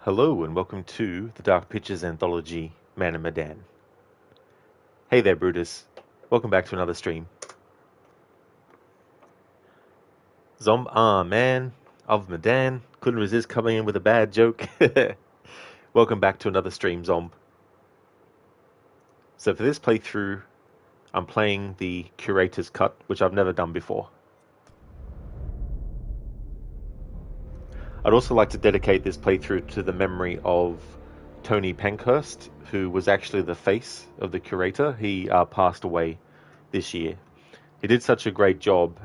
Hello and welcome to the Dark Pictures Anthology, Man and Medan. Hey there, Brutus. Welcome back to another stream. Man of Medan. Couldn't resist coming in with a bad joke. Welcome back to another stream, Zomb. So for this playthrough, I'm playing the Curator's cut, which I've never done before. I'd also like to dedicate this playthrough to the memory of Tony Pankhurst, who was actually the face of the Curator. He passed away this year. He did such a great job.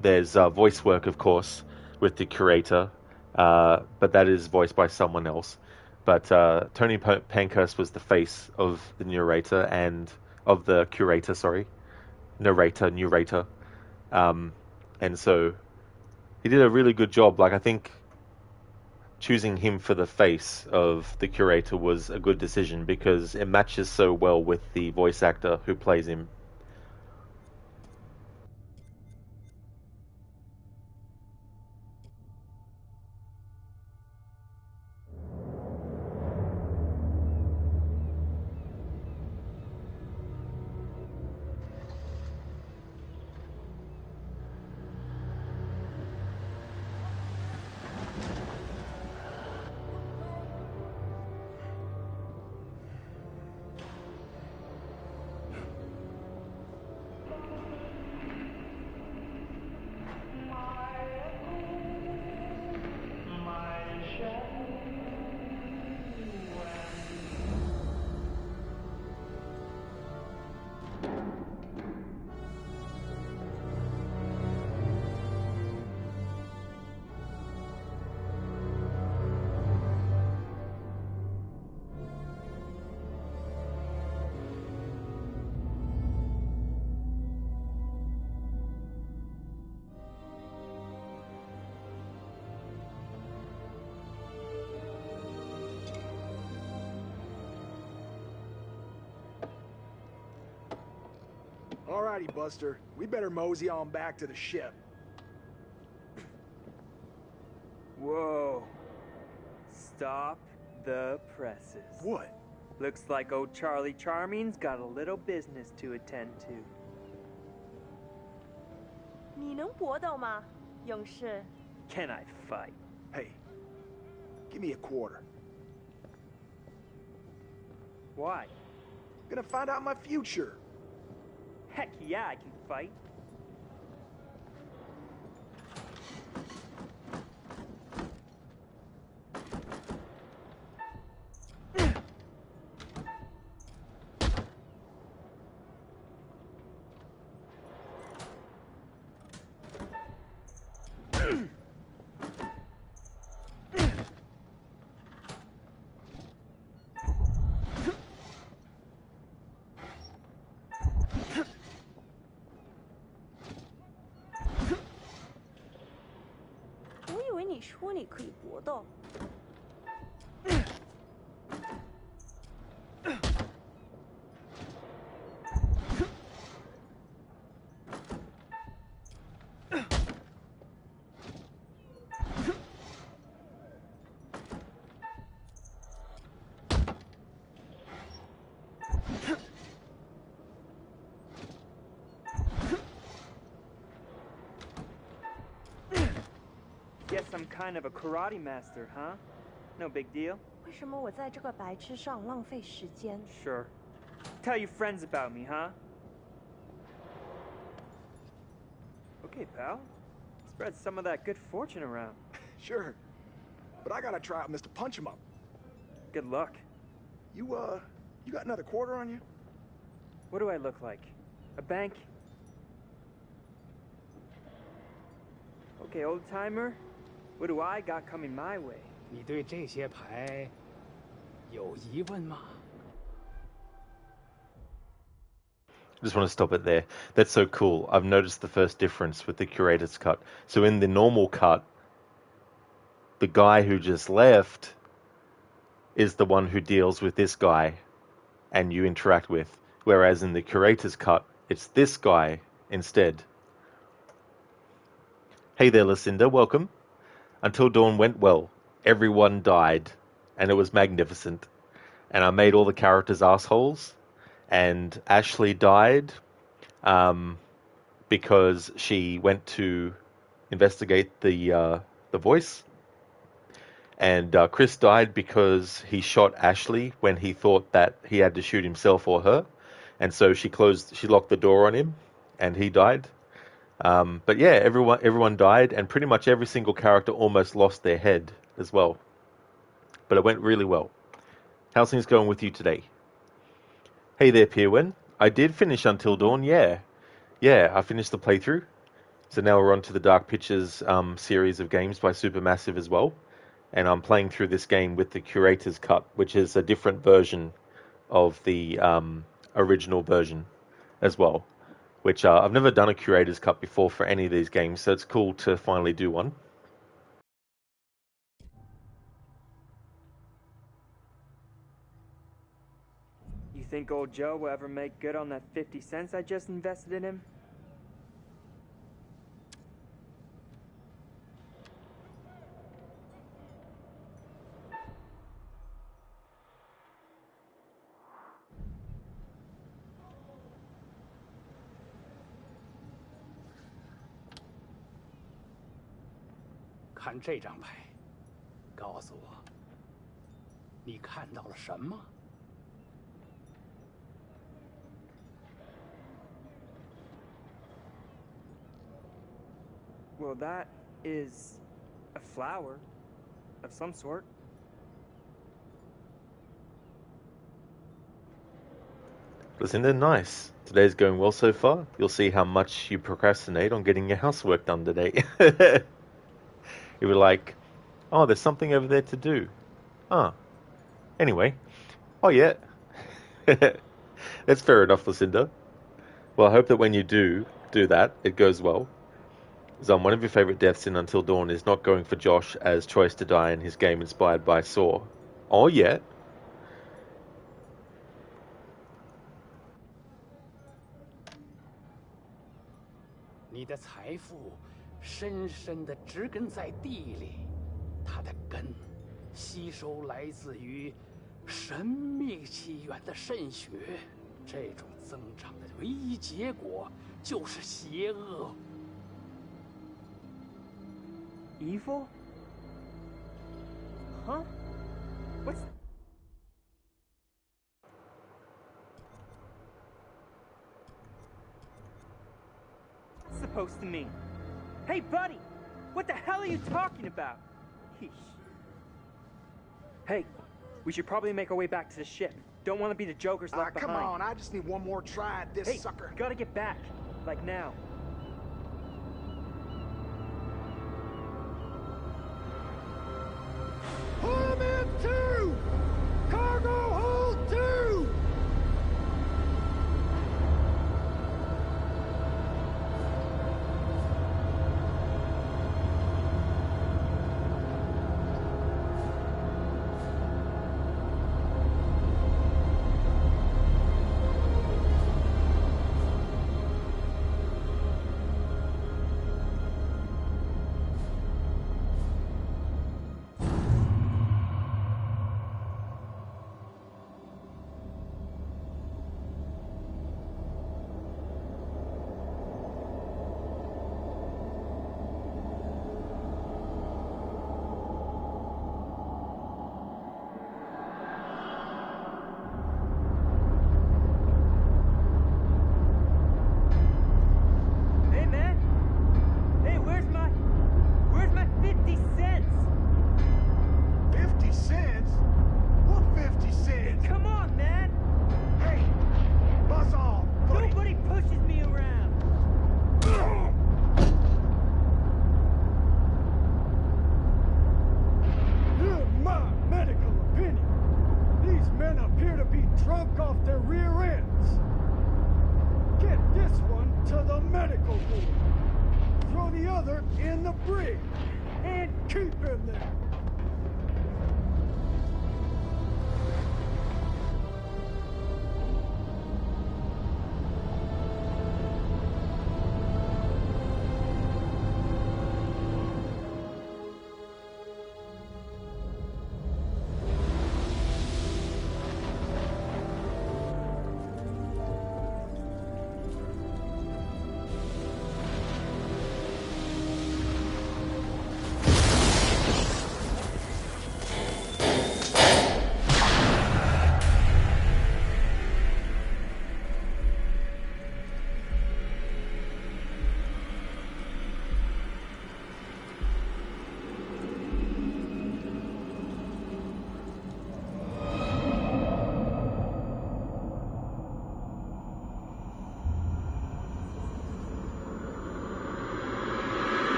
There's voice work, of course, with the Curator, but that is voiced by someone else. But Tony Pankhurst was the face of the narrator and of the Curator, narrator. And so he did a really good job. Like, I think choosing him for the face of the Curator was a good decision because it matches so well with the voice actor who plays him. Alrighty, Buster. We better mosey on back to the ship. Whoa. Stop the presses. What? Looks like old Charlie Charming's got a little business to attend to. 你能搏斗吗，勇士？ Can I fight? Hey, give me a quarter. Why? Gonna find out my future. Heck yeah, I can fight.你说你可以搏斗。Guess I'm kind of a karate master, huh? No big deal. 为什么我在这个白痴上浪费时间 Sure. Tell your friends about me, huh? Okay, pal. Spread some of that good fortune around. Sure. But I gotta try out Mr. Punch 'em Up. Good luck. You got another quarter on you? What do I look like? A bank? Okay, old timer. What do I got coming my way? 你对这些牌有疑问吗？ I just want to stop it there. That's so cool. I've noticed the first difference with the Curator's cut. So in the normal cut, the guy who just left is the one who deals with this guy and you interact with. Whereas in the Curator's cut, it's this guy instead. Hey there, Lucinda. Welcome. Until Dawn went well. everyone died, and it was magnificent. And I made all the characters assholes, and Ashley died because she went to investigate the voice, and Chris died because he shot Ashley when he thought that he had to shoot himself or her, and so she locked the door on him, and he died. But yeah, everyone died, and pretty much every single character almost lost their head as well. But it went really well. How's things going with you today? Hey there, Pierwin. I did finish Until Dawn, yeah. Yeah, I finished the playthrough. So now we're on to the Dark Pictures series of games by Supermassive as well. And I'm playing through this game with the Curator's Cut, which is a different version of the original version as well. Which I've never done a Curator's Cut before for any of these games, so it's cool to finally do one. You think old Joe will ever make good on that 50 cents I just invested in him?看这张牌，告诉我，你看到了什么？ Well, that is a flower of some sort. Lucinda, nice. Today's going well so far. You'll see how much you procrastinate on getting your housework done today. You were like, oh, there's something over there to do. Ah. Anyway. Oh, yeah. That's fair enough, Lucinda. Well, I hope that when you do that, it goes well. Zon, one of your favorite deaths in Until Dawn is not going for Josh as choice to die in his game inspired by Saw. Oh, yeah.你的财富深深地植根在地里，它的根吸收来自于神秘起源的渗血。这种增长的唯一结果就是邪恶。 Evil? Huh? What's... supposed to mean? Hey, buddy! What the hell are you talking about? Hey, we should probably make our way back to the ship. Don't want to be the jokers left behind. Come on, I just need one more try at this sucker. Gotta get back. Like now. Pull in two! Cargo hold two!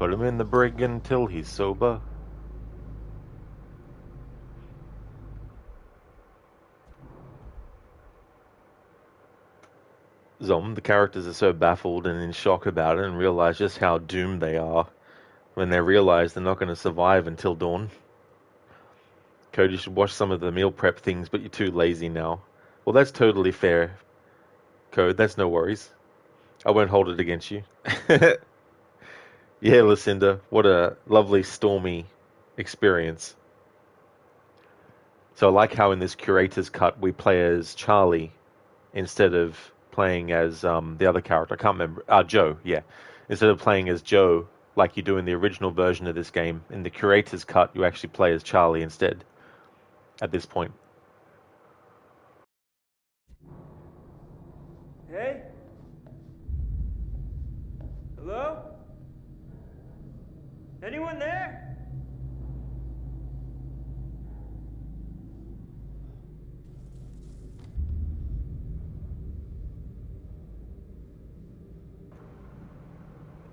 Put him in the brig until he's sober. The characters are so baffled and in shock about it and realize just how doomed they are when they realize they're not going to survive until dawn. Code, you should watch some of the meal prep things, but you're too lazy now. Well, that's totally fair, Code. That's no worries. I won't hold it against you. Yeah, Lucinda, what a lovely stormy experience. So I like how in this Curator's cut we play as Charlie instead of playing as the other character. I can't remember. Joe, yeah. Instead of playing as Joe like you do in the original version of this game, in the Curator's cut you actually play as Charlie instead at this point. Hey? Hello? Anyone there?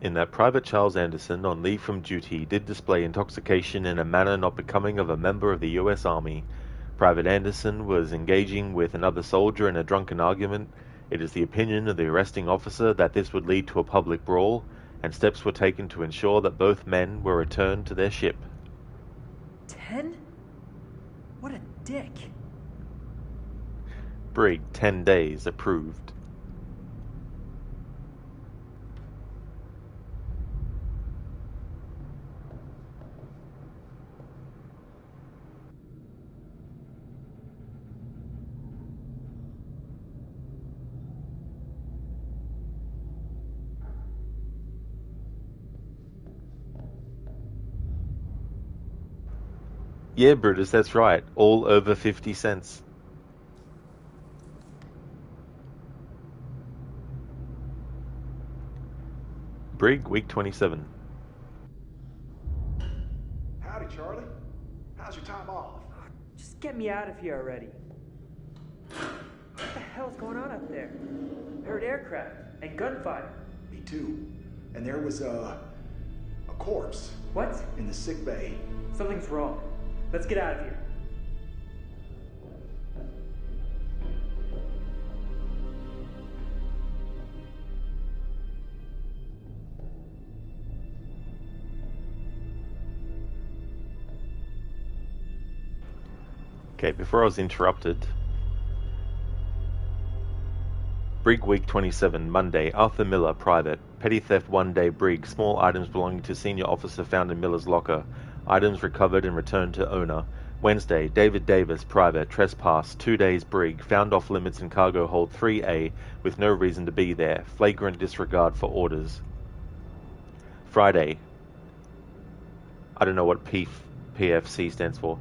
In that Private Charles Anderson, on leave from duty, did display intoxication in a manner not becoming of a member of the U.S. Army. Private Anderson was engaging with another soldier in a drunken argument. It is the opinion of the arresting officer that this would lead to a public brawl, and steps were taken to ensure that both men were returned to their ship. 10? What a dick. Brig, 10 days, approved. Yeah, Brutus, that's right. All over 50 cents. Brig, week 27. Howdy, Charlie. How's your time off? Just get me out of here already. What the hell's going on up there? I heard aircraft and gunfire. Me too. And there was a corpse. What? In the sick bay. Something's wrong. Let's get out of here. Okay, before I was interrupted. Brig week 27, Monday, Arthur Miller, private. Petty theft 1 day brig, small items belonging to senior officer found in Miller's locker. Items recovered and returned to owner. Wednesday, David Davis, private. Trespass 2 days brig, found off limits in cargo hold 3A with no reason to be there. Flagrant disregard for orders. Friday, I don't know what PFC stands for.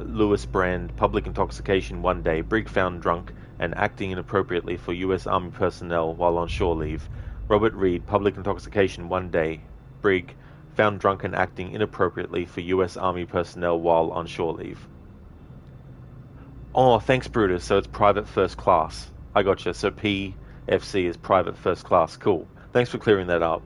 Lewis Brand, public intoxication 1 day, brig found drunk and acting inappropriately for U.S. Army personnel while on shore leave. Robert Reed, public intoxication 1 day, brig found drunk and acting inappropriately for U.S. Army personnel while on shore leave. Oh, thanks, Brutus. So it's private first class. I gotcha. So PFC is private first class. Cool. Thanks for clearing that up.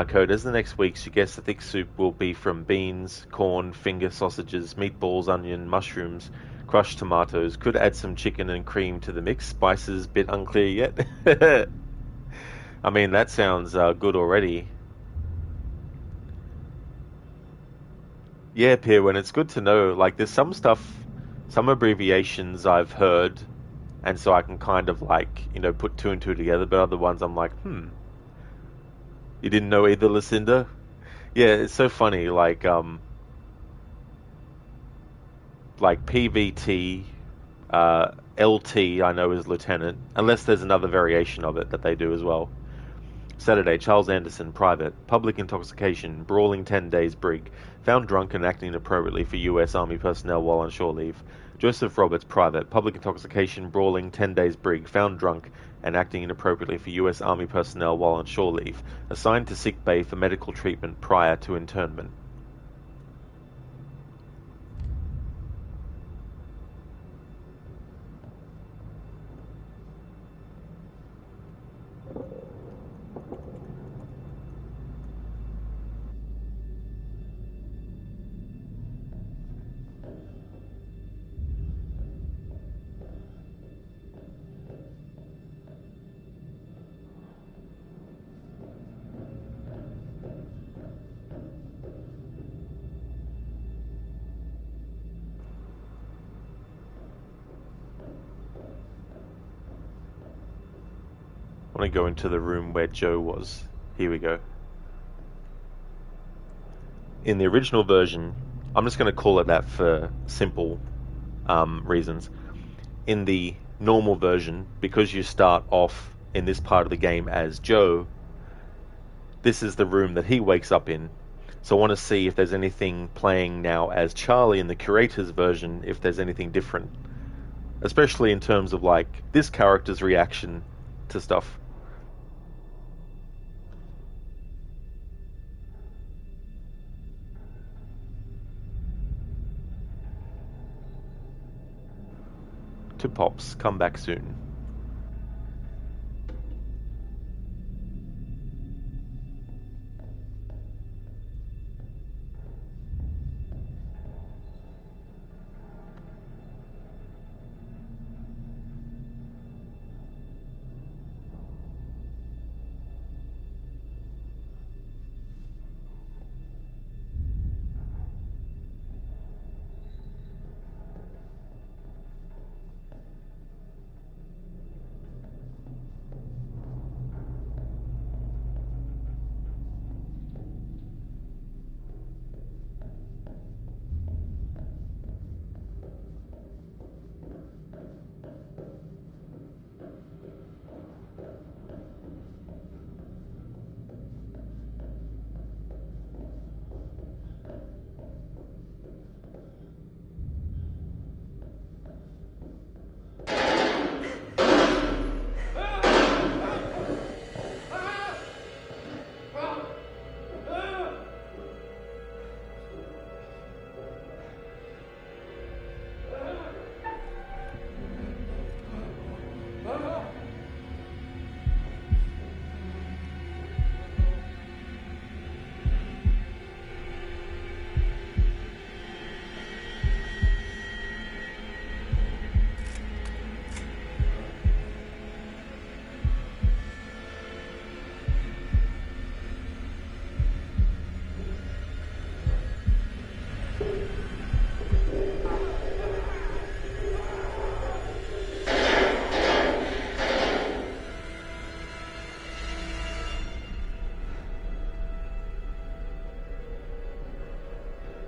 Code, as the next week suggests, the thick soup will be from beans, corn, finger sausages, meatballs, onion, mushrooms, crushed tomatoes. Could add some chicken and cream to the mix. Spices, bit unclear yet. I mean, that sounds good already. Yeah, Pierwin, it's good to know. Like, there's some stuff, some abbreviations I've heard, and so I can kind of, like, you know, put two and two together, but other ones I'm like, You didn't know either, Lucinda? Yeah, it's so funny, like PVT, LT I know is lieutenant, unless there's another variation of it that they do as well. Saturday, Charles Anderson, private. Public intoxication, brawling 10 days brig. Found drunk and acting inappropriately for U.S. Army personnel while on shore leave. Joseph Roberts, private. Public intoxication, brawling 10 days brig. Found drunk and acting inappropriately for U.S. Army personnel while on shore leave. Assigned to sick bay for medical treatment prior to internment. want to go into the room where Joe was. Here we go. In the original version, I'm just going to call it that for simple reasons. In the normal version, because you start off in this part of the game as Joe, this is the room that he wakes up in. So I want to see if there's anything playing now as Charlie in the Curator's version, if there's anything different. Especially in terms of like this character's reaction to stuff. To Pops, come back soon.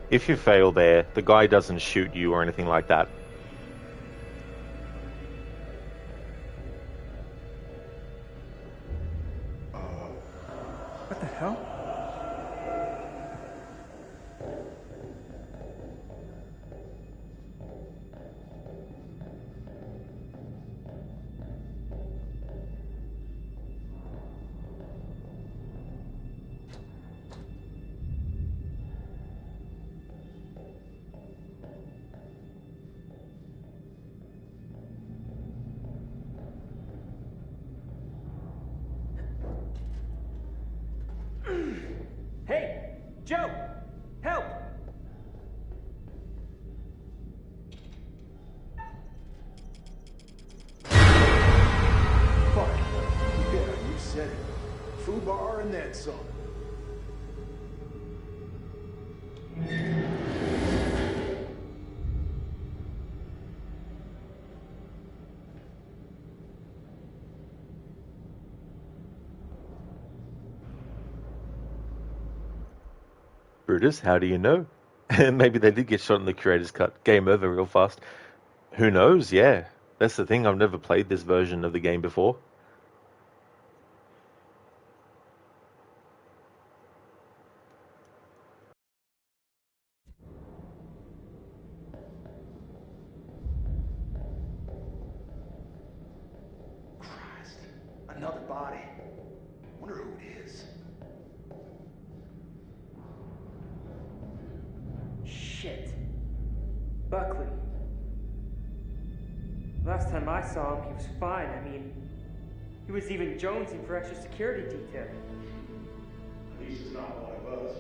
If you fail there, the guy doesn't shoot you or anything like that. What the hell? Hey, Joe! Help! Fuck. Yeah, you said it. Food bar and then some. Brutus, how do you know? Maybe they did get shot in the Curator's cut. Game over real fast. Who knows? Yeah. That's the thing. I've never played this version of the game before. Christ. Another body. Wonder who it is. Shit. Buckley. Last time I saw him, he was fine. I mean, he was even jonesing for extra security detail. At least it's not one of us.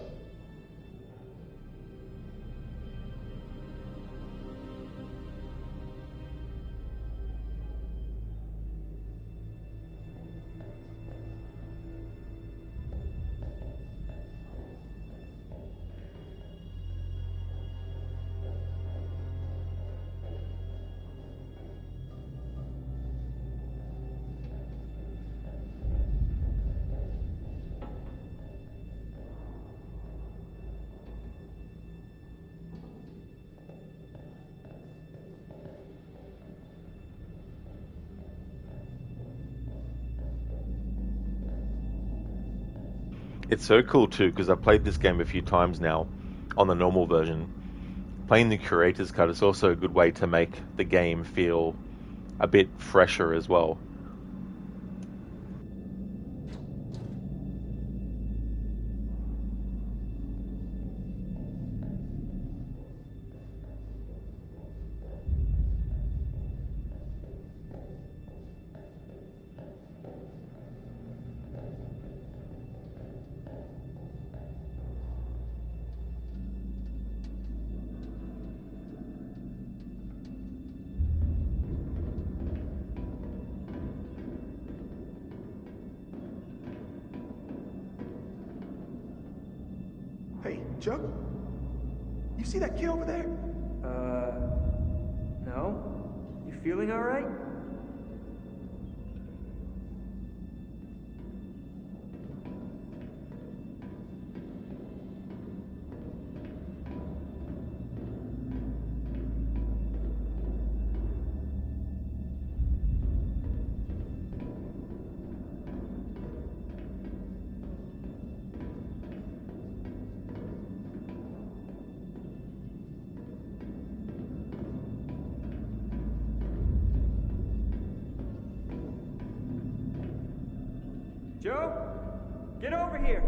It's so cool too, because I've played this game a few times now on the normal version. Playing the Curator's cut is also a good way to make the game feel a bit fresher as well. Hey, Chuck? You see that kid over there? No? You feeling alright? Joe? Get over here!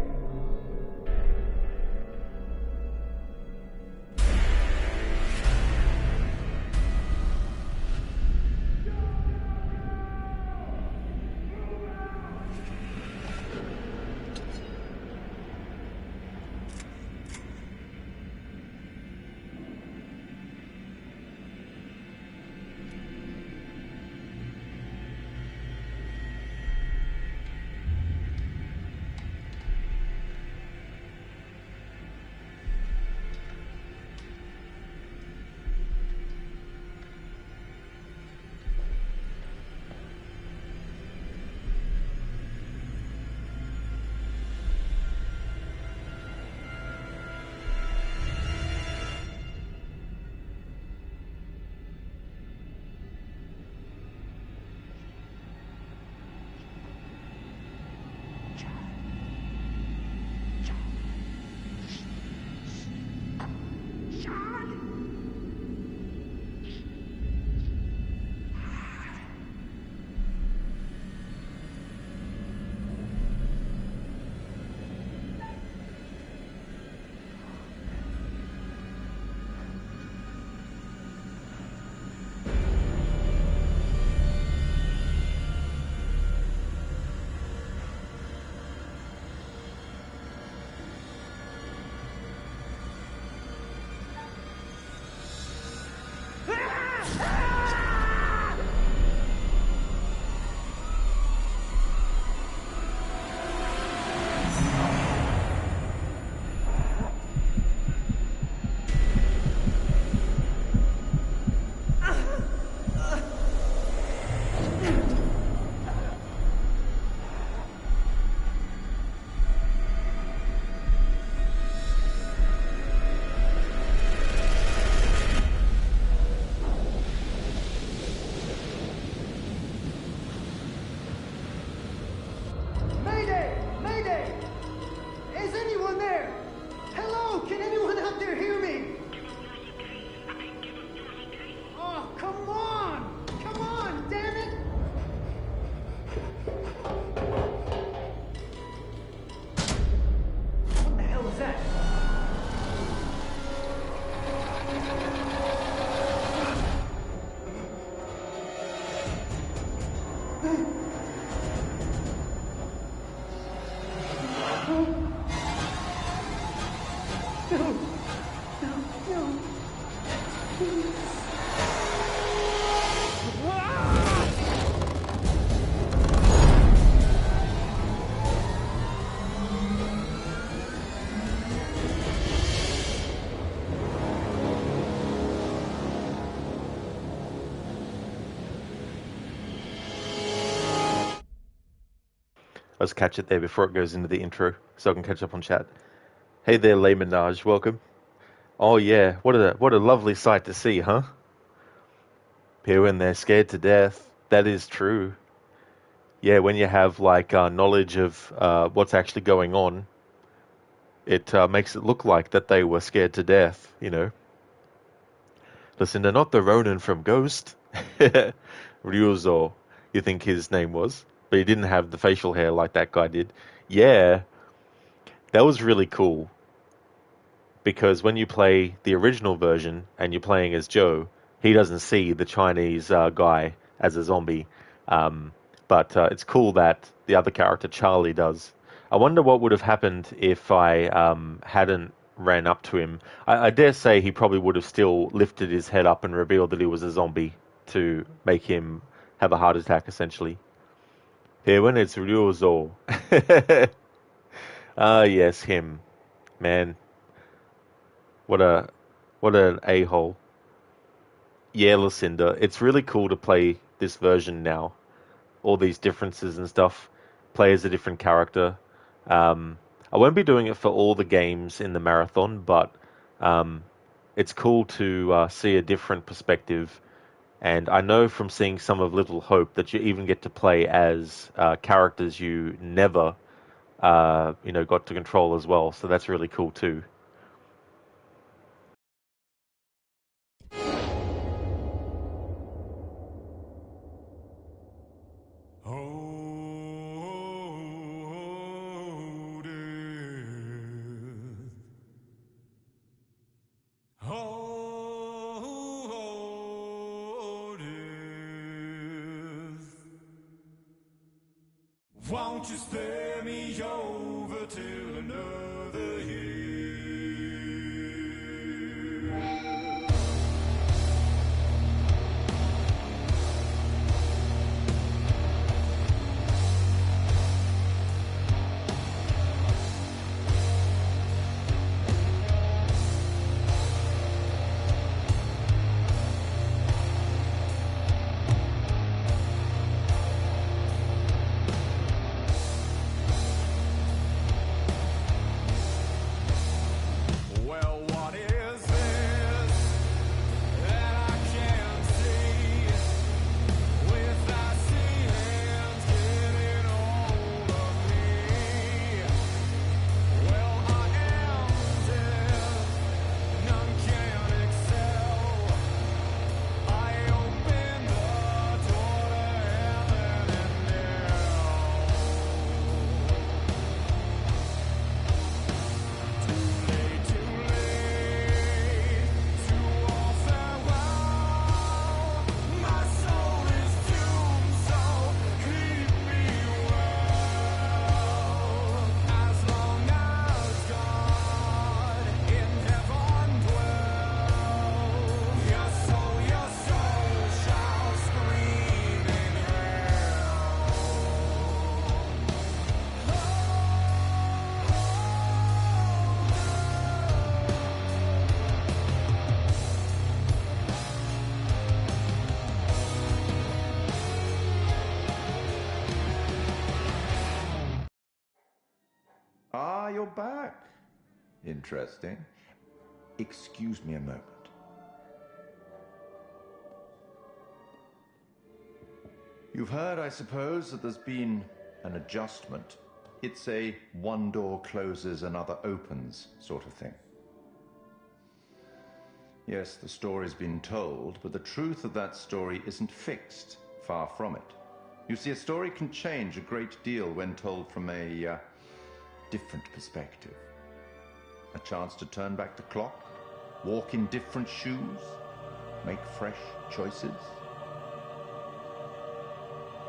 Let's catch it there before it goes into the intro, so I can catch up on chat. Hey there, Les Minaj, welcome. Oh yeah, what a lovely sight to see, huh? Here when they're scared to death, that is true. Yeah, when you have like knowledge of what's actually going on, it makes it look like that they were scared to death, you know. Listen, they're not the Ronin from Ghost. Ryuzo, you think his name was, but he didn't have the facial hair like that guy did. Yeah, that was really cool because when you play the original version and you're playing as Joe, he doesn't see the Chinese guy as a zombie. But it's cool that the other character, Charlie, does. I wonder what would have happened if I hadn't ran up to him. I dare say he probably would have still lifted his head up and revealed that he was a zombie to make him have a heart attack, essentially. Here, when it's Ryuzo. Ah, yes, him. Man, what a what an a-hole. Yeah, Lucinda, it's really cool to play this version now. All these differences and stuff. Play as a different character. I won't be doing it for all the games in the marathon, but it's cool to see a different perspective. And I know from seeing some of Little Hope that you even get to play as characters you never, got to control as well. So that's really cool too. Won't you spare me over till another year? Ah, you're back. Interesting. Excuse me a moment. You've heard, I suppose, that there's been an adjustment. It's a one door closes, another opens sort of thing. Yes, the story's been told, but the truth of that story isn't fixed. Far from it. You see, a story can change a great deal when told from a different perspective. A chance to turn back the clock, walk in different shoes, make fresh choices.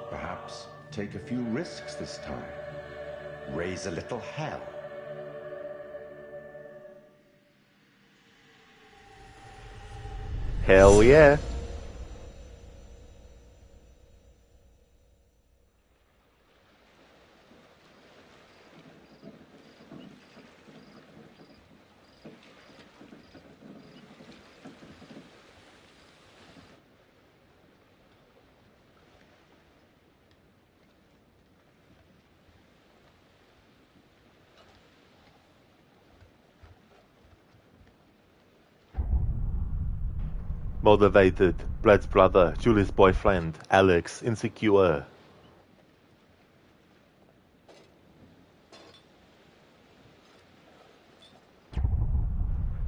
Perhaps take a few risks this time. Raise a little hell. Hell yeah. Motivated, Brad's brother, Julie's boyfriend, Alex, insecure.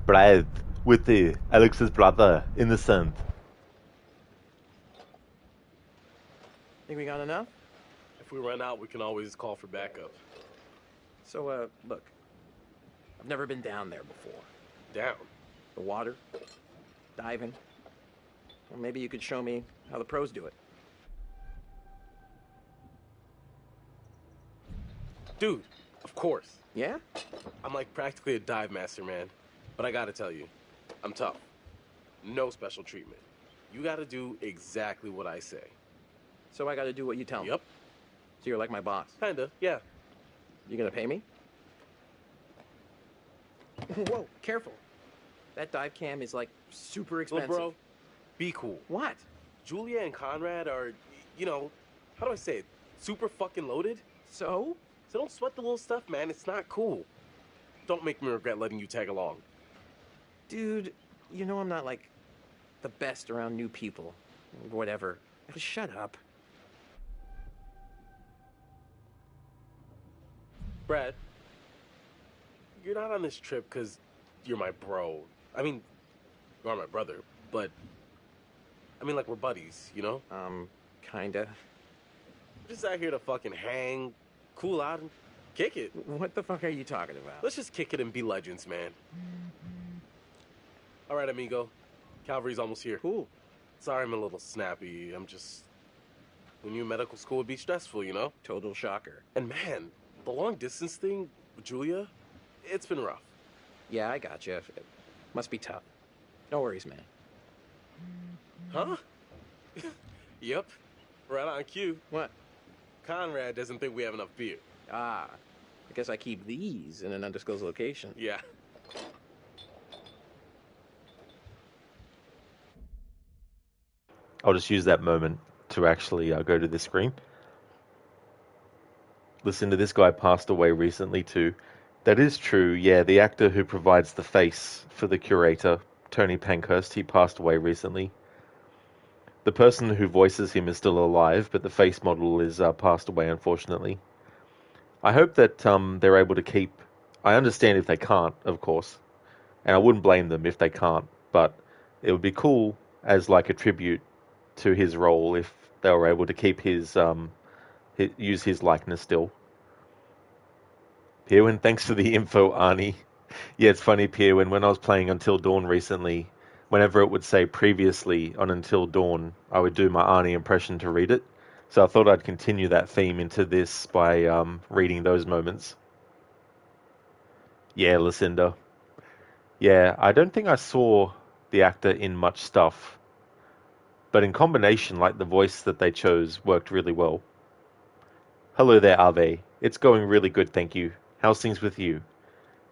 Brad with the Alex's brother, Innocent. Think we got enough? If we run out, we can always call for backup. So, look. I've never been down there before. Down? The water, diving. Well, maybe you could show me how the pros do it. Dude, of course. Yeah? I'm like practically a dive master, man. But I gotta tell you, I'm tough. No special treatment. You gotta do exactly what I say. So I gotta do what you tell me? Yep. So you're like my boss? Kinda, yeah. You gonna pay me? Whoa, careful. That dive cam is like super expensive. Look, bro, be cool. What? Julia and Conrad are, how do I say it? Super fucking loaded. So? So don't sweat the little stuff, man. It's not cool. Don't make me regret letting you tag along. Dude, you know I'm not like the best around new people. Whatever. Just shut up. Brad, you're not on this trip because you're my bro. I mean, you are my brother, but I mean, like, we're buddies, you know? Kinda. We're just out here to fucking hang, cool out, and kick it. What the fuck are you talking about? Let's just kick it and be legends, man. All right, amigo. Calvary's almost here. Cool. Sorry I'm a little snappy. We knew medical school would be stressful, you know? Total shocker. And man, the long distance thing with Julia, it's been rough. Yeah, I gotcha. It must be tough. No worries, man. Huh? Yep. Right on cue. What? Conrad doesn't think we have enough beer. Ah, I guess I keep these in an undisclosed location. Yeah. I'll just use that moment to actually go to this screen. Listen to this guy passed away recently too. That is true, yeah. The actor who provides the face for the Curator, Tony Pankhurst, he passed away recently. The person who voices him is still alive, but the face model is passed away, unfortunately. I hope that they're able to keep... I understand if they can't, of course. And I wouldn't blame them if they can't. But it would be cool as like a tribute to his role if they were able to keep use his likeness still. Pierwin, thanks for the info, Arnie. Yeah, it's funny, Pierwin, when I was playing Until Dawn recently, whenever it would say previously on Until Dawn, I would do my Arnie impression to read it. So I thought I'd continue that theme into this by reading those moments. Yeah, Lucinda. Yeah, I don't think I saw the actor in much stuff. But in combination, like the voice that they chose worked really well. Hello there, Ave. It's going really good, thank you. How's things with you?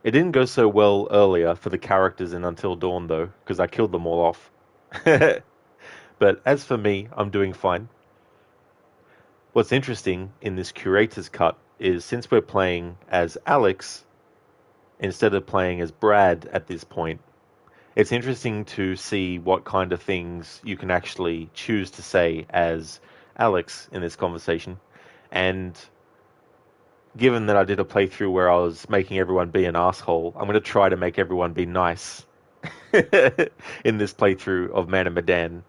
It didn't go so well earlier for the characters in Until Dawn, though, because I killed them all off. But as for me, I'm doing fine. What's interesting in this Curator's cut is since we're playing as Alex, instead of playing as Brad at this point, it's interesting to see what kind of things you can actually choose to say as Alex in this conversation. And given that I did a playthrough where I was making everyone be an asshole, I'm going to try to make everyone be nice in this playthrough of Man and Medan,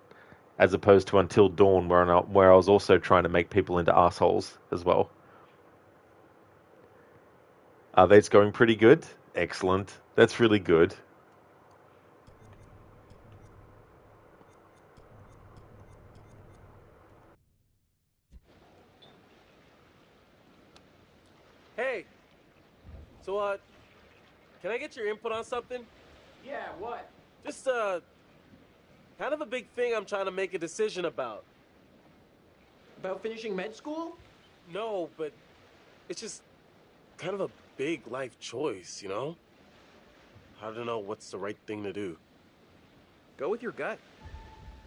as opposed to Until Dawn, where I was also trying to make people into assholes as well. Are they going pretty good? Excellent. That's really good. Hey, so, can I get your input on something? Yeah, what? Just, kind of a big thing I'm trying to make a decision about. About finishing med school? No, but it's just kind of a big life choice, you know? I don't know what's the right thing to do. Go with your gut.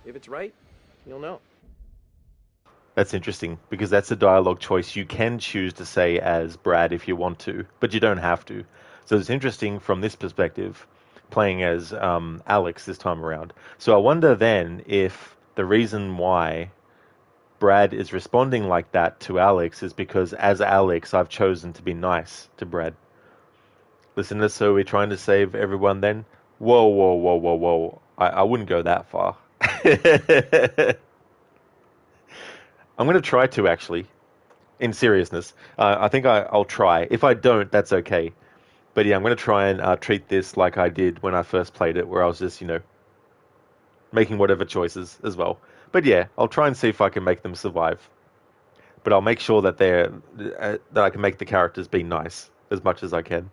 If it's right, you'll know. That's interesting, because that's a dialogue choice you can choose to say as Brad if you want to, but you don't have to. So it's interesting from this perspective, playing as Alex this time around. So I wonder then if the reason why Brad is responding like that to Alex is because as Alex, I've chosen to be nice to Brad. Listen, so we're trying to save everyone then? Whoa, whoa, whoa, whoa, whoa. I wouldn't go that far. I'm going to try to, actually, in seriousness. I think I'll try. If I don't, that's okay. But yeah, I'm going to try and treat this like I did when I first played it, where I was just, making whatever choices as well. But yeah, I'll try and see if I can make them survive. But I'll make sure that that I can make the characters be nice as much as I can.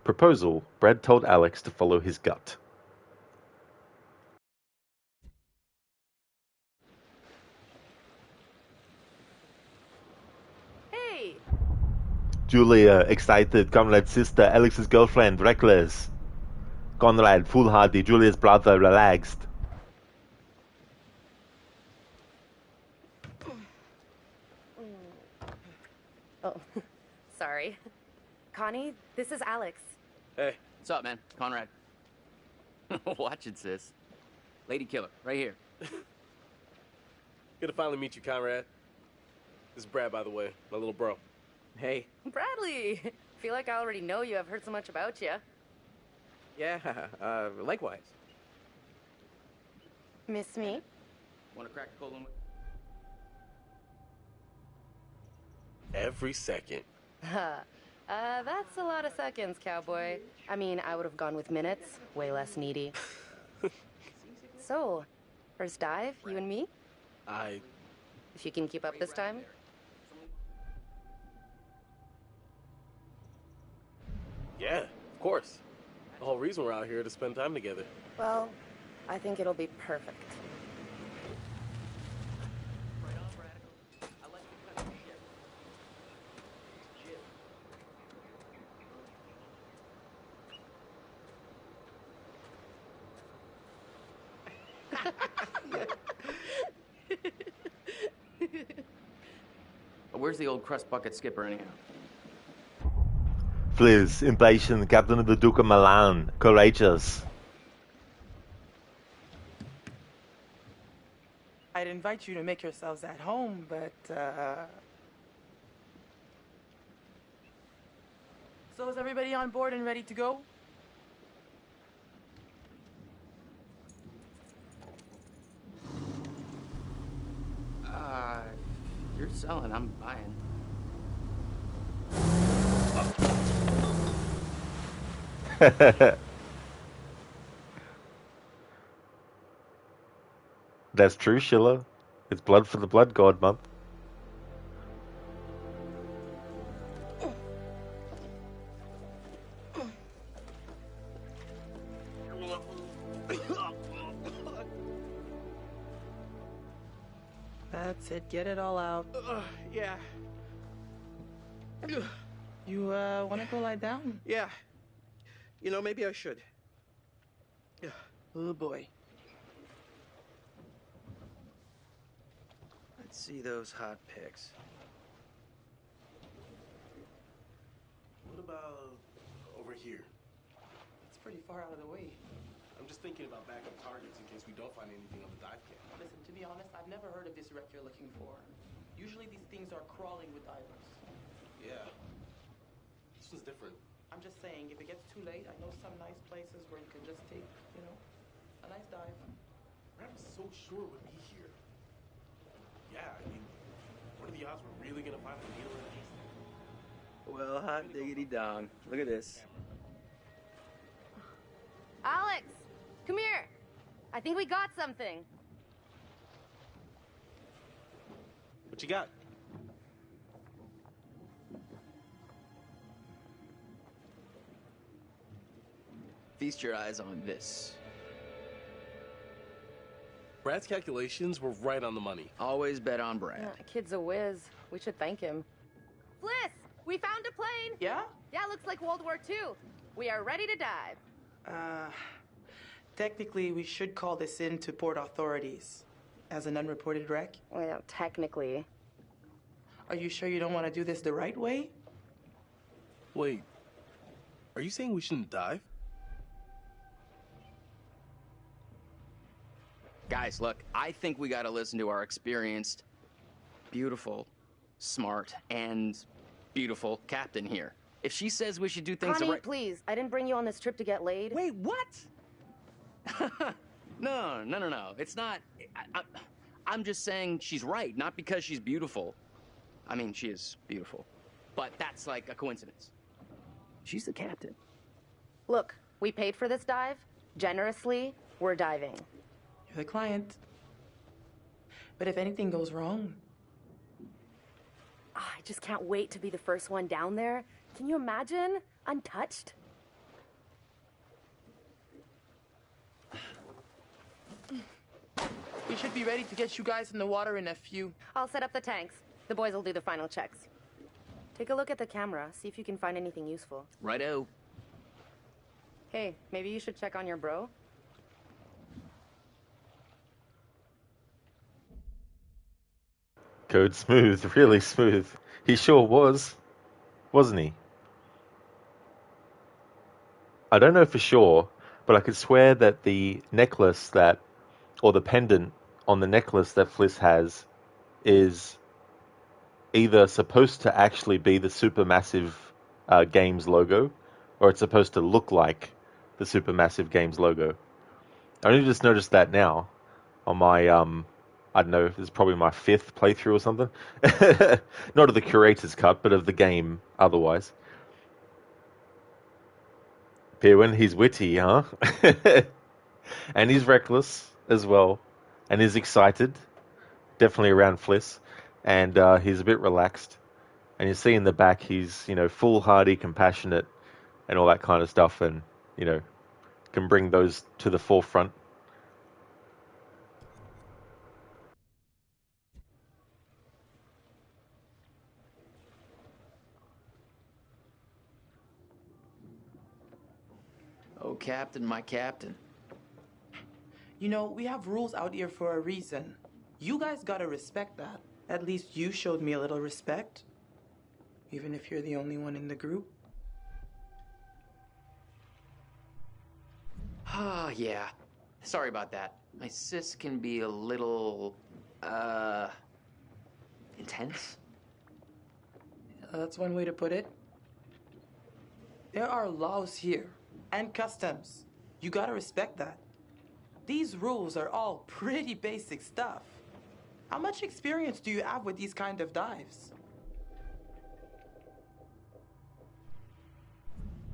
Proposal. Brad told Alex to follow his gut. Hey, Julia, excited. Conrad's sister, Alex's girlfriend, reckless. Conrad, foolhardy. Julia's brother, relaxed. Oh, sorry. Connie, this is Alex. Hey. What's up, man? Conrad. Watch it, sis. Lady killer, right here. Good to finally meet you, Conrad. This is Brad, by the way, my little bro. Hey. Bradley! Feel like I already know you. I've heard so much about you. Yeah, likewise. Miss me? Want to crack a cold one? Every second. That's a lot of seconds, cowboy. I mean, I would have gone with minutes. Way less needy. So, first dive, you and me? If you can keep up this time? Yeah, of course. The whole reason we're out here to spend time together. Well, I think it'll be perfect. Where's the old crust bucket skipper, anyhow? Fliz, impatient, captain of the Duke of Milan, courageous. I'd invite you to make yourselves at home, but, So is everybody on board and ready to go? You're selling, I'm buying. That's true, Schiller. It's blood for the blood god month. That's it, get it all out. Yeah. You, wanna go lie down? Yeah. Maybe I should. Oh boy. Let's see those hot pics. What about over here? It's pretty far out of the way. I'm just thinking about backup targets in case we don't find anything on the dive cam. Listen, to be honest, I've never heard of this wreck you're looking for. Usually these things are crawling with divers. Yeah. This one's different. I'm just saying, if it gets too late, I know some nice places where you can just take, a nice dive. Brad was so sure it would be here. Yeah, I mean, what are the odds we're really gonna find a needle in a haystack? Well, hot diggity dong. Look at this. Alex! Come here! I think we got something. What you got? Feast your eyes on this. Brad's calculations were right on the money. Always bet on Brad. Kid's a whiz. We should thank him. Fliss! We found a plane! Yeah? Yeah, looks like World War II. We are ready to dive. Technically, we should call this in to port authorities as an unreported wreck. Well, technically. Are you sure you don't want to do this the right way? Wait, are you saying we shouldn't dive? Guys, look, I think we gotta listen to our experienced, beautiful, smart, and beautiful captain here. If she says we should do things Connie, right... please. I didn't bring you on this trip to get laid. Wait, what? No. It's not... I'm just saying she's right, not because she's beautiful. I mean, she is beautiful. But that's like a coincidence. She's the captain. Look, we paid for this dive. Generously, we're diving. You're the client. But if anything goes wrong... I just can't wait to be the first one down there. Can you imagine? Untouched? We should be ready to get you guys in the water in a few. I'll set up the tanks. The boys will do the final checks. Take a look at the camera. See if you can find anything useful. Righto. Hey, maybe you should check on your bro? Code smooth, really smooth. He sure was, wasn't he? I don't know for sure, but I could swear that the necklace that, or the pendant on the necklace that Fliss has is either supposed to actually be the Supermassive Games logo, or it's supposed to look like the Supermassive Games logo. I only just noticed that now on my, I don't know, this is probably my 5th playthrough or something. Not of the Curator's cut, but of the game otherwise. Pirwin, he's witty, huh? And he's reckless as well. And he's excited. Definitely around Fliss. And he's a bit relaxed. And you see in the back, he's, foolhardy, compassionate, and all that kind of stuff. And, can bring those to the forefront. Oh, Captain, my captain. We have rules out here for a reason. You guys gotta respect that. At least you showed me a little respect. Even if you're the only one in the group. Ah, yeah. Sorry about that. My sis can be a little, intense. That's one way to put it. There are laws here. And customs. You gotta respect that. These rules are all pretty basic stuff. How much experience do you have with these kind of dives?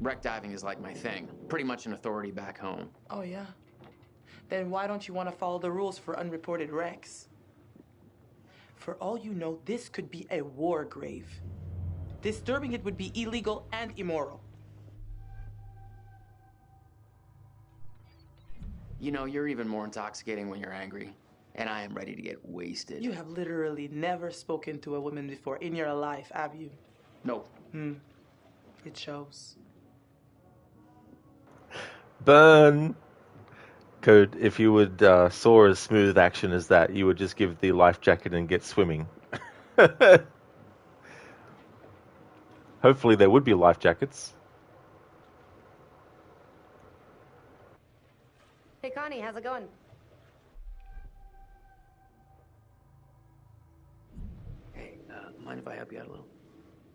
Wreck diving is like my thing. Pretty much an authority back home. Oh, yeah? Then why don't you want to follow the rules for unreported wrecks? For all you know, this could be a war grave. Disturbing it would be illegal and immoral. You're even more intoxicating when you're angry. And I am ready to get wasted. You have literally never spoken to a woman before in your life, have you? No. It shows. Burn! Code, if you would saw as smooth action as that, you would just give the life jacket and get swimming. Hopefully there would be life jackets. Hey, Connie, how's it going? Hey, mind if I help you out a little?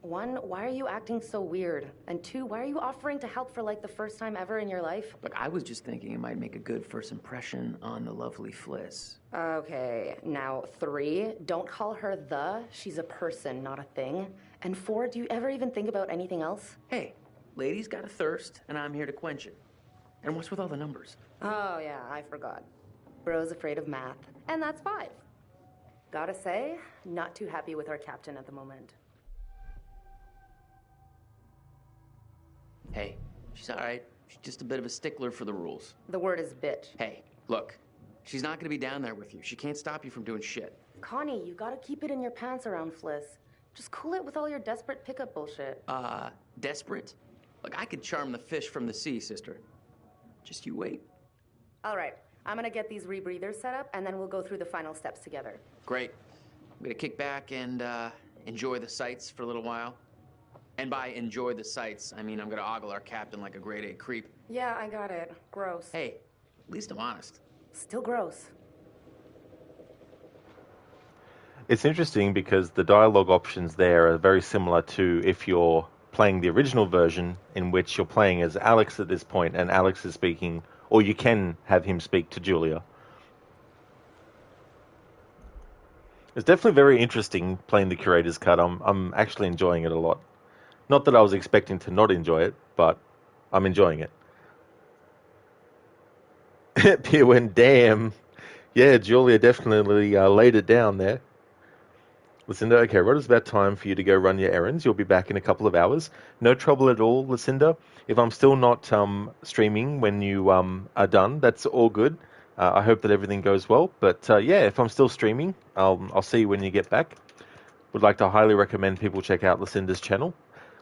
1, why are you acting so weird? And 2, why are you offering to help for like the first time ever in your life? Look, I was just thinking it might make a good first impression on the lovely Fliss. Okay, now 3, don't call her the. She's a person, not a thing. And 4, do you ever even think about anything else? Hey, ladies got a thirst, and I'm here to quench it. And what's with all the numbers? Oh, yeah, I forgot. Bro's afraid of math. And that's 5. Gotta say, not too happy with our captain at the moment. Hey, she's all right. She's just a bit of a stickler for the rules. The word is bitch. Hey, look. She's not gonna be down there with you. She can't stop you from doing shit. Connie, you gotta keep it in your pants around Fliss. Just cool it with all your desperate pickup bullshit. Desperate? Look, I could charm the fish from the sea, sister. Just you wait. All right, I'm gonna get these rebreathers set up, and then we'll go through the final steps together. Great. I'm gonna kick back and enjoy the sights for a little while. And by enjoy the sights, I mean I'm gonna ogle our captain like a grade A creep. Yeah, I got it. Gross. Hey, at least I'm honest. Still gross. It's interesting because the dialogue options there are very similar to if you're playing the original version, in which you're playing as Alex at this point, and Alex is speaking, or you can have him speak to Julia. It's definitely very interesting playing the Curator's Cut. I'm actually enjoying it a lot. Not that I was expecting to not enjoy it, but I'm enjoying it. Pierre went, damn. Yeah, Julia definitely laid it down there. Lucinda, okay, Rod, it's about time for you to go run your errands. You'll be back in a couple of hours. No trouble at all, Lucinda. If I'm still not streaming when you are done, that's all good. I hope that everything goes well. But yeah, if I'm still streaming, I'll see you when you get back. Would like to highly recommend people check out Lucinda's channel.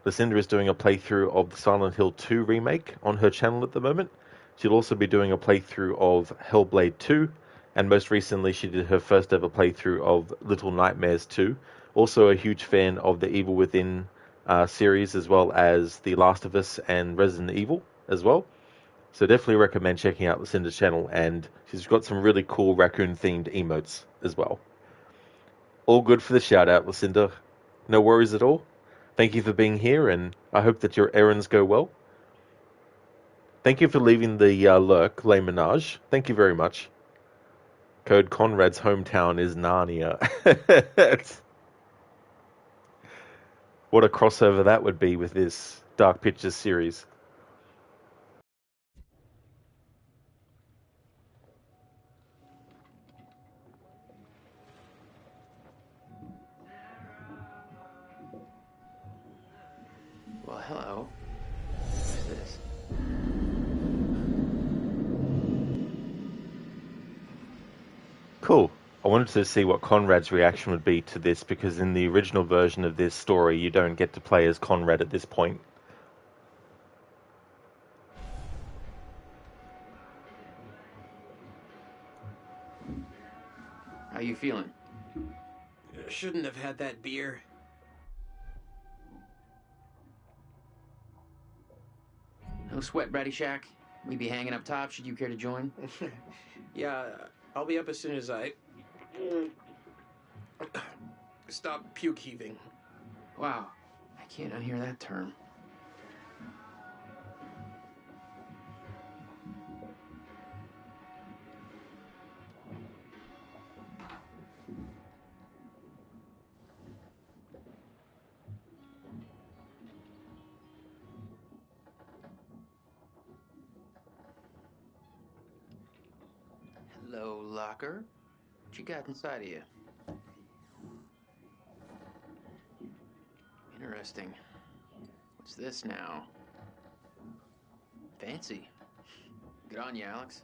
Lucinda is doing a playthrough of the Silent Hill 2 remake on her channel at the moment. She'll also be doing a playthrough of Hellblade 2. And most recently, she did her first ever playthrough of Little Nightmares 2. Also a huge fan of the Evil Within series, as well as The Last of Us and Resident Evil as well. So definitely recommend checking out Lucinda's channel, and she's got some really cool raccoon-themed emotes as well. All good for the shout-out, Lucinda. No worries at all. Thank you for being here, and I hope that your errands go well. Thank you for leaving the lurk, Les Menage. Thank you very much. Code Conrad's hometown is Narnia. What a crossover that would be with this Dark Pictures series. Well, hello. What's this? Cool. I wanted to see what Conrad's reaction would be to this, because in the original version of this story, you don't get to play as Conrad at this point. How you feeling? Shouldn't have had that beer. No sweat, Bratty Shack. We be hanging up top. Should you care to join? Yeah, I'll be up as soon as I stop puke heaving. Wow, I can't unhear that term. Hello, locker. What you got inside of you? Interesting. What's this now? Fancy. Good on you, Alex.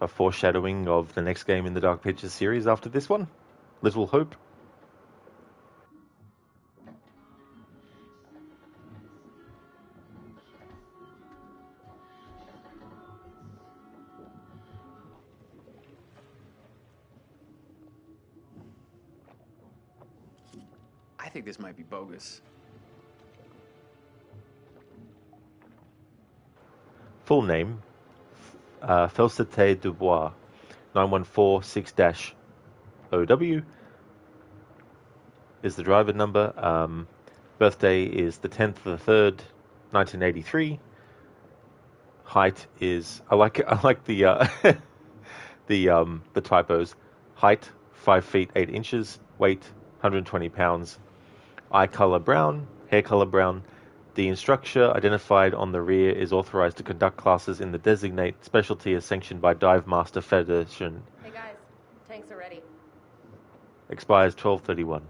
A foreshadowing of the next game in the Dark Pictures series after this one. Little hope. I think this might be bogus. Full name, Félicité Dubois, 9146-OW is the driver number. Birthday is the 10th of the 3rd, 1983. Height is, I like the the typos. Height 5 feet 8 inches. Weight 120 pounds. Eye color brown. Hair color brown. The instructor identified on the rear is authorized to conduct classes in the designate specialty as sanctioned by Dive Master Federation. Hey guys, tanks are ready. Expires 12/31.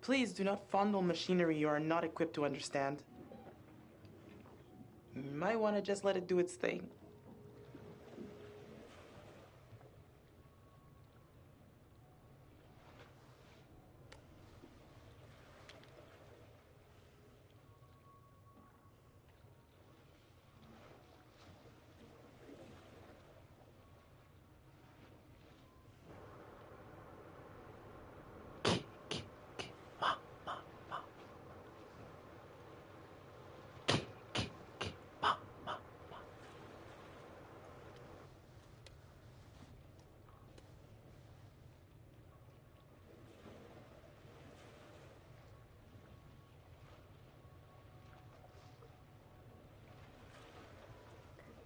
Please do not fondle machinery you are not equipped to understand. might want to just let it do its thing.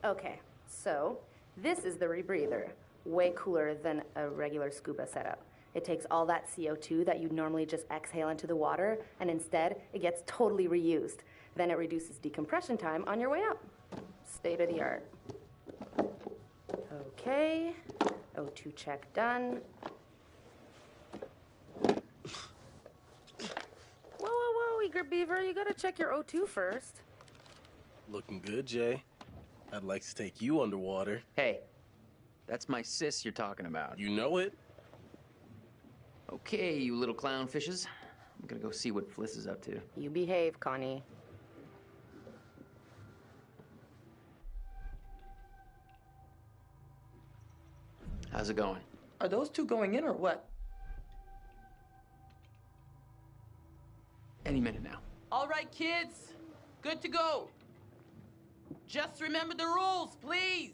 Okay, so this is the rebreather. Way cooler than a regular scuba setup. It takes all that CO2 that you'd normally just exhale into the water, and instead, it gets totally reused. Then it reduces decompression time on your way up. State of the art. Okay, O2 check done. Whoa, Eager Beaver, you gotta check your O2 first. Looking good, Jay. I'd like to take you underwater. Hey, that's my sis you're talking about. You know it. Okay, you little clownfishes. I'm gonna go see what Fliss is up to. You behave, Connie. How's it going? Are those two going in or what? Any minute now. All right, kids. Good to go. Just remember the rules, please.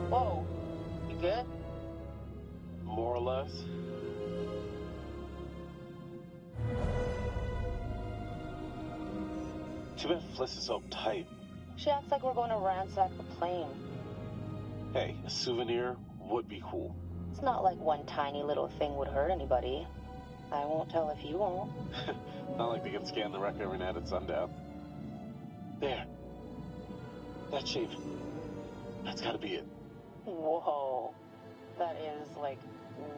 Whoa, you good? More or less. Too bad Fliss is so uptight. She acts like we're going to ransack the plane. Hey, a souvenir would be cool. It's not like one tiny little thing would hurt anybody. I won't tell if you won't. Not like they can scan the wreck every night at sundown. There. That shape. That's gotta be it. Whoa. That is, like,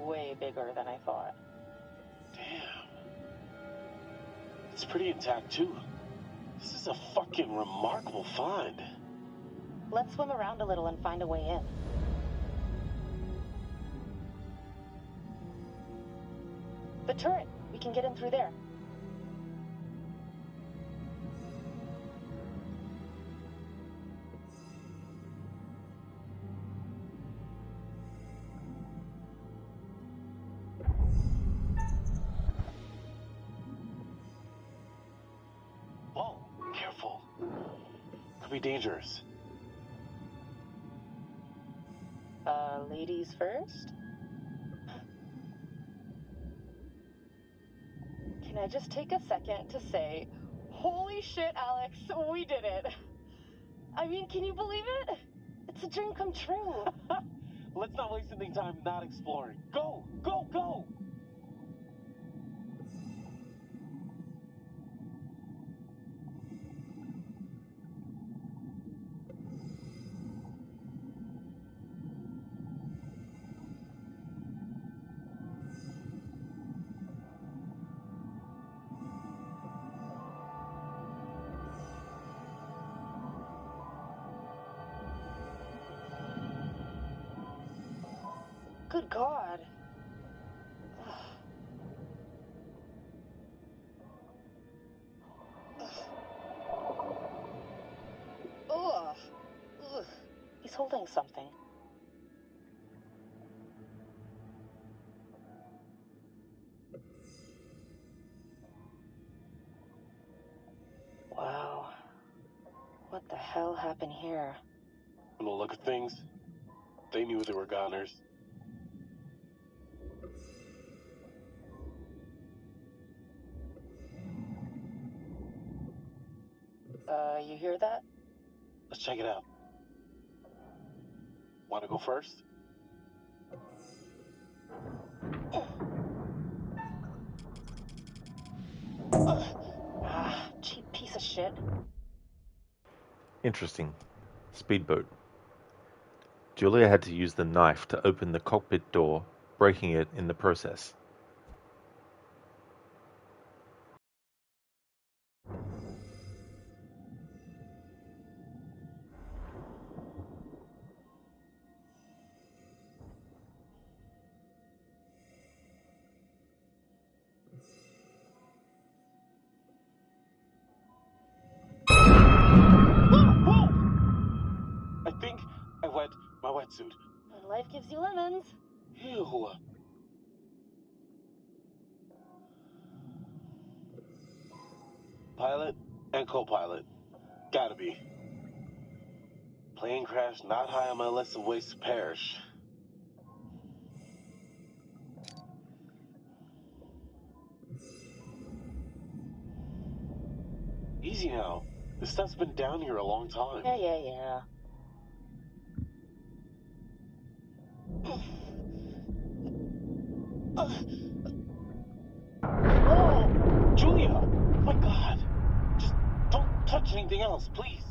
way bigger than I thought. Damn. It's pretty intact, too. This is a fucking remarkable find. Let's swim around a little and find a way in. The turret. We can get in through there. Whoa, careful. Could be dangerous. Ladies first? Can I just take a second to say, holy shit, Alex, we did it. I mean, can you believe it? It's a dream come true. Let's not waste any time not exploring. Go, go, go! Good God. Ugh. holding something. Wow. What the hell happened here? From the look of things, they knew they were goners. You hear that? Let's check it out. Want to go first? Cheap piece of shit. Interesting. Speedboat. Julia had to use the knife to open the cockpit door, breaking it in the process. I think I wet my wetsuit. Life gives you lemons. Ew. Pilot and co-pilot. Gotta be. Plane crash not high on my list of ways to perish. Easy now. This stuff's been down here a long time. Yeah. Oh, Julia! Oh my God! Just don't touch anything else, please.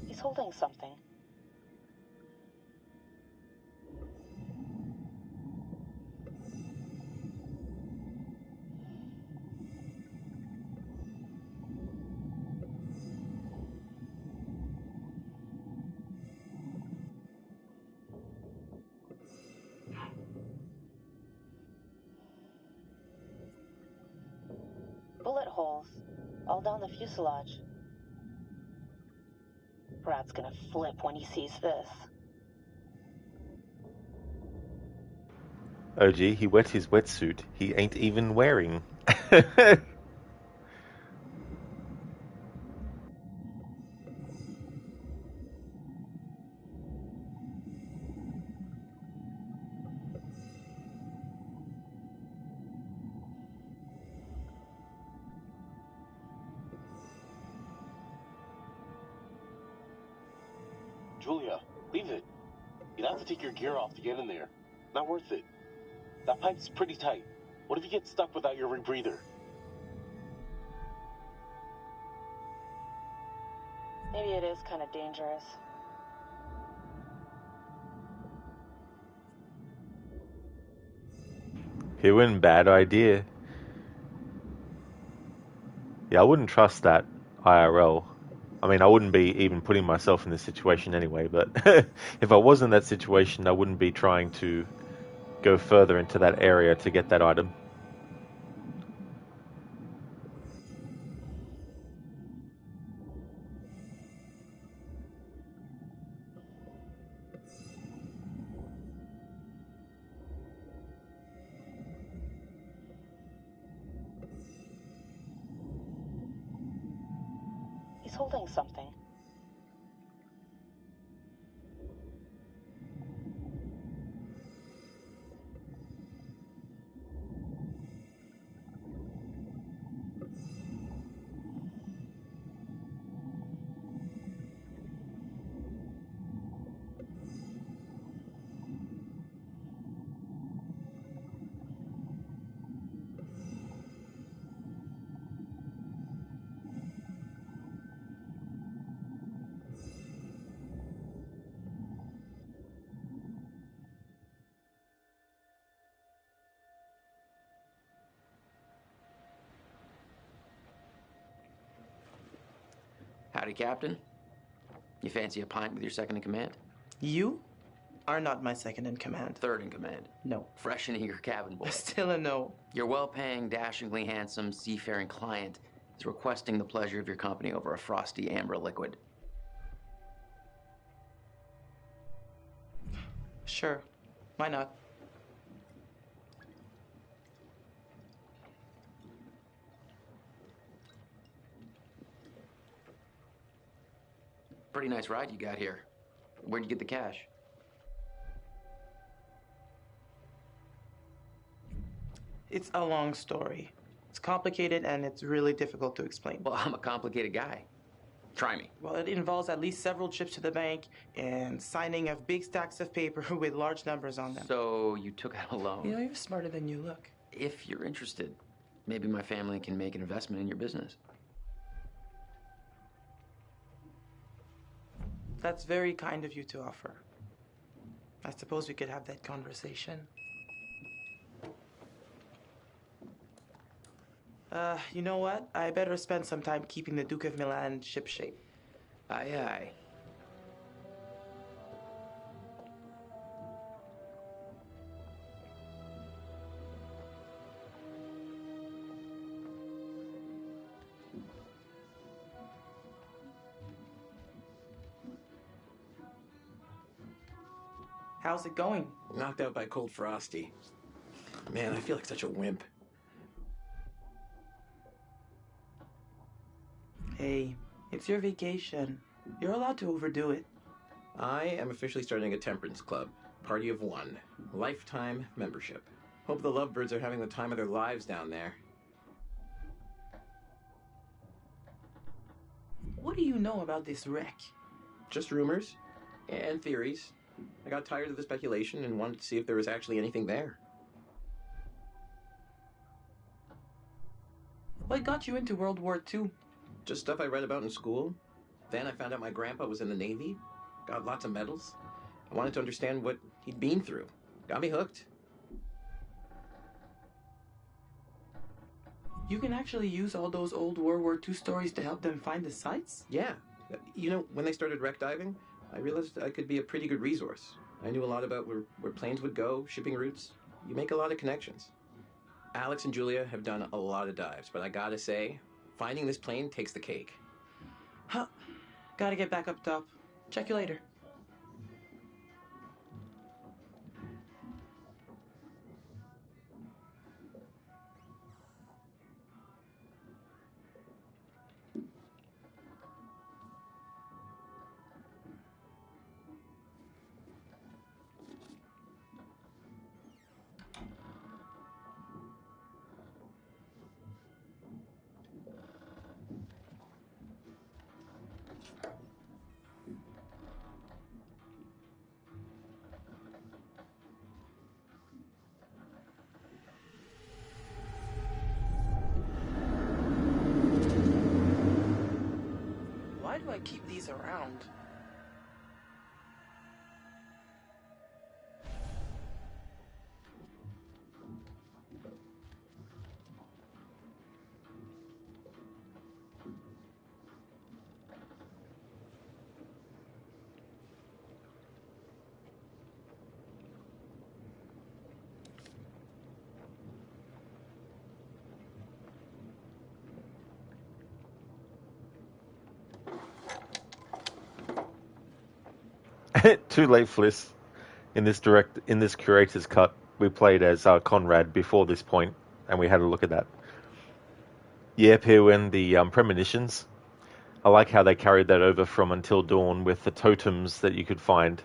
He's holding something. Bullet holes. All down the fuselage. Brad's gonna flip when he sees this. Oh gee, he wet his wetsuit. He ain't even wearing. Julia, leave it. You'd have to take your gear off to get in there. Not worth it. That pipe's pretty tight. What if you get stuck without your rebreather? Maybe it is kind of dangerous. Here win, bad idea. Yeah, I wouldn't trust that IRL. I mean, I wouldn't be even putting myself in this situation anyway, but if I was in that situation, I wouldn't be trying to go further into that area to get that item. He's holding something. Howdy, Captain. You fancy a pint with your second in command? You? are not my second in command. Third in command. No. Fresh and eager cabin boy. Still a no. Your well-paying, dashingly handsome, seafaring client is requesting the pleasure of your company over a frosty amber liquid. Sure. Why not? Pretty nice ride you got here. Where'd you get the cash? It's a long story. It's complicated and it's really difficult to explain. Well, I'm a complicated guy. Try me. Well, it involves at least several trips to the bank and signing of big stacks of paper with large numbers on them. So you took out a loan? You know, you're smarter than you look. If you're interested, maybe my family can make an investment in your business. That's very kind of you to offer. I suppose we could have that conversation. You know what? I better spend some time keeping the Duke of Milan shipshape. Aye, aye. How's it going? Knocked out by cold frosty. Man, I feel like such a wimp. Hey, it's your vacation. You're allowed to overdo it. I am officially starting a temperance club. Party of one. Lifetime membership. Hope the lovebirds are having the time of their lives down there. What do you know about this wreck? Just rumors and theories. I got tired of the speculation and wanted to see if there was actually anything there. What got you into World War II? Just stuff I read about in school. Then I found out my grandpa was in the Navy. Got lots of medals. I wanted to understand what he'd been through. Got me hooked. You can actually use all those old World War II stories to help them find the sites? Yeah. You know, when they started wreck diving, I realized I could be a pretty good resource. I knew a lot about where planes would go, shipping routes. You make a lot of connections. Alex and Julia have done a lot of dives, but I gotta say, finding this plane takes the cake. Huh. Gotta get back up top. Check you later. Why do I keep these around? Too late, Fliss. In this curator's cut, we played as Conrad before this point, and we had a look at that. Yep, here in the premonitions. I like how they carried that over from Until Dawn with the totems that you could find,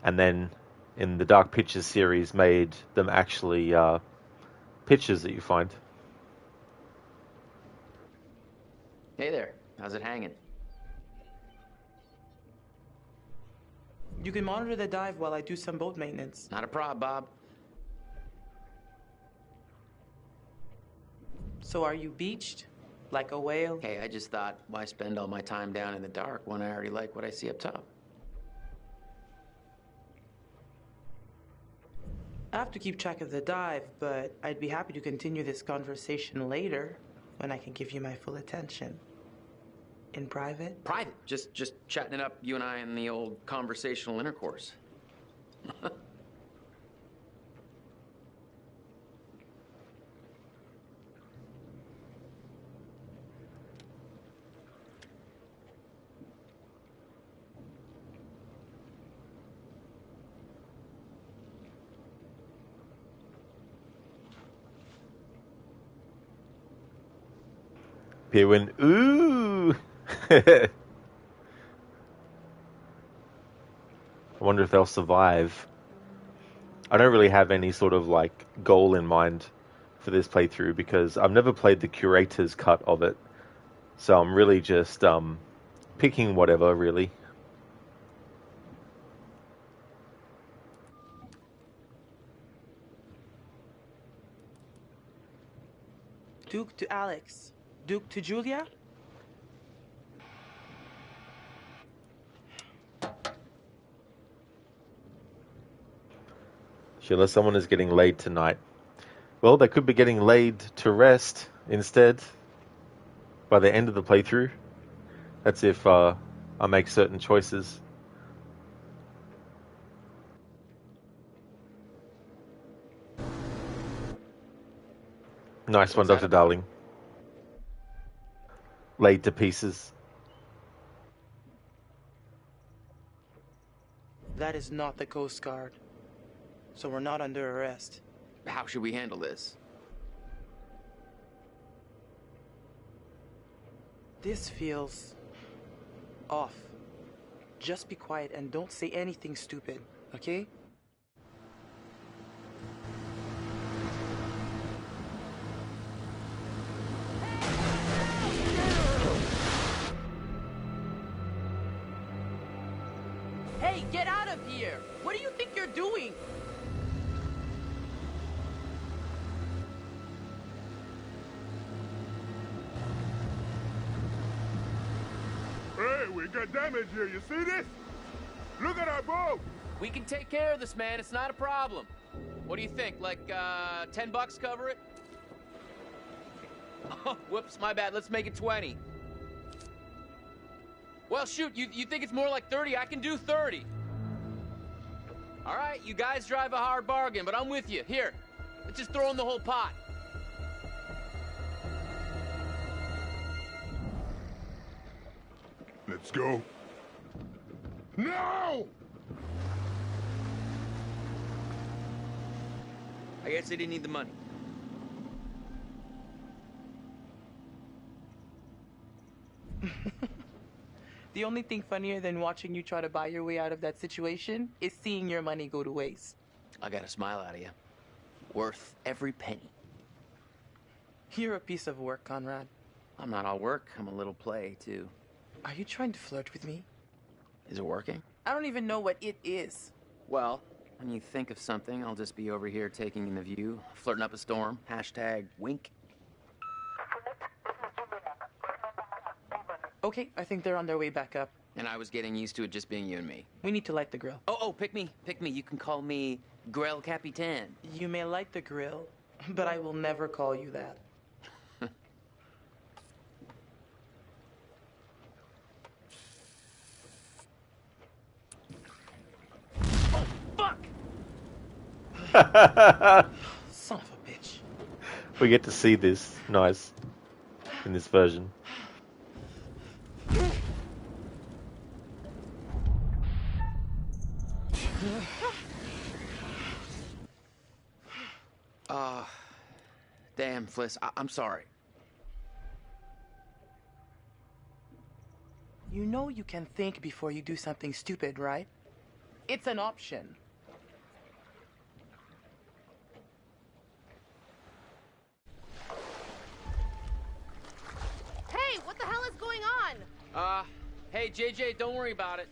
and then in the Dark Pictures series made them actually pictures that you find. Hey there, how's it hanging? You can monitor the dive while I do some boat maintenance. Not a prob, Bob. So are you beached? Like a whale? Hey, I just thought, why spend all my time down in the dark when I already like what I see up top? I have to keep track of the dive, but I'd be happy to continue this conversation later when I can give you my full attention. In private? Private. Just chatting it up, you and I, in the old conversational intercourse. Here went, ooh! I wonder if they'll survive. I don't really have any sort of like goal in mind for this playthrough because I've never played the Curator's cut of it. So I'm really just picking whatever, really. Duke to Alex. Duke to Julia? Sheila, someone is getting laid tonight. Well, they could be getting laid to rest instead by the end of the playthrough. That's if I make certain choices. Nice one, Dr. Darling. Laid to pieces. That is not the Coast Guard. So we're not under arrest. How should we handle this? This feels off. Just be quiet and don't say anything stupid, okay? Hey, get out of here! What do you think you're doing? Hey, we got damage here. You see this? Look at our boat. We can take care of this, man. It's not a problem. What do you think? Like, $10 cover it? Oh, whoops, my bad. Let's make it 20. Well, shoot, you think it's more like 30? I can do 30. All right, you guys drive a hard bargain, but I'm with you. Here, let's just throw in the whole pot. Let's go. No! I guess they didn't need the money. The only thing funnier than watching you try to buy your way out of that situation is seeing your money go to waste. I got a smile out of you. Worth every penny. You're a piece of work, Conrad. I'm not all work. I'm a little play, too. Are you trying to flirt with me? Is it working? I don't even know what it is. Well, when you think of something, I'll just be over here taking in the view, flirting up a storm, #wink. Okay, I think they're on their way back up. And I was getting used to it just being you and me. We need to light the grill. Oh, pick me. You can call me Grel Capitan. You may light the grill, but I will never call you that. Oh, fuck! Son of a bitch. We get to see this. Nice. In this version. Damn, Fliss, I'm sorry. You know you can think before you do something stupid, right? It's an option. Hey, what the hell is going on? Hey, JJ, don't worry about it.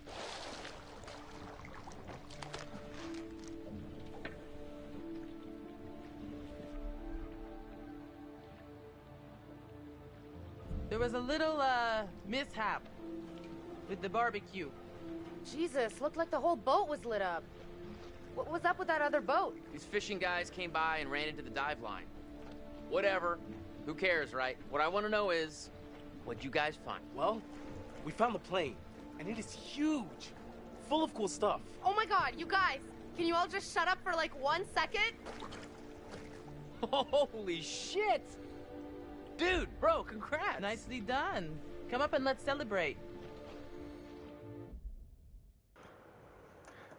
There was a little, mishap with the barbecue. Jesus, looked like the whole boat was lit up. What was up with that other boat? These fishing guys came by and ran into the dive line. Whatever. Who cares, right? What I want to know is, what'd you guys find? Well, we found the plane, and it is huge, full of cool stuff. Oh my god, you guys, Can you all just shut up for like 1 second? Holy shit! Dude, bro, congrats! Nicely done. Come up and let's celebrate.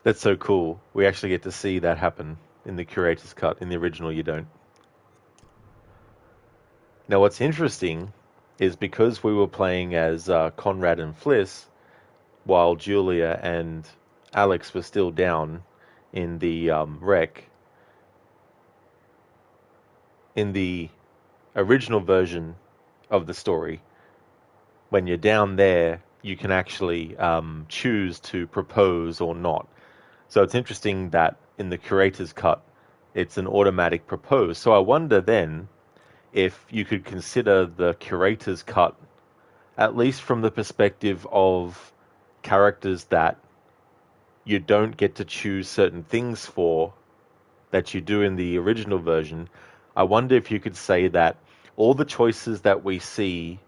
That's so cool. We actually get to see that happen in the Curator's cut. In the original, you don't. Now, what's interesting is because we were playing as Conrad and Fliss, while Julia and Alex were still down in the wreck, in the original version of the story, when you're down there, you can actually choose to propose or not. So it's interesting that in the Curator's cut, it's an automatic propose. So I wonder then if you could consider the Curator's cut, at least from the perspective of characters that you don't get to choose certain things for that you do in the original version. I wonder if you could say that all the choices that we see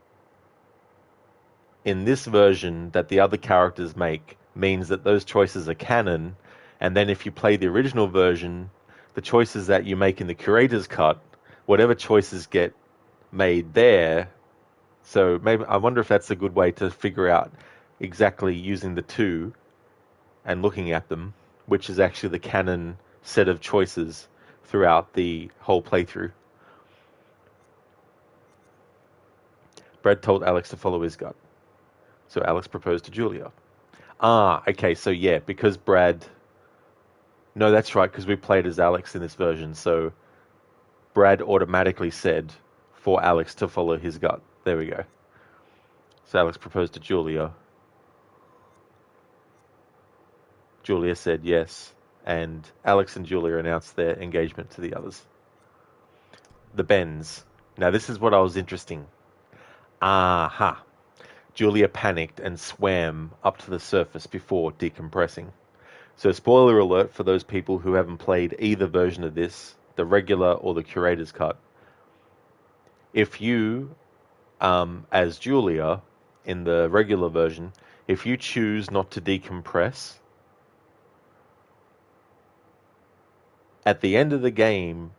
in this version that the other characters make means that those choices are canon, and then if you play the original version, the choices that you make in the Curator's cut, whatever choices get made there. So maybe I wonder if that's a good way to figure out exactly using the two and looking at them, which is actually the canon set of choices throughout the whole playthrough. Brad told Alex to follow his gut. So Alex proposed to Julia. Okay, so yeah, because Brad... No, that's right, because we played as Alex in this version, so Brad automatically said for Alex to follow his gut. There we go. So Alex proposed to Julia. Julia said yes, and Alex and Julia announced their engagement to the others. The bends. Now this is what I was interesting. Aha. Julia panicked and swam up to the surface before decompressing. So spoiler alert for those people who haven't played either version of this, the regular or the Curator's cut. If you, as Julia, in the regular version, if you choose not to decompress, at the end of the game,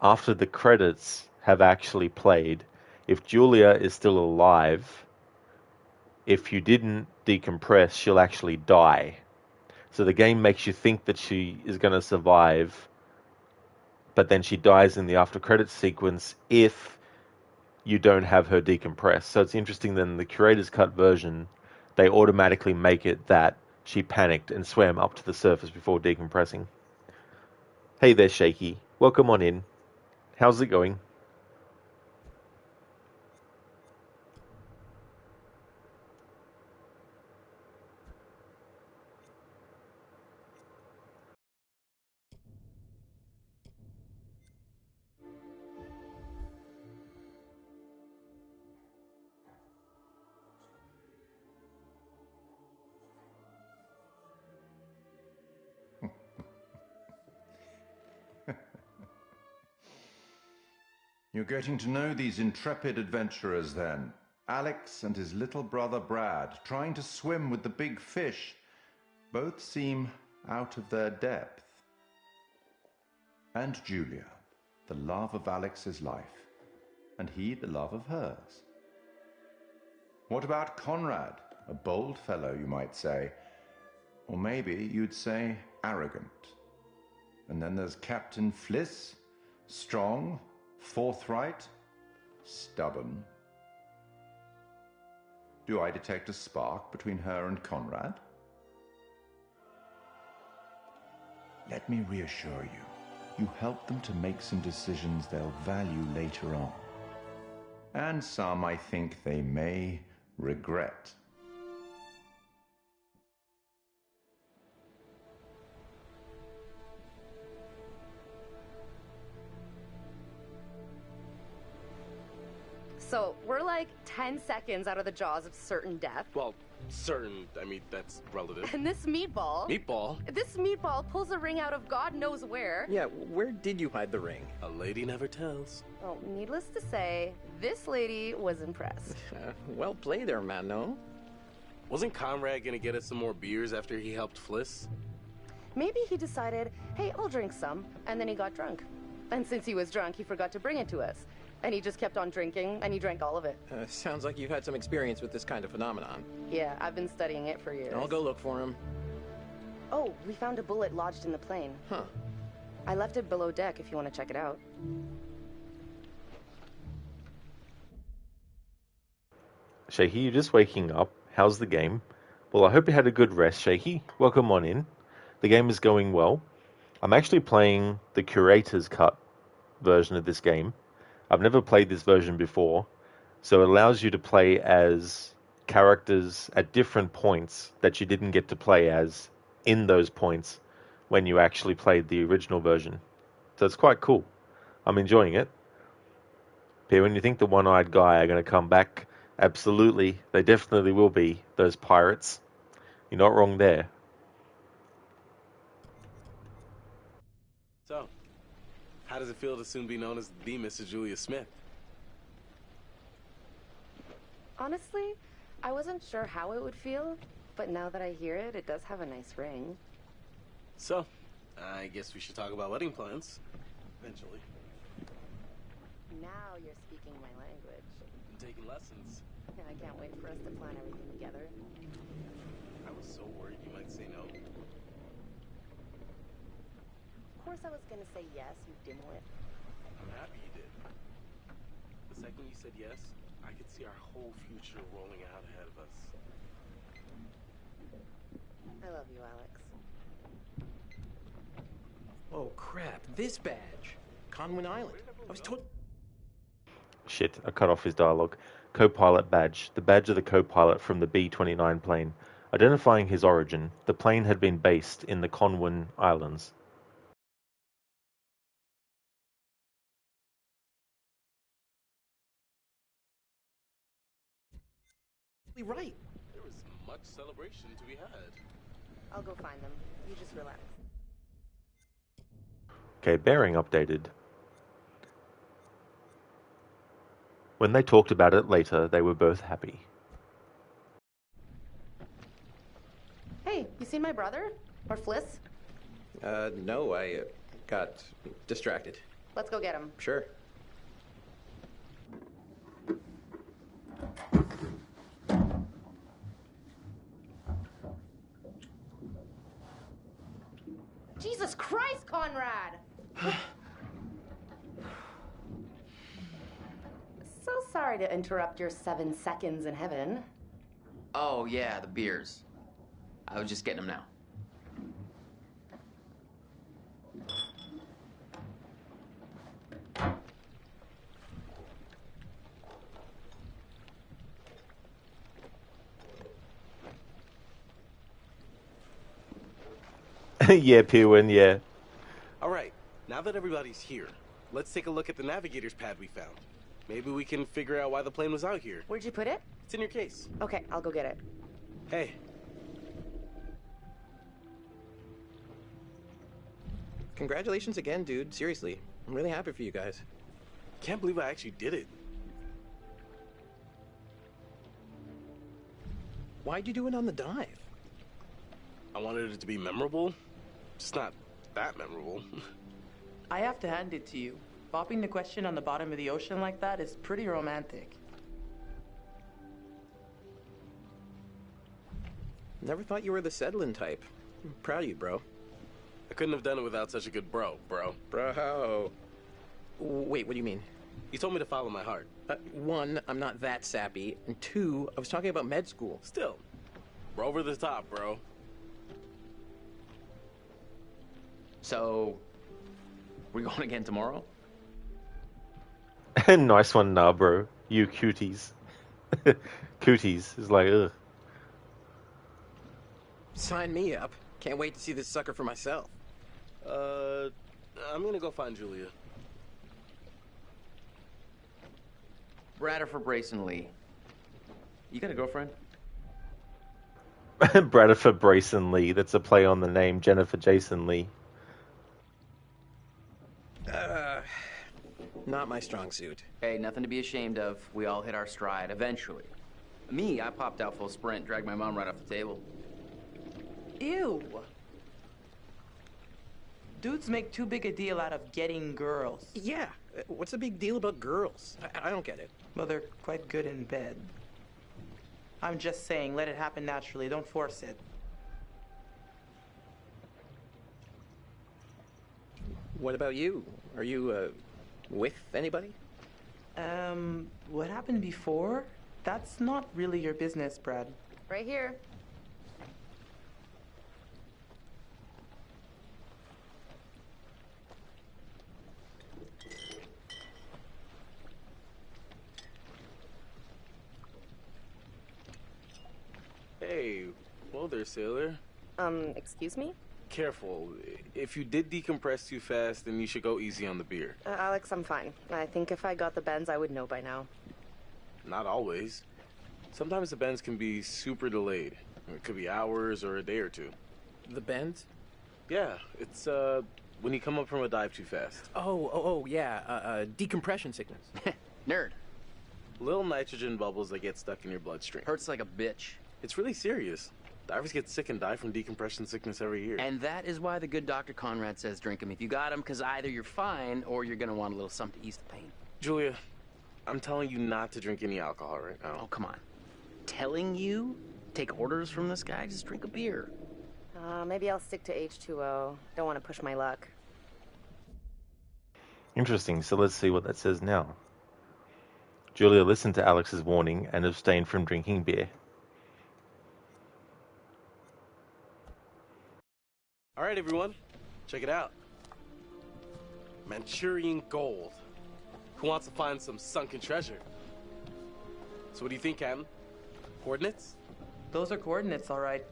after the credits have actually played, if Julia is still alive, if you didn't decompress, she'll actually die. So the game makes you think that she is going to survive, but then she dies in the after credits sequence if you don't have her decompress. So it's interesting that in the Curator's cut version, they automatically make it that she panicked and swam up to the surface before decompressing. Hey there, Shaky. Welcome on in. How's it going? You're getting to know these intrepid adventurers then. Alex and his little brother Brad, trying to swim with the big fish. Both seem out of their depth. And Julia, the love of Alex's life, and he the love of hers. What about Conrad? A bold fellow, you might say. Or maybe you'd say arrogant. And then there's Captain Fliss, strong, forthright, stubborn. Do I detect a spark between her and Conrad? Let me reassure you, you help them to make some decisions they'll value later on. And some I think they may regret. So, we're like 10 seconds out of the jaws of certain death. Well, certain, I mean, that's relative. And this meatball... Meatball? This meatball pulls a ring out of God knows where. Yeah, where did you hide the ring? A lady never tells. Well, needless to say, this lady was impressed. Well played there, man, no? Wasn't Conrad gonna get us some more beers after he helped Fliss? Maybe he decided, hey, I'll drink some, and then he got drunk. And since he was drunk, he forgot to bring it to us. And he just kept on drinking, and he drank all of it. Sounds like you've had some experience with this kind of phenomenon. Yeah, I've been studying it for years. I'll go look for him. Oh, we found a bullet lodged in the plane. Huh. I left it below deck if you want to check it out. Shaky, you're just waking up. How's the game? Well, I hope you had a good rest, Shaky. Welcome on in. The game is going well. I'm actually playing the Curator's cut version of this game. I've never played this version before, so it allows you to play as characters at different points that you didn't get to play as in those points when you actually played the original version. So it's quite cool. I'm enjoying it. Pierre, when you think the one-eyed guy are going to come back, absolutely, they definitely will be, those pirates. You're not wrong there. So, how does it feel to soon be known as the Mrs. Julia Smith? Honestly, I wasn't sure how it would feel, but now that I hear it, it does have a nice ring. So, I guess we should talk about wedding plans. Eventually. Now you're speaking my language. I'm taking lessons. Yeah, I can't wait for us to plan everything together. I was so worried you might say no. Of course I was gonna say yes, you dimwit. I'm happy you did. The second you said yes, I could see our whole future rolling out ahead of us. I love you, Alex. Oh, crap. This badge. Conwyn Island. I was told... Shit, I cut off his dialogue. Co-pilot badge. The badge of the co-pilot from the B-29 plane. Identifying his origin, the plane had been based in the Conwyn Islands. Right. There was much celebration to be had. I'll go find them. You just relax. Okay, bearing updated. When they talked about it later, they were both happy. Hey, you seen my brother? Or Fliss? No, I got distracted. Let's go get him. Sure. Jesus Christ, Conrad! So sorry to interrupt your 7 seconds in heaven. Oh, yeah, the beers. I was just getting them now. Yeah, Pewin, yeah. All right, now that everybody's here, let's take a look at the navigator's pad we found. Maybe we can figure out why the plane was out here. Where'd you put it? It's in your case. Okay, I'll go get it. Hey. Congratulations again, dude. Seriously. I'm really happy for you guys. Can't believe I actually did it. Why'd you do it on the dive? I wanted it to be memorable. Just not that memorable. I have to hand it to you. Popping the question on the bottom of the ocean like that is pretty romantic. Never thought you were the settling type. I'm proud of you, bro. I couldn't have done it without such a good bro. Bro. Wait, what do you mean? You told me to follow my heart. 1, I'm not that sappy. And 2, I was talking about med school. Still, we're over the top, bro. So, we going again tomorrow? Nice one, nah, bro. You cuties. Cooties is like, ugh. Sign me up. Can't wait to see this sucker for myself. I'm gonna go find Julia. Bradford Brayson Lee. You got a girlfriend? Bradford Brayson Lee. That's a play on the name Jennifer Jason Lee. Not my strong suit. Hey, nothing to be ashamed of. We all hit our stride eventually. Me, I popped out full sprint, dragged my mom right off the table. Ew. Dudes make too big a deal out of getting girls. Yeah, what's the big deal about girls? I don't get it. Well, they're quite good in bed. I'm just saying, let it happen naturally. Don't force it. What about you? Are you, with anybody? What happened before? That's not really your business, Brad. Right here. Hey, whoa there, sailor. Excuse me? Careful. If you did decompress too fast, then you should go easy on the beer. Alex, I'm fine. I think if I got the bends, I would know by now. Not always. Sometimes the bends can be super delayed. It could be hours or a day or two. The bends? Yeah, it's, when you come up from a dive too fast. Oh, yeah, decompression sickness. Nerd. Little nitrogen bubbles that get stuck in your bloodstream. Hurts like a bitch. It's really serious. Divers get sick and die from decompression sickness every year. And that is why the good Dr. Conrad says drink them if you got them, because either you're fine or you're going to want a little something to ease the pain. Julia, I'm telling you not to drink any alcohol right now. Oh, come on. Telling you? Take orders from this guy? Just drink a beer. Maybe I'll stick to H2O. Don't want to push my luck. Interesting, so let's see what that says now. Julia listened to Alex's warning and abstained from drinking beer. All right, everyone, check it out. Manchurian gold. Who wants to find some sunken treasure? So what do you think, Captain? Coordinates? Those are coordinates, all right.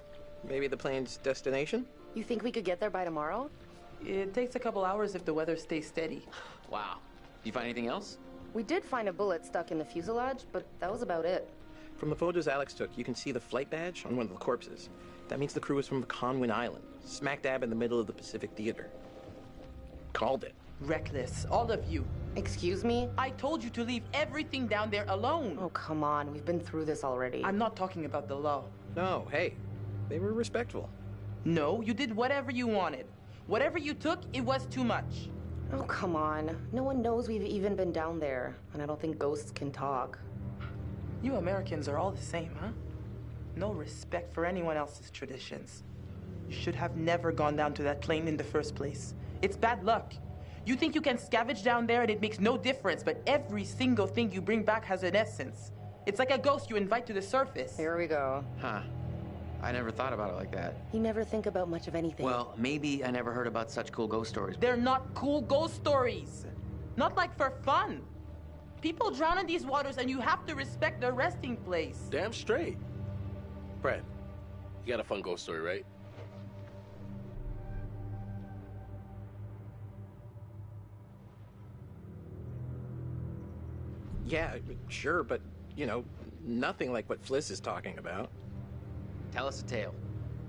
Maybe the plane's destination? You think we could get there by tomorrow? It takes a couple hours if the weather stays steady. Wow. You find anything else? We did find a bullet stuck in the fuselage, but that was about it. From the photos Alex took, you can see the flight badge on one of the corpses. That means the crew is from the Conwin Island, smack dab in the middle of the Pacific Theater. Called it. Reckless, all of you. Excuse me? I told you to leave everything down there alone. Oh, come on. We've been through this already. I'm not talking about the law. No, hey, they were respectful. No, you did whatever you wanted. Whatever you took, it was too much. Oh, come on. No one knows we've even been down there, and I don't think ghosts can talk. You Americans are all the same, huh? No respect for anyone else's traditions. You should have never gone down to that plane in the first place. It's bad luck. You think you can scavenge down there and it makes no difference, but every single thing you bring back has an essence. It's like a ghost you invite to the surface. Here we go. Huh. I never thought about it like that. You never think about much of anything. Well, maybe I never heard about such cool ghost stories. They're not cool ghost stories. Not like for fun. People drown in these waters and you have to respect their resting place. Damn straight. Brad, you got a fun ghost story, right? Yeah, sure, but, you know, nothing like what Fliss is talking about. Tell us a tale.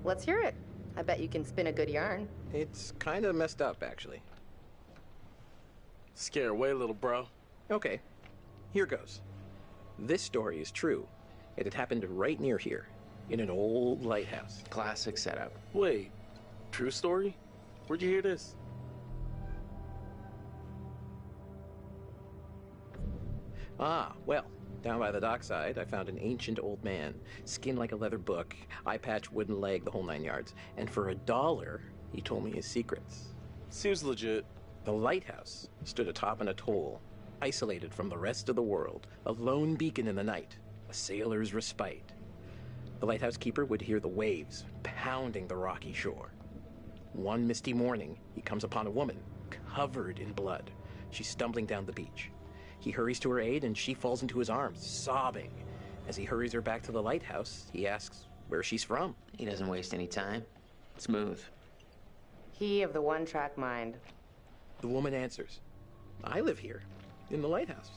Let's hear it. I bet you can spin a good yarn. It's kind of messed up, actually. Scare away, little bro. Okay, here goes. This story is true. It had happened right near here, in an old lighthouse. Classic setup. Wait, true story? Where'd you hear this? Ah, well, down by the dockside, I found an ancient old man, skin like a leather book, eye patch, wooden leg, the whole 9 yards. And for $1, he told me his secrets. Seems legit. The lighthouse stood atop an atoll, isolated from the rest of the world, a lone beacon in the night, a sailor's respite. The lighthouse keeper would hear the waves pounding the rocky shore. One misty morning, he comes upon a woman, covered in blood. She's stumbling down the beach. He hurries to her aid, and she falls into his arms, sobbing. As he hurries her back to the lighthouse, he asks where she's from. He doesn't waste any time. Smooth. He of the one-track mind. The woman answers, I live here, in the lighthouse.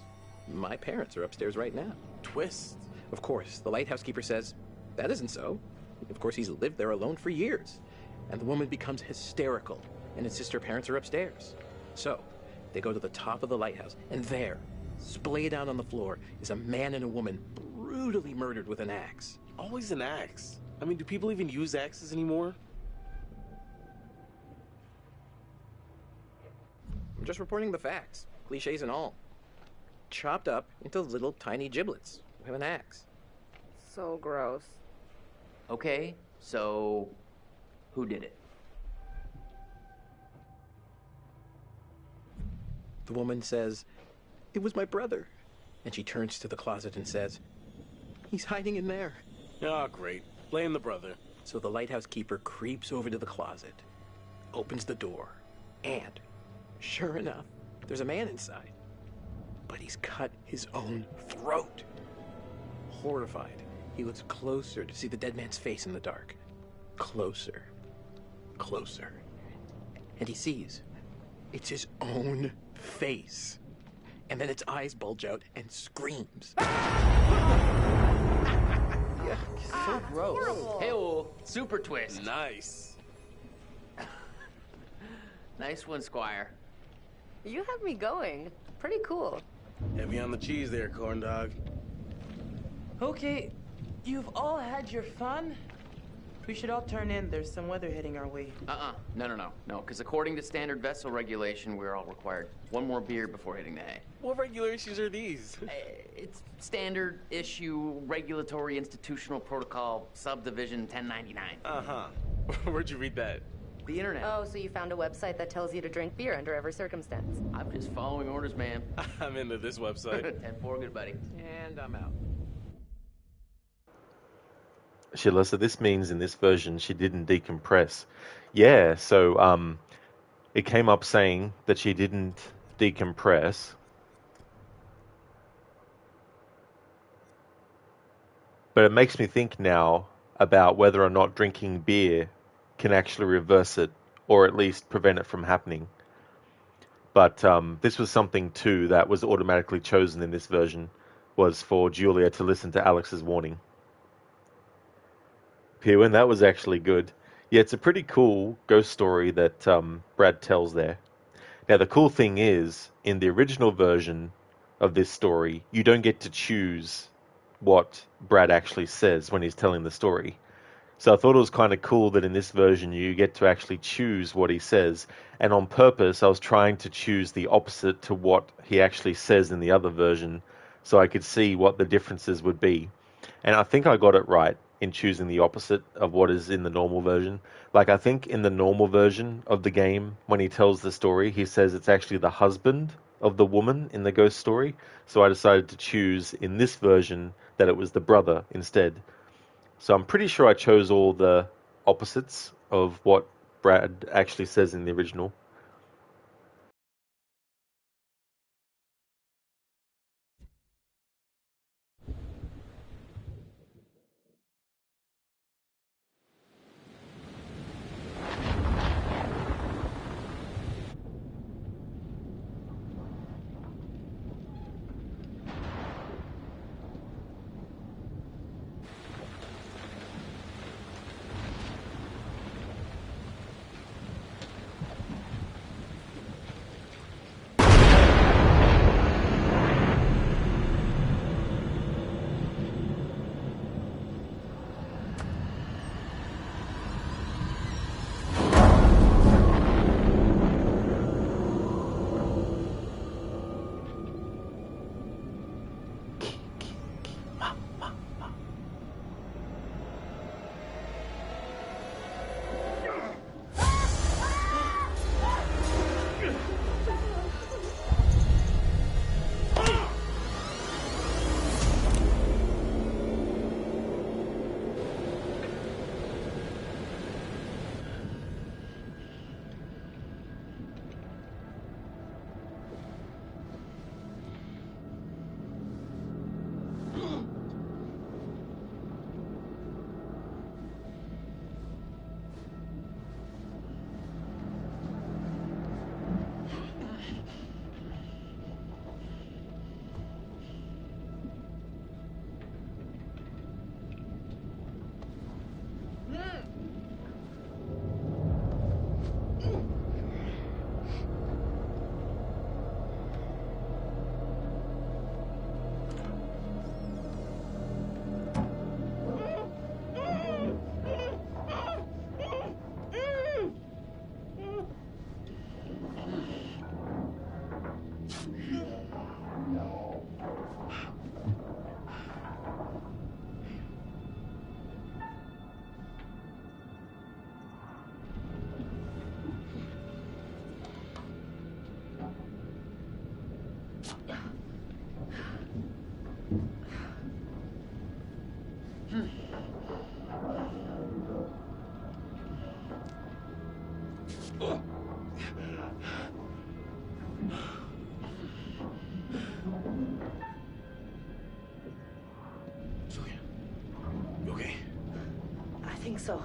My parents are upstairs right now. Twist. Of course, the lighthouse keeper says, that isn't so. Of course, he's lived there alone for years. And the woman becomes hysterical and insists her parents are upstairs. So, they go to the top of the lighthouse, and there, splayed out on the floor, is a man and a woman brutally murdered with an axe. Always an axe. I mean, do people even use axes anymore? just reporting the facts, cliches and all. Chopped up into little tiny giblets with an axe. So gross. Okay, so who did it? The woman says, "It was my brother." And she turns to the closet and says, "He's hiding in there." Oh, great. Blame the brother. So the lighthouse keeper creeps over to the closet, opens the door, and sure enough, there's a man inside. But he's cut his own throat. Horrified, he looks closer to see the dead man's face in the dark. Closer. Closer. And he sees it's his own face. And then its eyes bulge out and screams. So gross. Hey-oh, super twist. Nice. Nice one, Squire. You have me going. Pretty cool. Heavy on the cheese there, corn dog. Okay, you've all had your fun. We should all turn in. There's some weather hitting our way. No, because according to standard vessel regulation, we're all required one more beer before hitting the hay. What regulations are these? It's standard issue regulatory institutional protocol subdivision 1099. Uh-huh. Where'd you read that? The internet. Oh, so you found a website that tells you to drink beer under every circumstance. I'm just following orders, man. I'm into this website. 10-4, good buddy. And I'm out. Sheila, so this means in this version she didn't decompress. Yeah, so it came up saying that she didn't decompress. But it makes me think now about whether or not drinking beer can actually reverse it, or at least prevent it from happening. But this was something too that was automatically chosen in this version, was for Julia to listen to Alex's warning. Pewin, that was actually good. Yeah, it's a pretty cool ghost story that Brad tells there. Now, the cool thing is, in the original version of this story, you don't get to choose what Brad actually says when he's telling the story. So I thought it was kind of cool that in this version you get to actually choose what he says. And on purpose, I was trying to choose the opposite to what he actually says in the other version, so I could see what the differences would be. And I think I got it right in choosing the opposite of what is in the normal version. Like, I think in the normal version of the game, when he tells the story, he says it's actually the husband of the woman in the ghost story. So I decided to choose in this version that it was the brother instead. So I'm pretty sure I chose all the opposites of what Brad actually says in the original. Julia, you okay? I think so.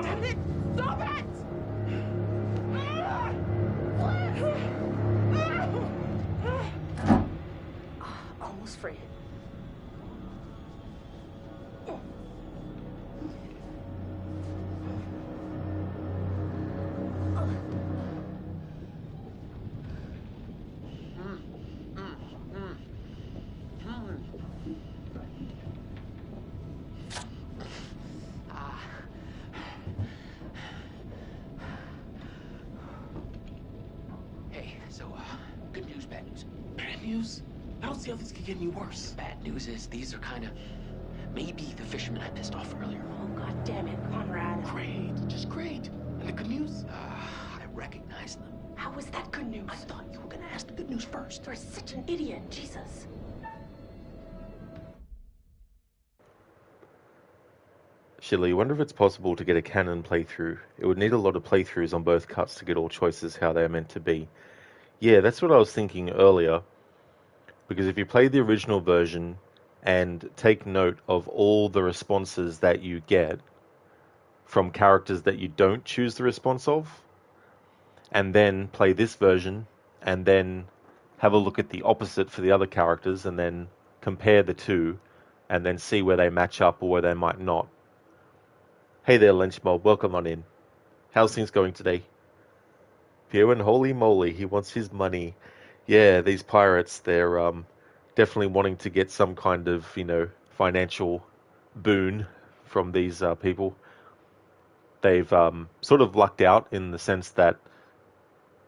Damn it! Stop it! Almost free. Hey, so, good news, bad news. Bad news? I don't see how this could get any worse. Bad news is these are kind of maybe the fishermen I pissed off earlier. Oh, God damn it, Conrad. Great, just great. And the good news? I recognize them. How is that good news? I thought you were gonna ask the good news first. You're such an idiot, Jesus. Shilly, I wonder if it's possible to get a canon playthrough. It would need a lot of playthroughs on both cuts to get all choices how they're meant to be. Yeah, that's what I was thinking earlier. Because if you play the original version and take note of all the responses that you get from characters that you don't choose the response of, and then play this version, and then have a look at the opposite for the other characters, and then compare the two, and then see where they match up or where they might not. Hey there, Lynch Mob, welcome on in. How's things going today? Pew, and holy moly, he wants his money. Yeah, these pirates, they're definitely wanting to get some kind of, financial boon from these people. They've sort of lucked out in the sense that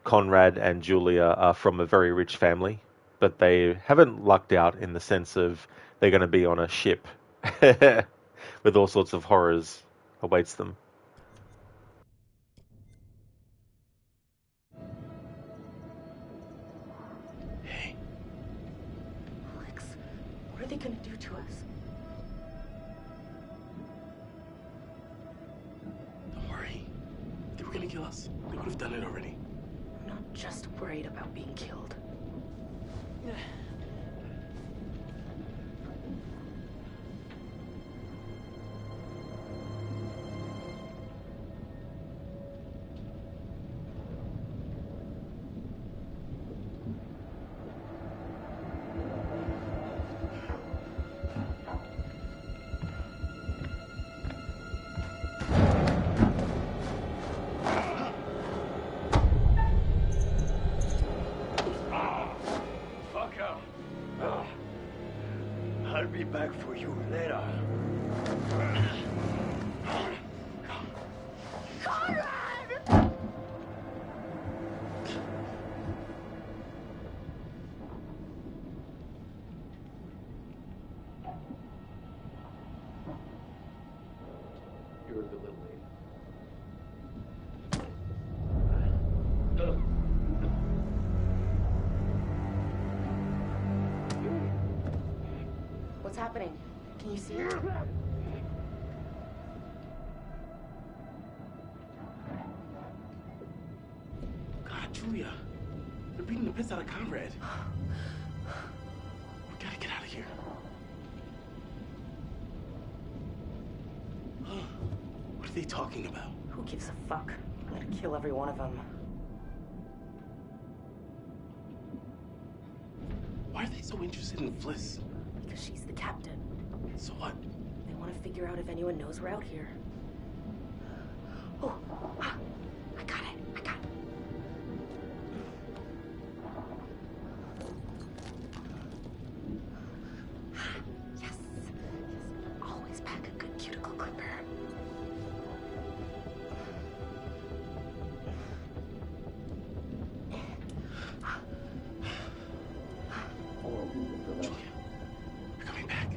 Conrad and Julia are from a very rich family, but they haven't lucked out in the sense of they're going to be on a ship with all sorts of horrors awaits them. Hey. Alex, what are they gonna do to us? Don't worry. If they were gonna kill us, they would have done it already. I'm not just worried about being killed. I'll be back for you later. Conrad! You're a good little lady. What's happening? Can you see it? God, Julia. They're beating the piss out of Conrad. We gotta get out of here. What are they talking about? Who gives a fuck? I'm gonna kill every one of them. Why are they so interested in Fliss? Because she's the captain. So what? They want to figure out if anyone knows we're out here. Oh, I got it. I got it. Yes. Always pack a good cuticle clipper. Julia, they're coming back.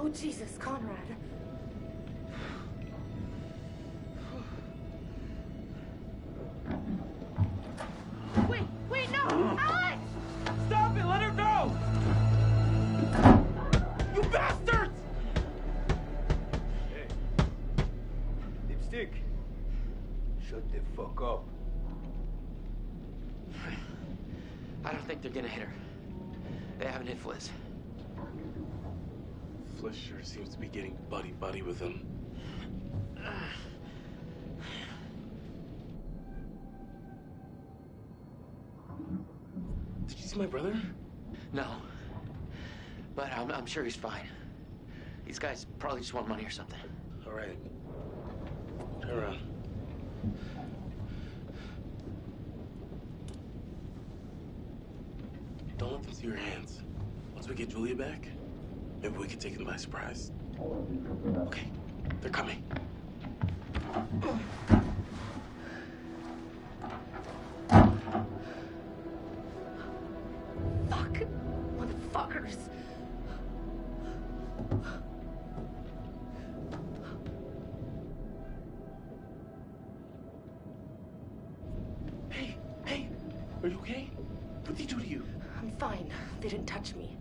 Oh, Jesus, Conrad. Wait, no! Alex! Stop it! Let her go! You bastards! Hey. Lipstick. Shut the fuck up. I don't think they're gonna hit her. They haven't hit Fliss. Fliss sure seems to be getting buddy-buddy with him. Did you see my brother? No. But I'm sure he's fine. These guys probably just want money or something. All right. Turn around. Don't let them see your hands. Once we get Julia back, maybe we can take them by surprise. Okay, they're coming. Fuck. Motherfuckers. Hey, are you okay? What did they do to you? I'm fine. They didn't touch me.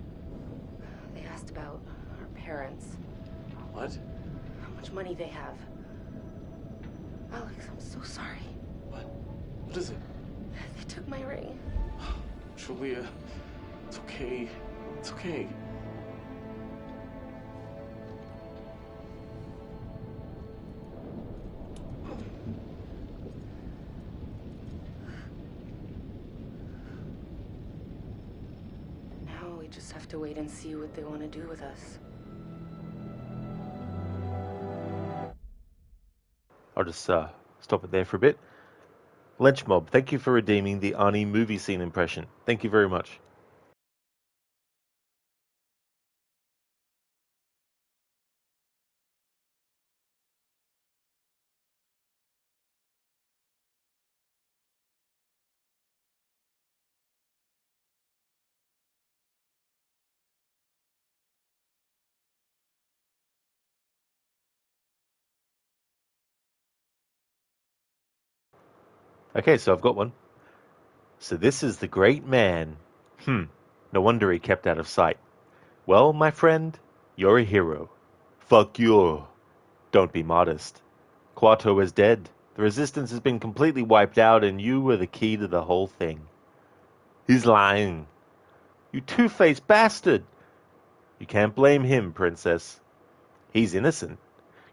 They asked about our parents. What? How much money they have. Alex, I'm so sorry. What is it? They took my ring. Julia, it's okay. It's okay. Now we just have to wait and see what they want to do with us. I'll just stop it there for a bit. Lynch Mob, thank you for redeeming the Arnie movie scene impression. Thank you very much. Okay, so I've got one. So this is the great man. No wonder he kept out of sight. Well, my friend, you're a hero. Fuck you. Don't be modest. Quarto is dead. The resistance has been completely wiped out, and you were the key to the whole thing. He's lying. You two-faced bastard. You can't blame him, princess. He's innocent.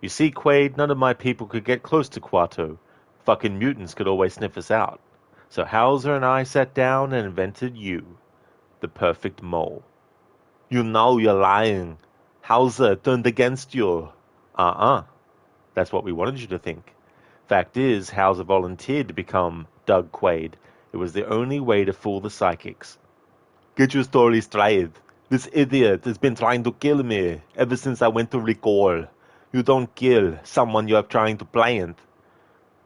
You see, Quaid, none of my people could get close to Quarto. Fucking mutants could always sniff us out. So Hauser and I sat down and invented you. The perfect mole. You know you're lying. Hauser turned against you. That's what we wanted you to think. Fact is, Hauser volunteered to become Doug Quaid. It was the only way to fool the psychics. Get your story straight. This idiot has been trying to kill me ever since I went to recall. You don't kill someone you're trying to plant.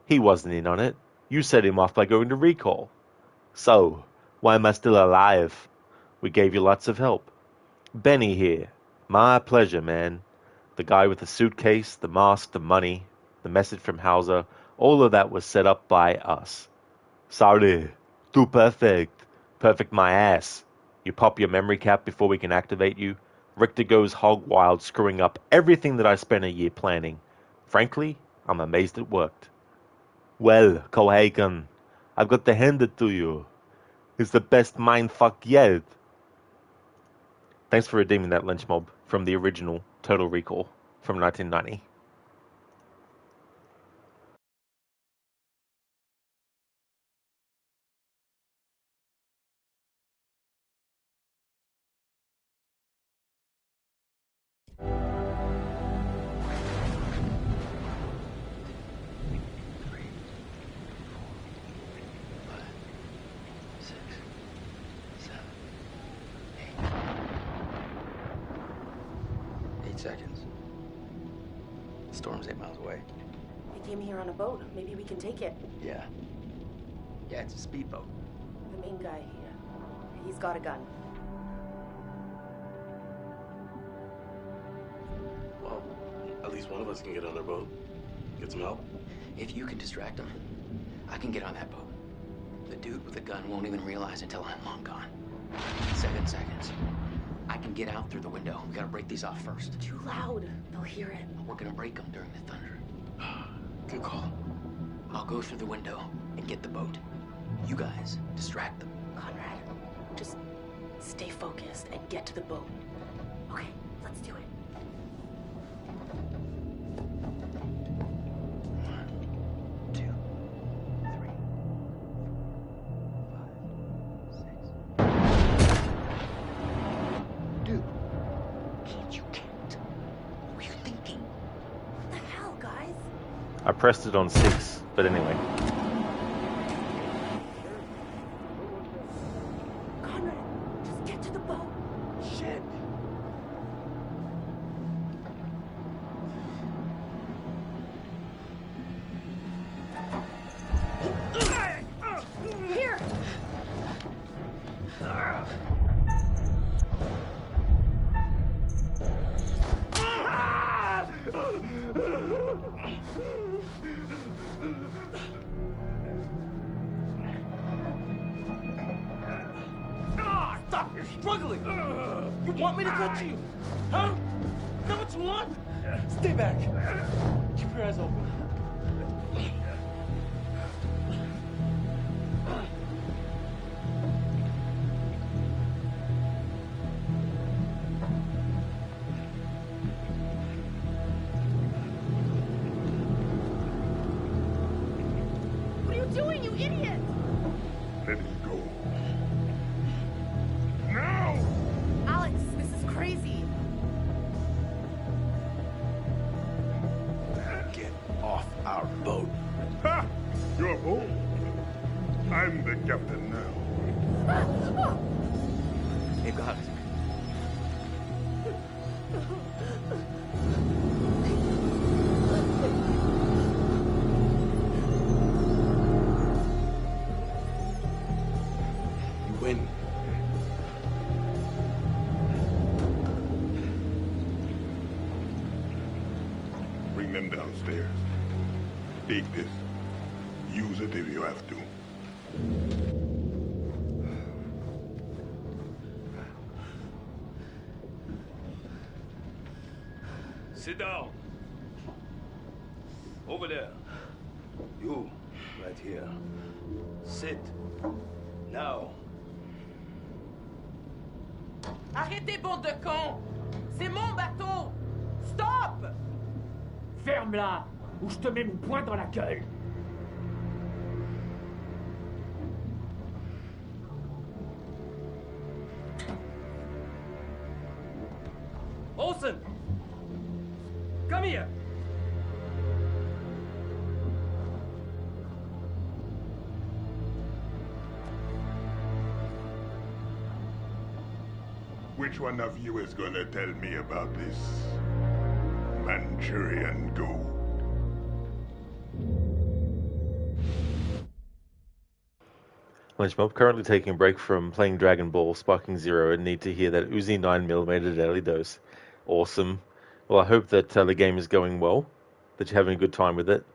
He wasn't in on it. You set him off by going to recall. So, why am I still alive? We gave you lots of help. Benny here. My pleasure, man. The guy with the suitcase, the mask, the money, the message from Hauser, all of that was set up by us. Sorry. Too perfect. Perfect my ass. You pop your memory cap before we can activate you. Richter goes hog wild, screwing up everything that I spent a year planning. Frankly, I'm amazed it worked. Well, Cohagen, I've got to hand it to you. It's the best mindfuck yet. Thanks for redeeming that, Lynch Mob, from the original Total Recall from 1990. Seconds. The storm's 8 miles away. They came here on a boat. Maybe we can take it. Yeah. Yeah, it's a speedboat. The main guy here. He's got a gun. least one of us can get on their boat. Get some help. If you can distract them, I can get on that boat. The dude with the gun won't even realize until I'm long gone. 7 seconds. I can get out through the window. We gotta break these off first. Too loud. They'll hear it. We're gonna break them during the thunder. Good call. I'll go through the window and get the boat. You guys distract them. Conrad, just stay focused and get to the boat. Okay, let's do it. I pressed it on 6, but anyway. Conrad, just get to the boat. Shit. Here. Stop! You're struggling! You want me to touch you? Huh? Is that what you want? Stay back. Keep your eyes open. What are you doing, you idiot? Let me go. Now! Alex, this is crazy. Get off our boat. Ha! Your boat? I'm the captain now. You got it. You win. Bring them downstairs. Take this. Use it if you have to. Sit down. Over there. You, right here. Sit. Now. Arrêtez, bande de cons! C'est mon bateau! Stop! Ferme-la, ou je te mets mon poing dans la gueule. Olsen! Come here! Which one of you is gonna tell me about this Manchurian gold? Lynchmob, currently taking a break from playing Dragon Ball, Sparking Zero, and need to hear that Uzi 9mm daily dose. Awesome. Well, I hope that the game is going well, that you're having a good time with it.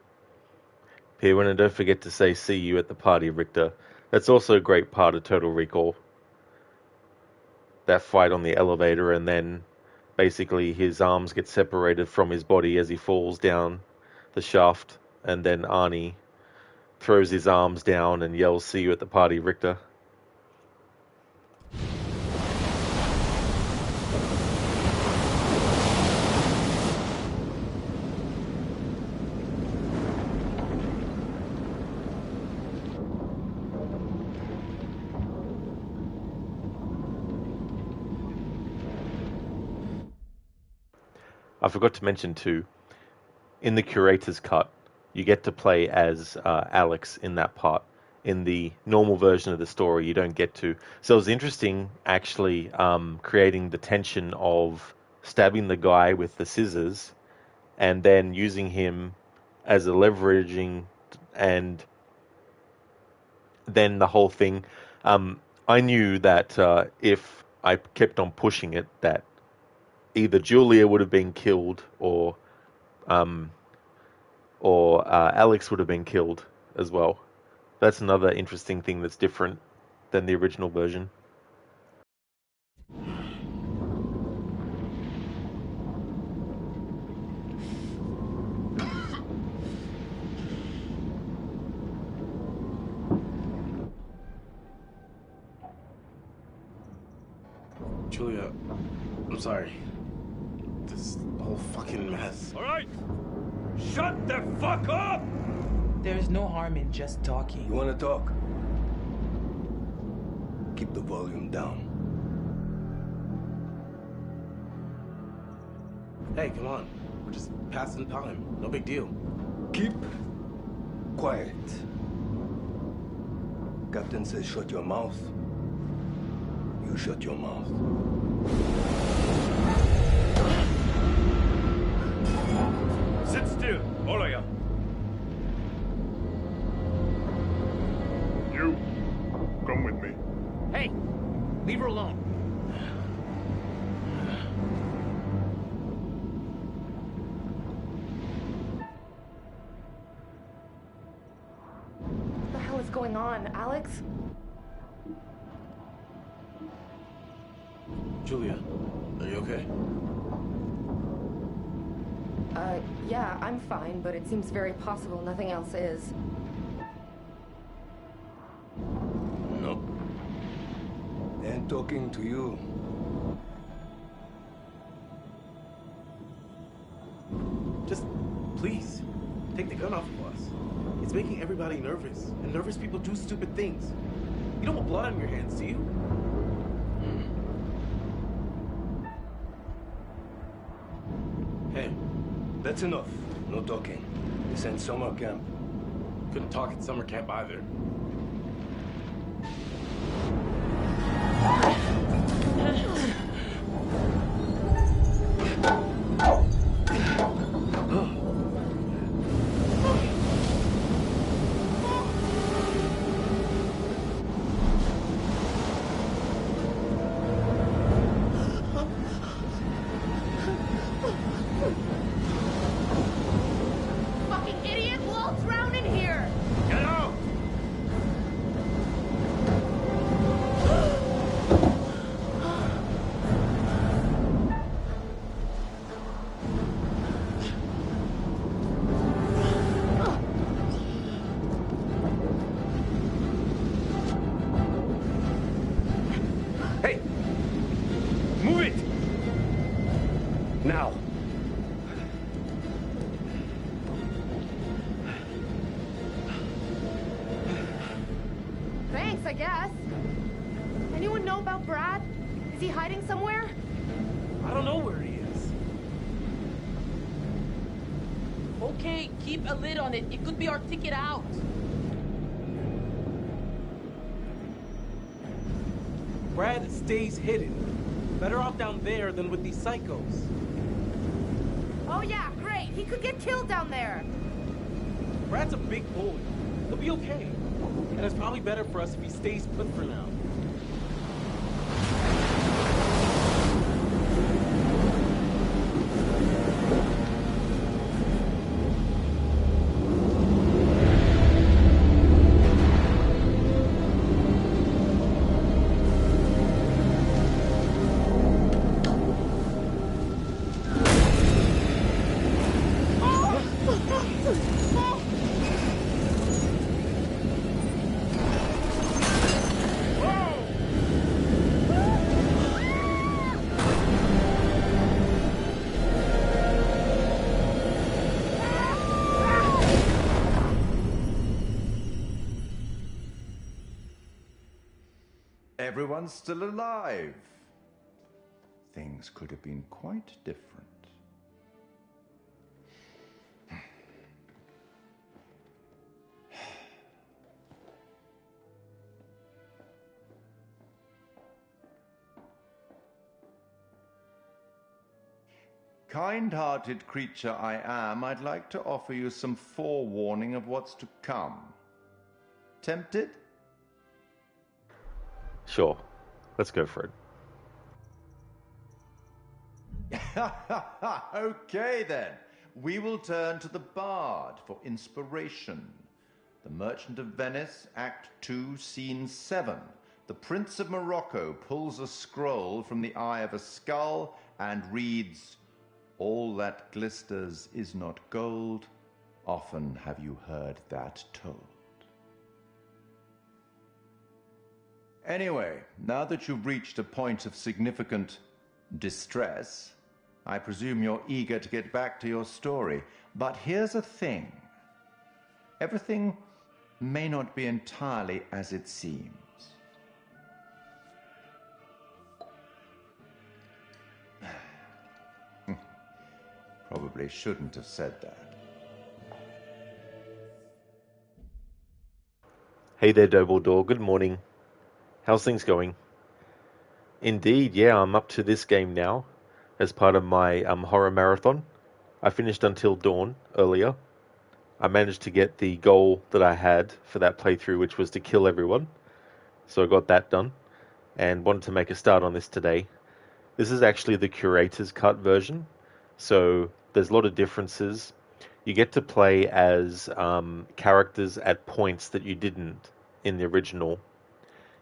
Pierwin, and don't forget to say see you at the party, Richter. That's also a great part of Total Recall. That fight on the elevator, and then basically his arms get separated from his body as he falls down the shaft, and then Arnie throws his arms down and yells, "See you at the party, Richter." I forgot to mention too, in the Curator's cut, you get to play as Alex in that part. In the normal version of the story, you don't get to. So it was interesting, actually, creating the tension of stabbing the guy with the scissors and then using him as a leveraging, and then the whole thing. I knew that if I kept on pushing it, that either Julia would have been killed or or Alex would have been killed as well. That's another interesting thing that's different than the original version. Julia, I'm sorry. This whole fucking mess. All right, shut the fuck up! There's no harm in just talking. You want to talk? Keep the volume down. Hey, come on. We're just passing time. No big deal. Keep quiet. Captain says shut your mouth. You shut your mouth. Sit still, all of you. You, come with me. Hey, leave her alone. What the hell is going on, Alex? Julia, are you okay? Yeah, I'm fine, but it seems very possible nothing else is. No. And talking to you. Just, please, take the gun off of us. It's making everybody nervous, and nervous people do stupid things. You don't want blood on your hands, do you? Hey, That's enough. No talking. This ain't summer camp. couldn't talk at summer camp either. Fucking idiot! We'll all drown in here! Get out! Hey! Move it! Now! Thanks, I guess. Anyone know about Brad? Is he hiding somewhere? I don't know where he is. Okay, keep a lid on it. It could be our ticket out. Brad stays hidden. Better off down there than with these psychos. Oh yeah, great. He could get killed down there. Brad's a big boy. He'll be okay. And it's probably better for us if he stays put for now. Everyone's still alive. Things could have been quite different. Kind-hearted creature I am, I'd like to offer you some forewarning of what's to come. Tempted? Sure. Let's go for it. Okay then. we will turn to the Bard for inspiration. The Merchant of Venice, Act 2, Scene 7. The Prince of Morocco pulls a scroll from the eye of a skull and reads, "All that glisters is not gold. Often have you heard that told." Anyway, now that you've reached a point of significant distress, I presume you're eager to get back to your story. But here's the thing. Everything may not be entirely as it seems. Probably shouldn't have said that. Hey there, Dobledore. Good morning. How's things going? Indeed, yeah, I'm up to this game now as part of my horror marathon. I finished Until Dawn earlier. I managed to get the goal that I had for that playthrough, which was to kill everyone. So I got that done and wanted to make a start on this today. This is actually the Curator's cut version, so there's a lot of differences. You get to play as characters at points that you didn't in the original,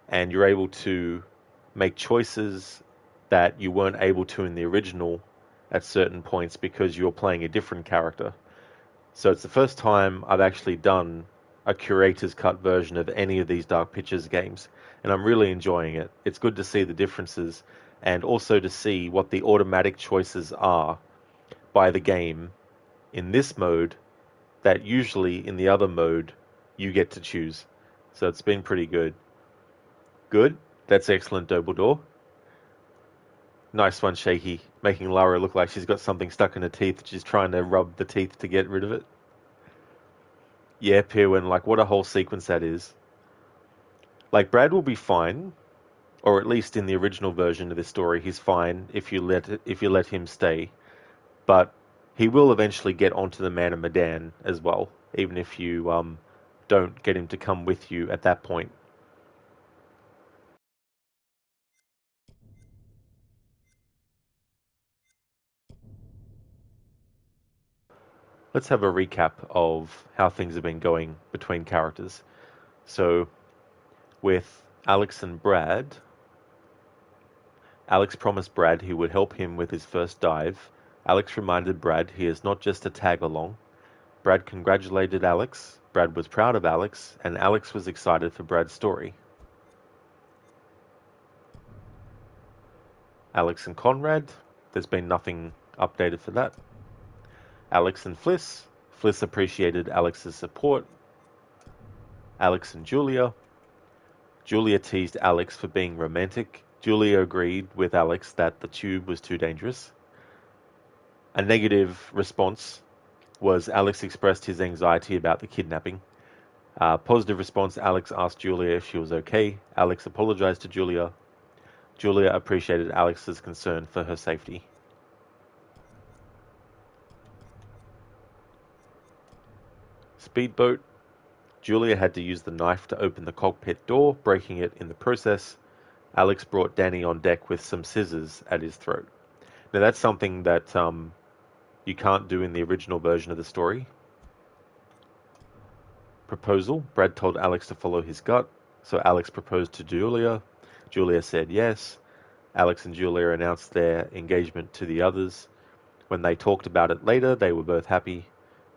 and you're able to make choices that you weren't able to in the original at certain points because you're playing a different character. So it's the first time I've actually done a Curator's cut version of any of these Dark Pictures games, and I'm really enjoying it. It's good to see the differences and also to see what the automatic choices are by the game in this mode that usually in the other mode you get to choose. So it's been pretty good. Good? That's excellent, Dobledore. Nice one, Shaky. Making Lara look like she's got something stuck in her teeth. She's trying to rub the teeth to get rid of it. Yeah, Pirwin, like what a whole sequence that is. Like Brad will be fine, or at least in the original version of this story, he's fine if you let him stay. But he will eventually get onto the man of Medan as well, even if you don't get him to come with you at that point. Let's have a recap of how things have been going between characters. So, with Alex and Brad, Alex promised Brad he would help him with his first dive. Alex reminded Brad he is not just a tag-along. Brad congratulated Alex, Brad was proud of Alex, and Alex was excited for Brad's story. Alex and Conrad, there's been nothing updated for that. Alex and Fliss, Fliss appreciated Alex's support. Alex and Julia, Julia teased Alex for being romantic. Julia agreed with Alex that the tube was too dangerous. A negative response was Alex expressed his anxiety about the kidnapping. Positive response, Alex asked Julia if she was okay. Alex apologized to Julia. Julia appreciated Alex's concern for her safety. Speedboat. Julia had to use the knife to open the cockpit door, breaking it in the process. Alex brought Danny on deck with some scissors at his throat. Now that's something that you can't do in the original version of the story. Proposal. Brad told Alex to follow his gut, so Alex proposed to Julia. Julia said yes. Alex and Julia announced their engagement to the others. When they talked about it later, they were both happy,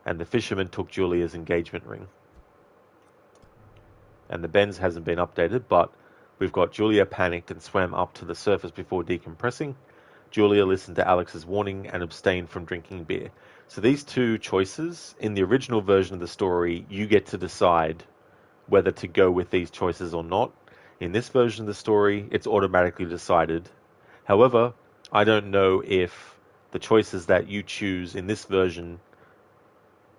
and the fisherman took Julia's engagement ring. And the Benz hasn't been updated, but we've got Julia panicked and swam up to the surface before decompressing. Julia listened to Alex's warning and abstained from drinking beer. So these two choices, in the original version of the story, you get to decide whether to go with these choices or not. In this version of the story, it's automatically decided. However, I don't know if the choices that you choose in this version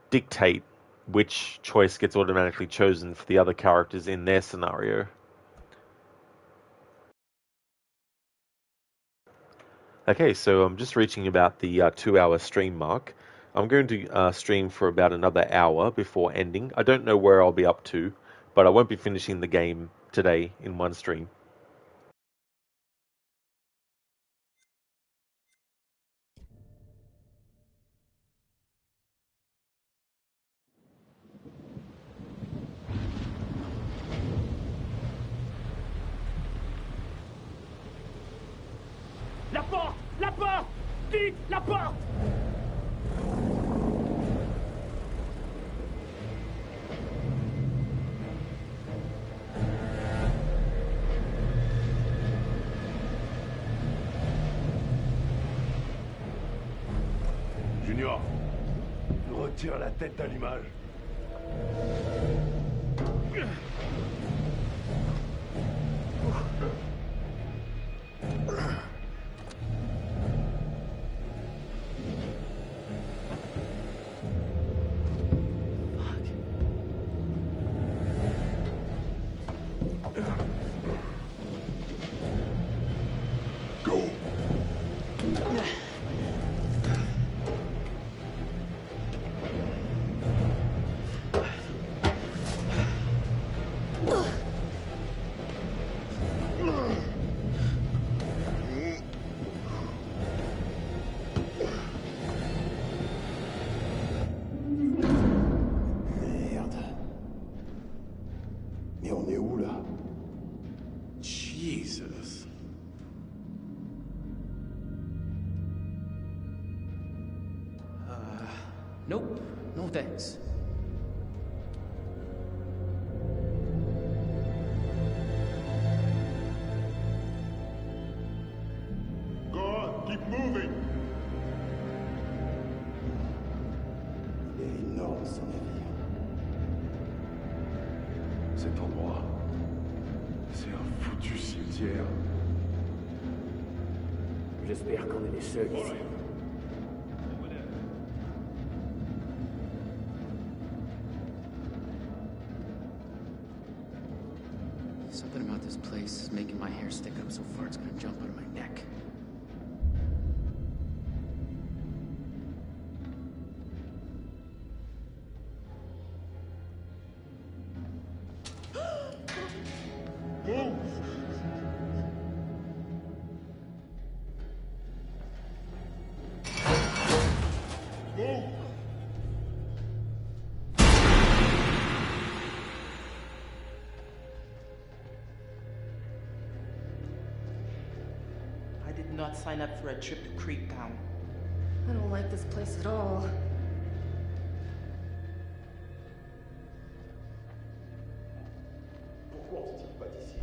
dictate which choice gets automatically chosen for the other characters in their scenario. Okay, so I'm just reaching about the 2-hour stream mark. I'm going to stream for about another hour before ending. I don't know where I'll be up to, but I won't be finishing the game today in one stream. Vite, la porte! Junior, retire la tête d'allumage. Mais on est où là? Jesus. Nope. No thanks. Go on, keep moving. Il est énorme ce navire. Cet endroit, c'est un foutu cimetière. J'espère qu'on est les seuls ici. Something about this place is making my hair stick up so far it's gonna jump out of my neck. I did not sign up for a trip to Creep Town. I don't like this place at all. Pourquoi on se tire pas d'ici?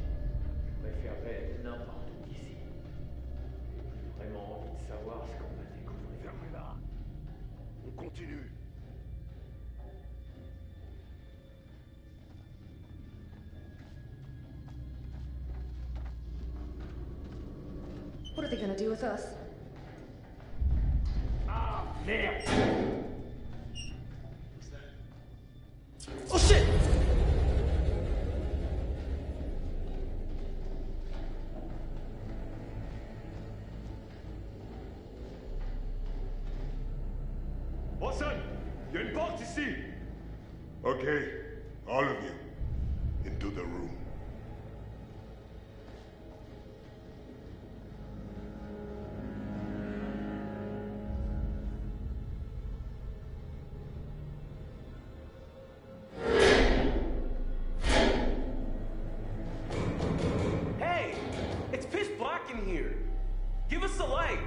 Je préférerais être n'importe où ici. J'ai vraiment envie de savoir ce qu'on va découvrir. Fermez-la. On continue. What are they gonna do with us? Ah, merde! Oh shit! Watson, il y a une porte ici. Okay, all of you, into the room. Hey! It's pitch black in here! Give us a light!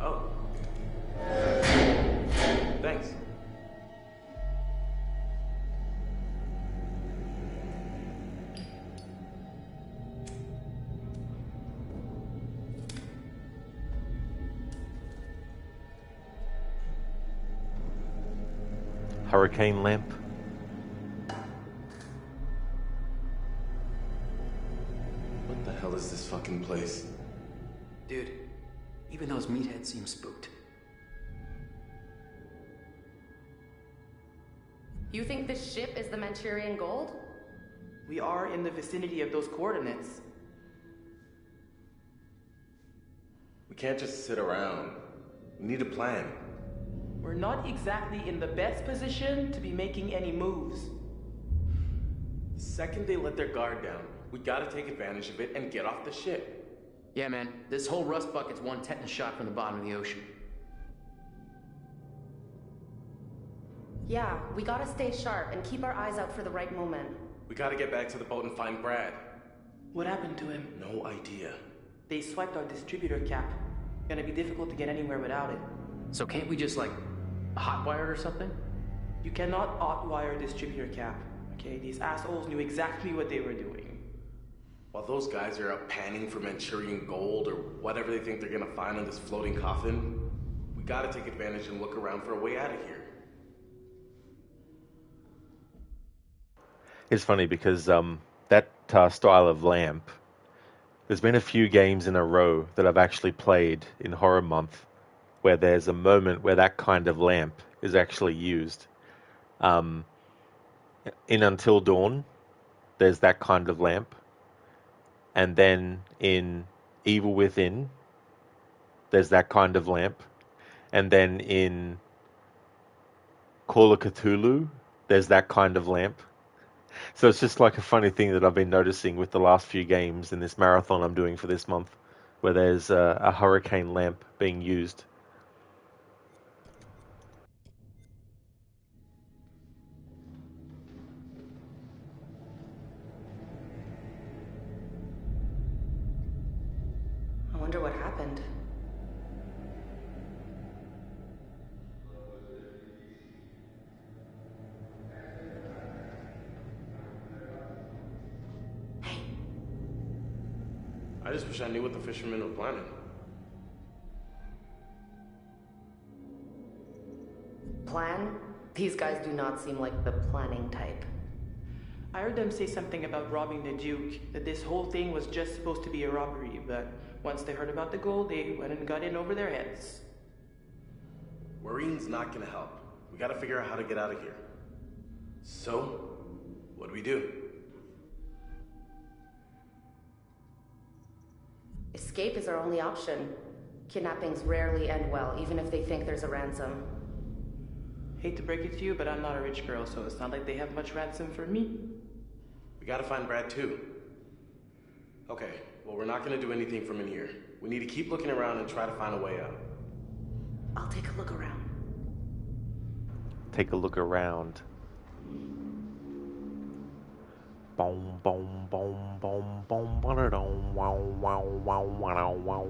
Oh. Thanks. Hurricane lamp. What the hell is this fucking place? Dude, even those meatheads seem spooked. You think this ship is the Manchurian gold? We are in the vicinity of those coordinates. We can't just sit around. We need a plan. We're not exactly in the best position to be making any moves. The second they let their guard down, we gotta take advantage of it and get off the ship. Yeah, man, this whole rust bucket's one tetanus shot from the bottom of the ocean. Yeah, we gotta stay sharp and keep our eyes out for the right moment. We gotta get back to the boat and find Brad. What happened to him? No idea. They swiped our distributor cap. Gonna be difficult to get anywhere without it. So can't we just, like, hotwire it or something? You cannot hotwire a distributor cap. Okay, these assholes knew exactly what they were doing. While those guys are out panning for Manchurian gold or whatever they think they're gonna find in this floating coffin, we gotta take advantage and look around for a way out of here. It's funny because that style of lamp, there's been a few games in a row that I've actually played in Horror Month where there's a moment where that kind of lamp is actually used. In Until Dawn, there's that kind of lamp. And then in Evil Within, there's that kind of lamp. And then in Call of Cthulhu, there's that kind of lamp. So it's just like a funny thing that I've been noticing with the last few games in this marathon I'm doing for this month, where there's a hurricane lamp being used. I wonder what happened. I just wish I knew what the fishermen were planning. Plan? These guys do not seem like the planning type. I heard them say something about robbing the Duke, that this whole thing was just supposed to be a robbery, but once they heard about the gold, they went and got in over their heads. Worrying's not gonna help. We gotta figure out how to get out of here. So, what do we do? Escape is our only option. Kidnappings rarely end well, even if they think there's a ransom. Hate to break it to you, but I'm not a rich girl, so it's not like they have much ransom for me. We gotta find Brad too. Okay, well, we're not gonna do anything from in here. We need to keep looking around and try to find a way out. I'll take a look around. Take a look around. Boom, boom, boom, boom, boom, ba-da-dum, wow, wow, wow, wow, wow.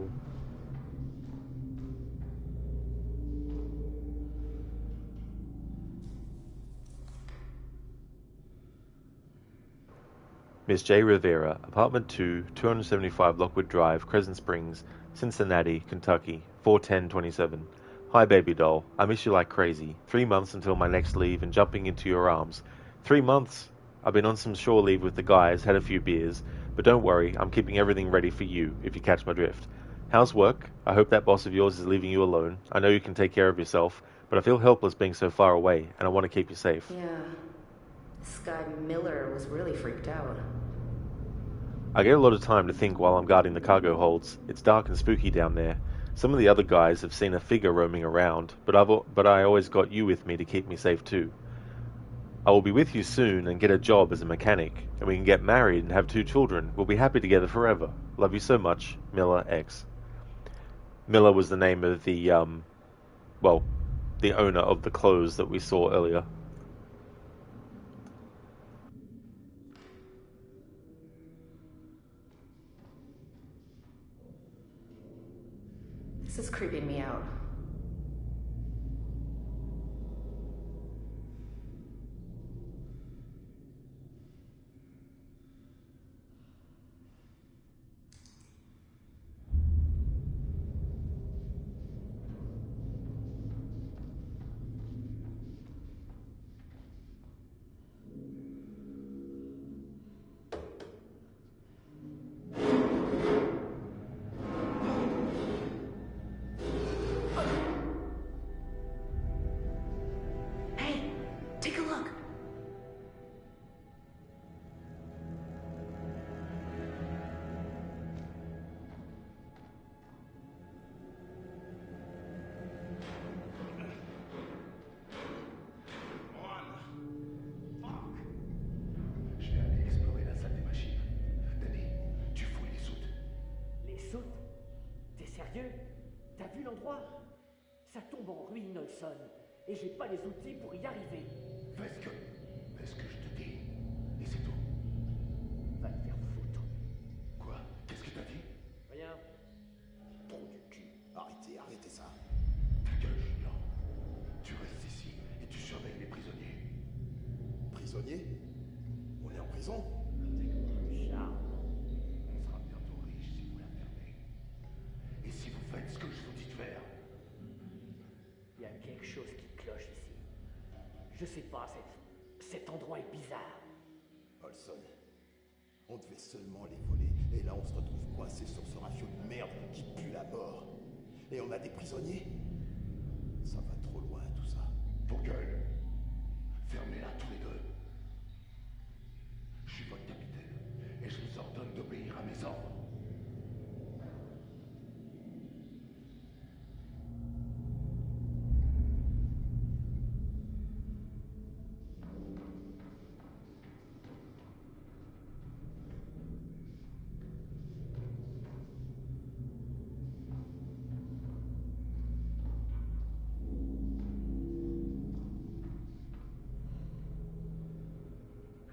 Miss J. Rivera, Apartment 2, 275 Lockwood Drive, Crescent Springs, Cincinnati, Kentucky, 41027. Hi, baby doll. I miss you like crazy. 3 months until my next leave and jumping into your arms. 3 months? I've been on some shore leave with the guys, had a few beers, but don't worry, I'm keeping everything ready for you, if you catch my drift. How's work? I hope that boss of yours is leaving you alone. I know you can take care of yourself, but I feel helpless being so far away, and I want to keep you safe. Yeah. This guy Miller was really freaked out. I get a lot of time to think while I'm guarding the cargo holds. It's dark and spooky down there. Some of the other guys have seen a figure roaming around, but I always got you with me to keep me safe too. I will be with you soon and get a job as a mechanic, and we can get married and have 2 children. We'll be happy together forever. Love you so much, Miller X. Miller was the name of the owner of the clothes that we saw earlier. This is creeping me out. T'as vu l'endroit? Ça tombe en ruine, Olson. Et j'ai pas les outils pour y arriver. Fais ce que je te dis. Et c'est tout. Va te faire foutre. Je sais pas, cet endroit est bizarre. Olson, on devait seulement les voler, et là on se retrouve coincé sur ce rafio de merde qui pue la mort. Et on a des prisonniers. Ça va trop loin tout ça. Vos gueules. Fermez-la tous les deux. Je suis votre capitaine, et je vous ordonne d'obéir à mes ordres.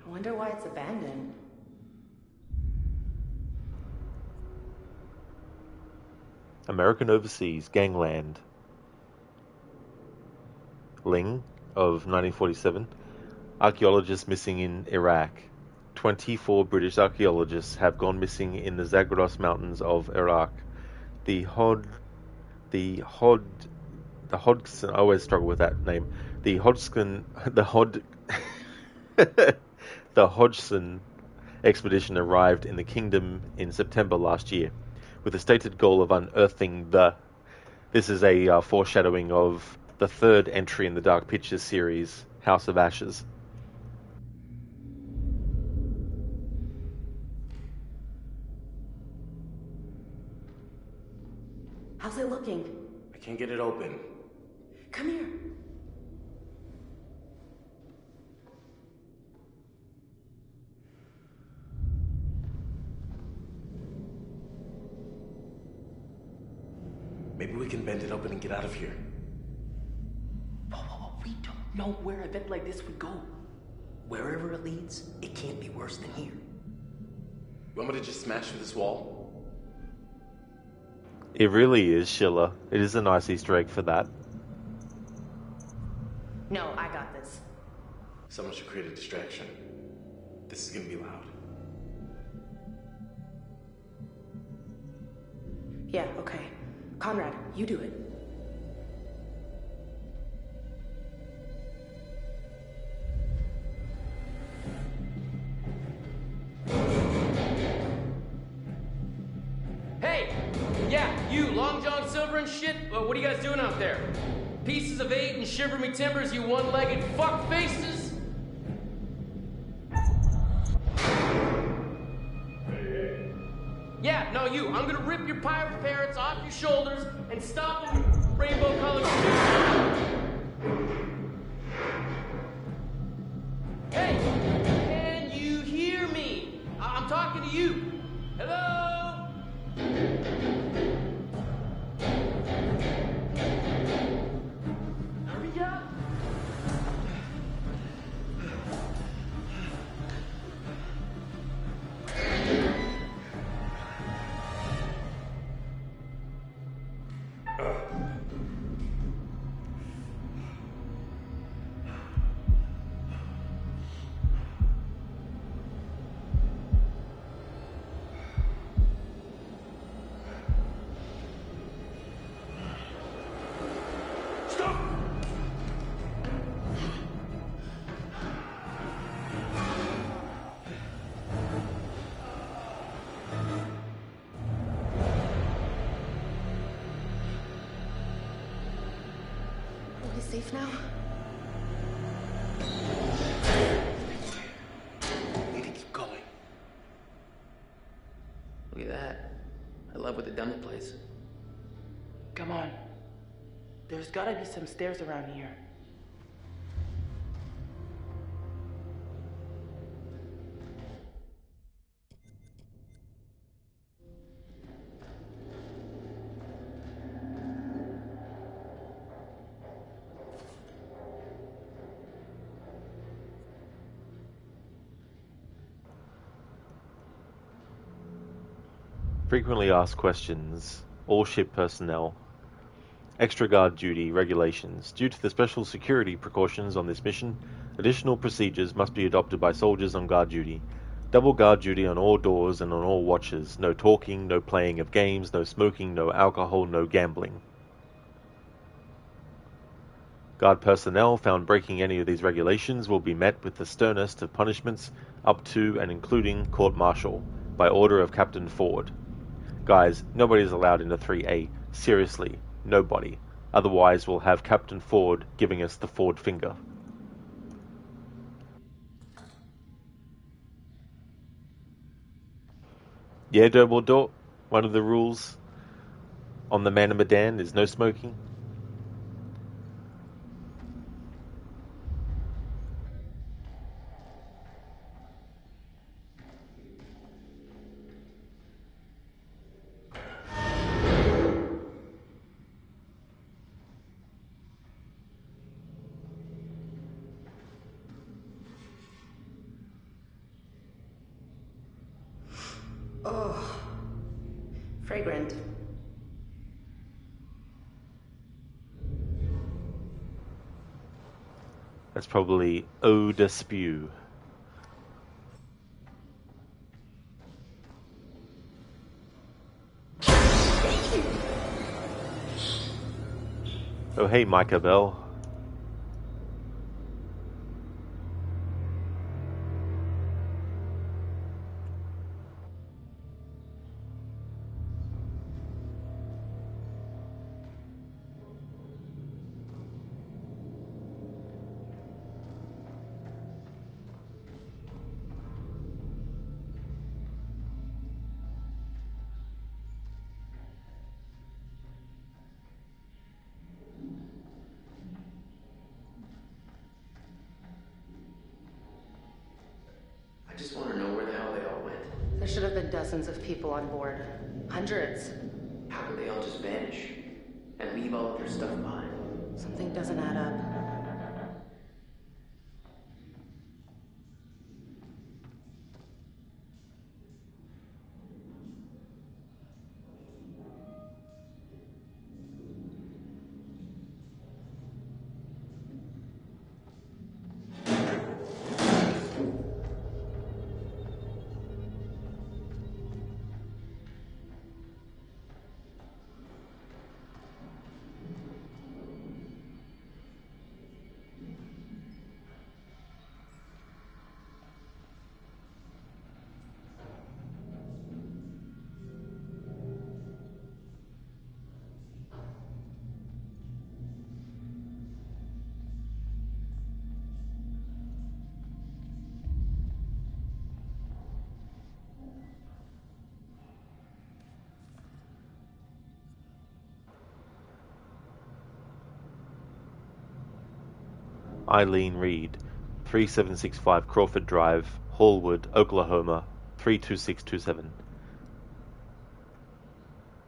I wonder why it's abandoned. American Overseas Gangland. Ling of 1947. Archaeologists missing in Iraq. 24 British archaeologists have gone missing in the Zagros Mountains of Iraq. The Hodgson, I always struggle with that name. The Hodgson expedition arrived in the kingdom in September last year, with the stated goal of unearthing the. This is a foreshadowing of the third entry in the Dark Pictures series, House of Ashes. How's it looking? I can't get it open. Come here. Maybe we can bend it open and get out of here. We don't know where an event like this would go. Wherever it leads, it can't be worse than here. You want me to just smash through this wall? It really is, Schiller. It is a nice Easter egg for that. No, I got this. Someone should create a distraction. This is gonna be loud. Yeah, okay. Conrad, you do it. Hey! Yeah, you, Long John Silver and shit? What are you guys doing out there? Pieces of 8 and shiver me timbers, you one-legged fuck faces? Yeah, no, you. I'm gonna rip your pirate parrots off your shoulders and stop them rainbow-colored Hey! Can you hear me? I'm talking to you. Hello? Hurry up! Are we safe now? We need to keep going. Look at that. I love what they've done with the place. Come on. There's gotta be some stairs around here. Frequently asked questions. All ship personnel. Extra guard duty regulations. Due to the special security precautions on this mission, additional procedures must be adopted by soldiers on guard duty. Double guard duty on all doors and on all watches. No talking, no playing of games, no smoking, no alcohol, no gambling. Guard personnel found breaking any of these regulations will be met with the sternest of punishments up to and including court-martial by order of Captain Ford. Guys, nobody is allowed into 3A. Seriously, nobody. Otherwise, we'll have Captain Ford giving us the Ford finger. Yeah, Dumbledore, one of the rules on the Man of Medan is no smoking. Oh, fragrant. That's probably eau de spew. Oh, hey, Micah Bell. I just want to know where the hell they all went. There should have been dozens of people on board. Hundreds. How could they all just vanish and leave all of their stuff behind? Something doesn't add up. Eileen Reed, 3765 Crawford Drive, Hallwood, Oklahoma, 32627.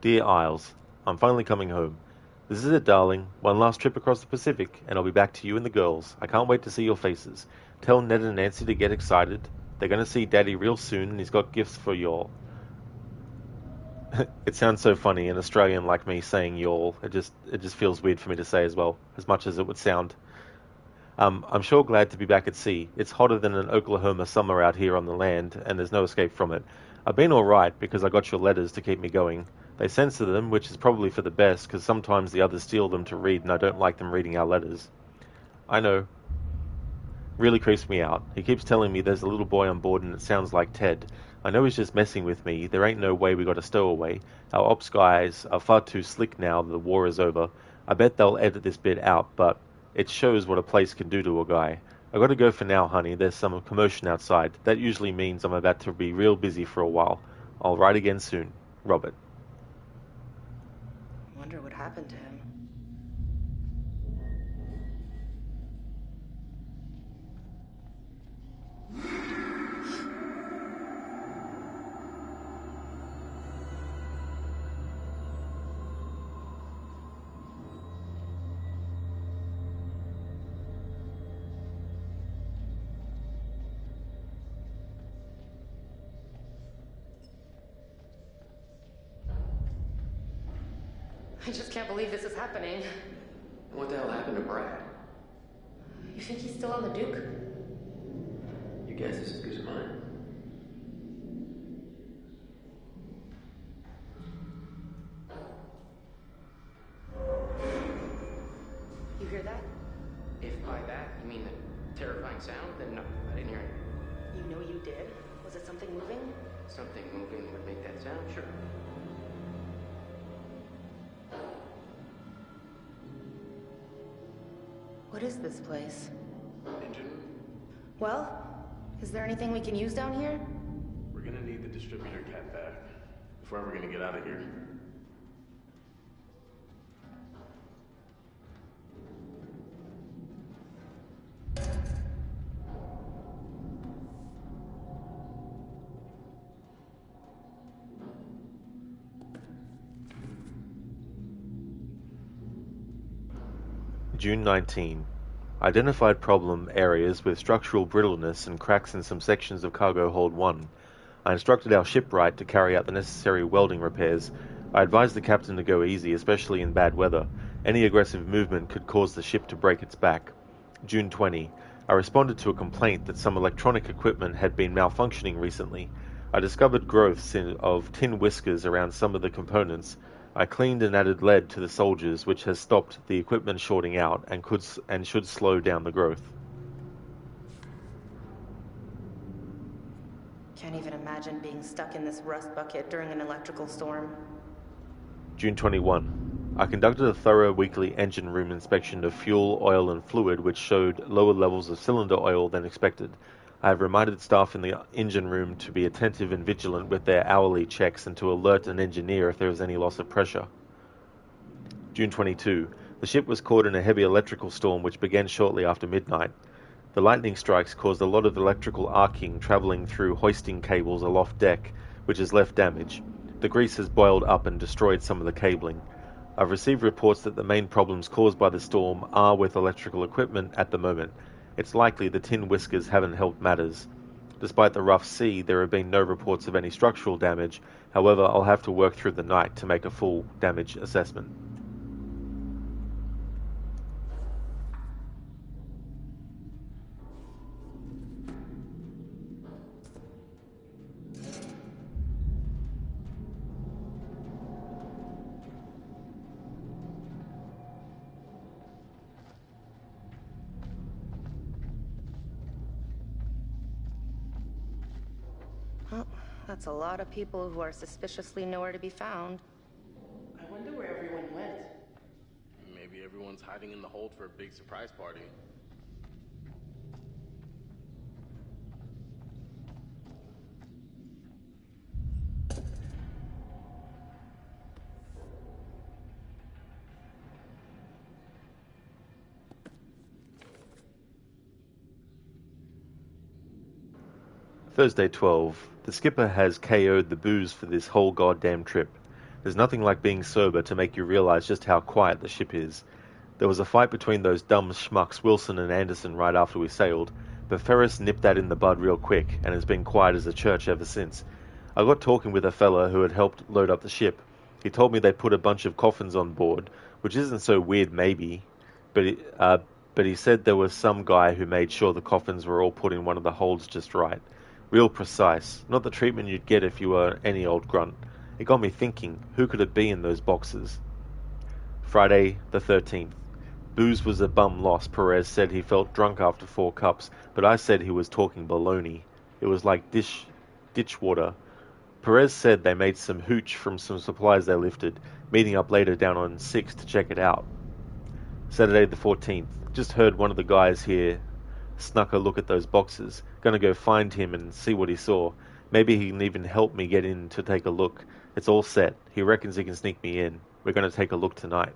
Dear Isles, I'm finally coming home. This is it, darling. One last trip across the Pacific, and I'll be back to you and the girls. I can't wait to see your faces. Tell Ned and Nancy to get excited. They're going to see Daddy real soon, and he's got gifts for y'all. It sounds so funny, an Australian like me saying y'all. It just feels weird for me to say as well, as much as it would sound. I'm sure glad to be back at sea. It's hotter than an Oklahoma summer out here on the land, and there's no escape from it. I've been alright because I got your letters to keep me going. They censor them, which is probably for the best, because sometimes the others steal them to read, and I don't like them reading our letters. I know. Really creeps me out. He keeps telling me there's a little boy on board and it sounds like Ted. I know he's just messing with me. There ain't no way we got a stowaway. Our ops guys are far too slick now that the war is over. I bet they'll edit this bit out, but it shows what a place can do to a guy. I gotta go for now, honey. There's some commotion outside. That usually means I'm about to be real busy for a while. I'll write again soon. Robert. Wonder what happened to him. I just can't believe this is happening. What the hell happened to Brad? You think he's still on the Duke? Your guess is as good as mine. You hear that? Something moving? Something moving would make that sound, sure. What is this place? Engine room? Well, is there anything we can use down here? We're gonna need the distributor cat back if we're ever gonna get out of here. June 19. Identified problem areas with structural brittleness and cracks in some sections of cargo hold 1. I instructed our shipwright to carry out the necessary welding repairs. I advised the captain to go easy, especially in bad weather. Any aggressive movement could cause the ship to break its back. June 20. I responded to a complaint that some electronic equipment had been malfunctioning recently. I discovered growths of tin whiskers around some of the components. I cleaned and added lead to the soldiers, which has stopped the equipment shorting out and should slow down the growth. Can't even imagine being stuck in this rust bucket during an electrical storm. June 21. I conducted a thorough weekly engine room inspection of fuel, oil, and fluid, which showed lower levels of cylinder oil than expected. I have reminded staff in the engine room to be attentive and vigilant with their hourly checks and to alert an engineer if there is any loss of pressure. June 22. The ship was caught in a heavy electrical storm which began shortly after midnight. The lightning strikes caused a lot of electrical arcing travelling through hoisting cables aloft deck, which has left damage. The grease has boiled up and destroyed some of the cabling. I've received reports that the main problems caused by the storm are with electrical equipment at the moment. It's likely the tin whiskers haven't helped matters. Despite the rough sea, there have been no reports of any structural damage. However, I'll have to work through the night to make a full damage assessment. Well, that's a lot of people who are suspiciously nowhere to be found. I wonder where everyone went. Maybe everyone's hiding in the hold for a big surprise party. Thursday 12. The skipper has KO'd the booze for this whole goddamn trip. There's nothing like being sober to make you realize just how quiet the ship is. There was a fight between those dumb schmucks Wilson and Anderson right after we sailed, but Ferris nipped that in the bud real quick and has been quiet as a church ever since. I got talking with a fella who had helped load up the ship. He told me they put a bunch of coffins on board, which isn't so weird maybe, but he said there was some guy who made sure the coffins were all put in one of the holds just right. Real precise, not the treatment you'd get if you were any old grunt. It got me thinking, who could it be in those boxes? Friday the 13th. Booze was a bum loss. Perez said he felt drunk after 4 cups, but I said he was talking baloney. It was like ditch water. Perez said they made some hooch from some supplies they lifted, meeting up later down on 6 to check it out. Saturday the 14th. Just heard one of the guys here snuck a look at those boxes. Gonna go find him and see what he saw. Maybe he can even help me get in to take a look. It's all set. He reckons he can sneak me in. We're gonna take a look tonight.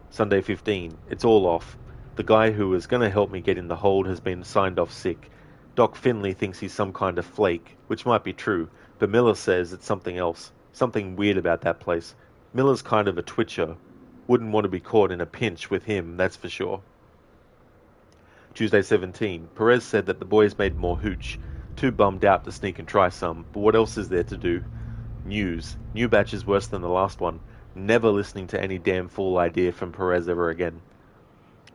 Sunday 15. It's all off. The guy who was gonna help me get in the hold has been signed off sick. Doc Finley thinks he's some kind of flake, which might be true, but Miller says it's something else. Something weird about that place. Miller's kind of a twitcher. Wouldn't want to be caught in a pinch with him, that's for sure. Tuesday 17. Perez said that the boys made more hooch. Too bummed out to sneak and try some, but what else is there to do? News. New batch is worse than the last one. Never listening to any damn fool idea from Perez ever again.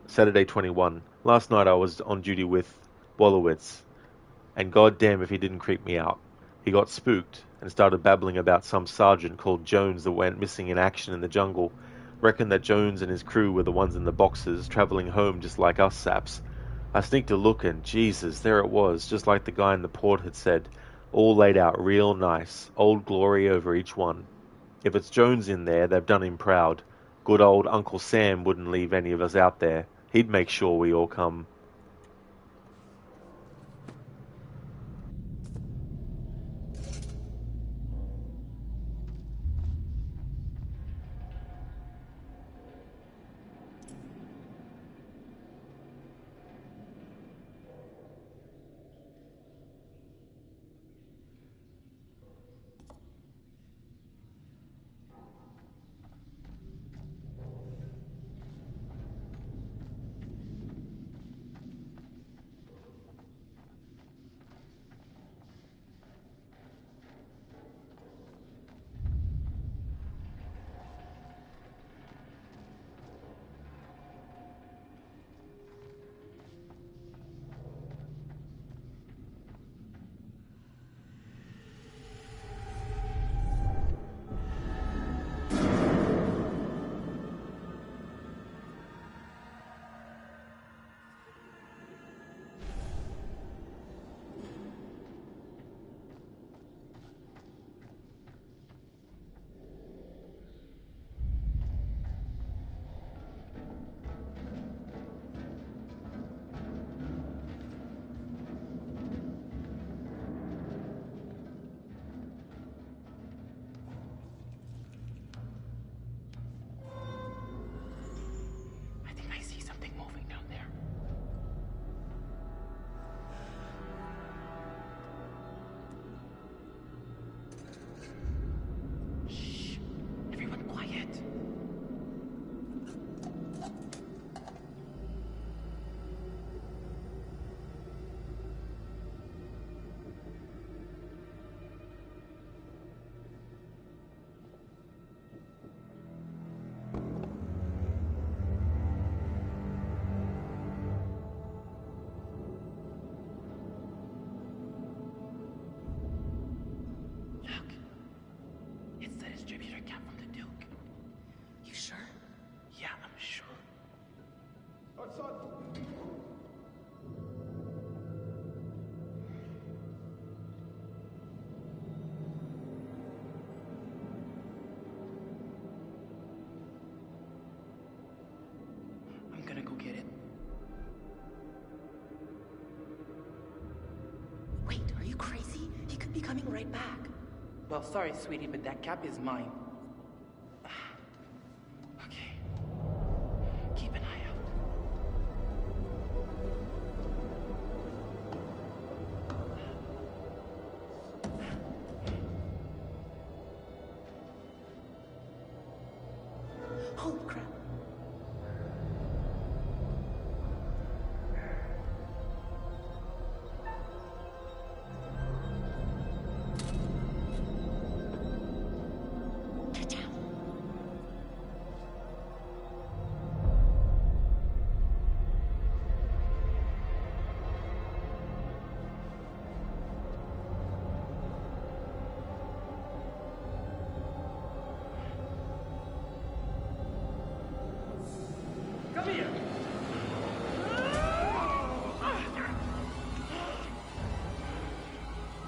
Saturday 21. Last night I was on duty with Wolowitz, and goddamn if he didn't creep me out. He got spooked and started babbling about some sergeant called Jones that went missing in action in the jungle. Reckoned that Jones and his crew were the ones in the boxes, travelling home just like us saps. I sneaked a look and, Jesus, there it was, just like the guy in the port had said, all laid out real nice, Old Glory over each one. If it's Jones in there, they've done him proud. Good old Uncle Sam wouldn't leave any of us out there. He'd make sure we all come. I'm gonna go get it. Wait, are you crazy? He could be coming right back. Well, sorry, sweetie, but that cap is mine. Okay. Keep an eye out. Holy crap. Come here!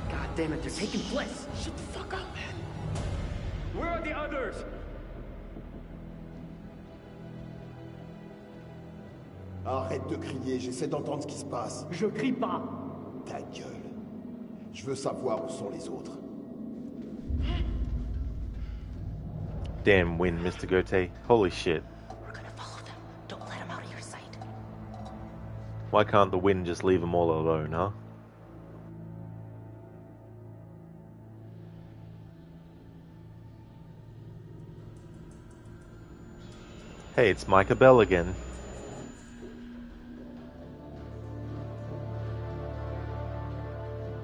God damn it, they're taking Bliss. Shut the fuck up, man. Where are the others? Arrête de crier, j'essaie d'entendre ce qui se passe. Je crie pas. Ta gueule. Je veux savoir où sont les autres. Damn win, Mr. Goethe. Holy shit. We're gonna follow them. Don't let them out of your sight. Why can't the wind just leave them all alone, huh? Hey, it's Micah Bell again.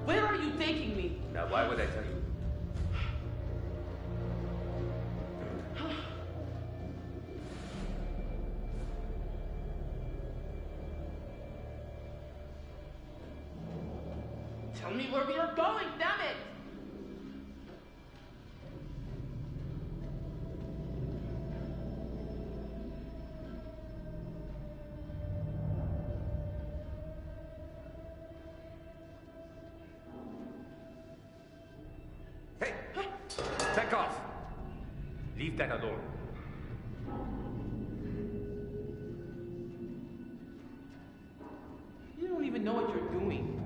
Where are you taking me? Now, why would I tell you? Tell me where we are going, damn it! Back off. Leave that alone. You don't even know what you're doing.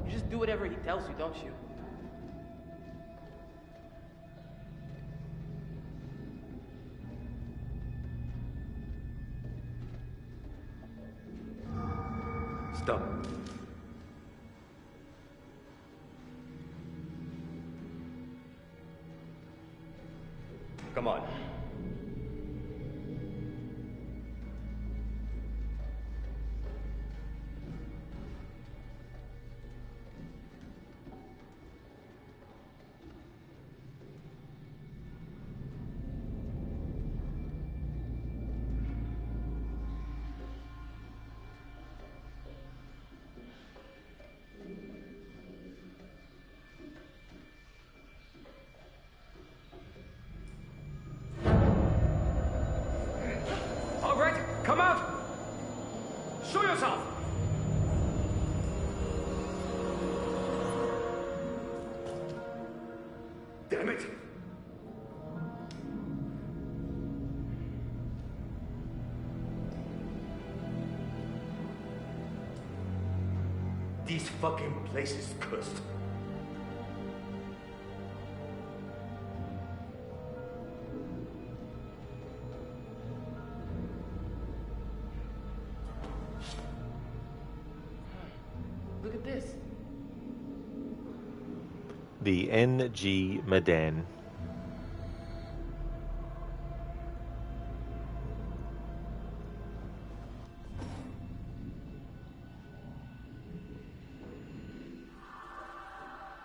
You just do whatever he tells you, don't you? Stop. Come on. All right, come out! Show yourself! Damn it! This fucking place is cursed. Look at this. The N.G. Medan.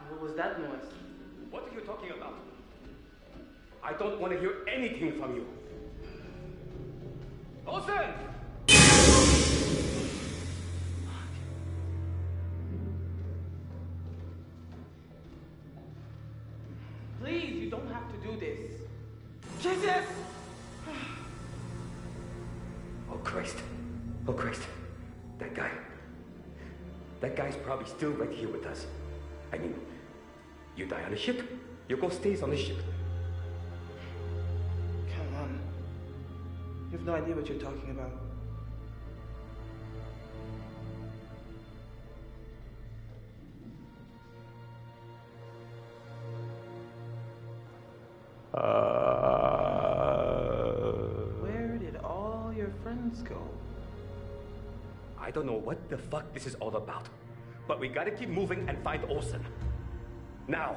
What was that noise? What are you talking about? I don't want to hear anything from you. Olsen! Please, you don't have to do this. Jesus! Oh, Christ. Oh, Christ. That guy. That guy's probably still right here with us. I mean, you die on a ship, your ghost stays on the ship. Come on. You have no idea what you're talking about. Where did all your friends go? I don't know what the fuck this is all about, but we gotta keep moving and find Olsen. Now!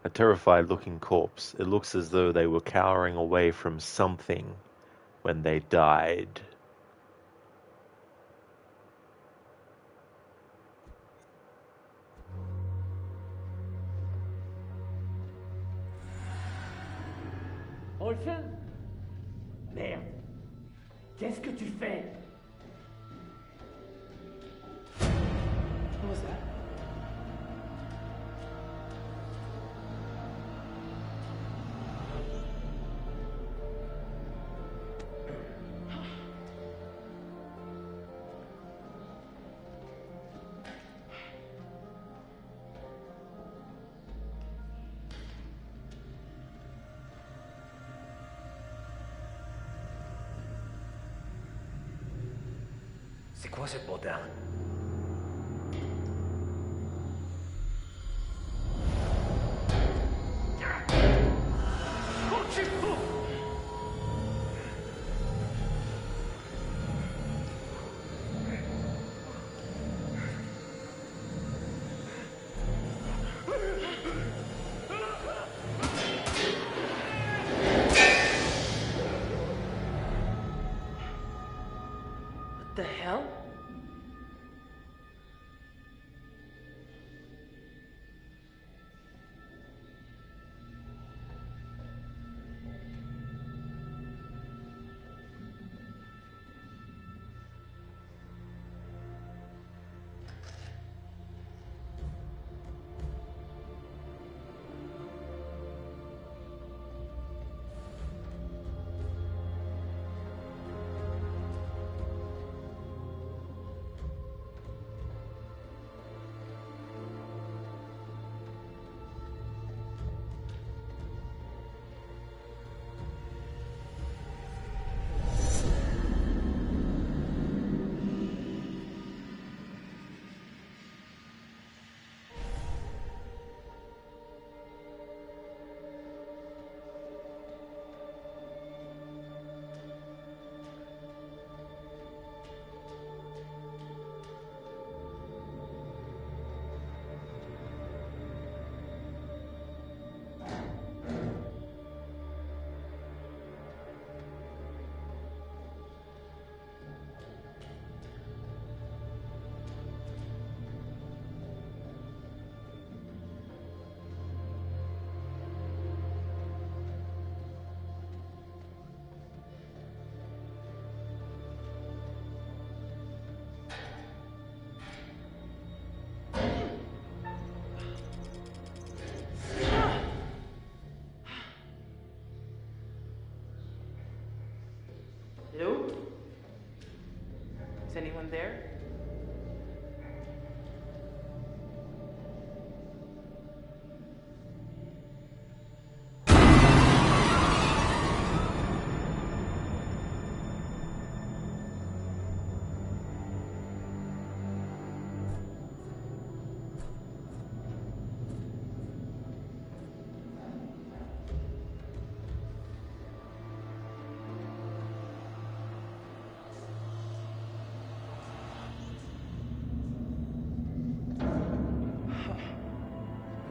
A terrified looking corpse. It looks as though they were cowering away from something when they died. Olsen? Merde. Qu'est-ce que tu fais? What was that? C'est quoi ce bordel? What the hell? in there?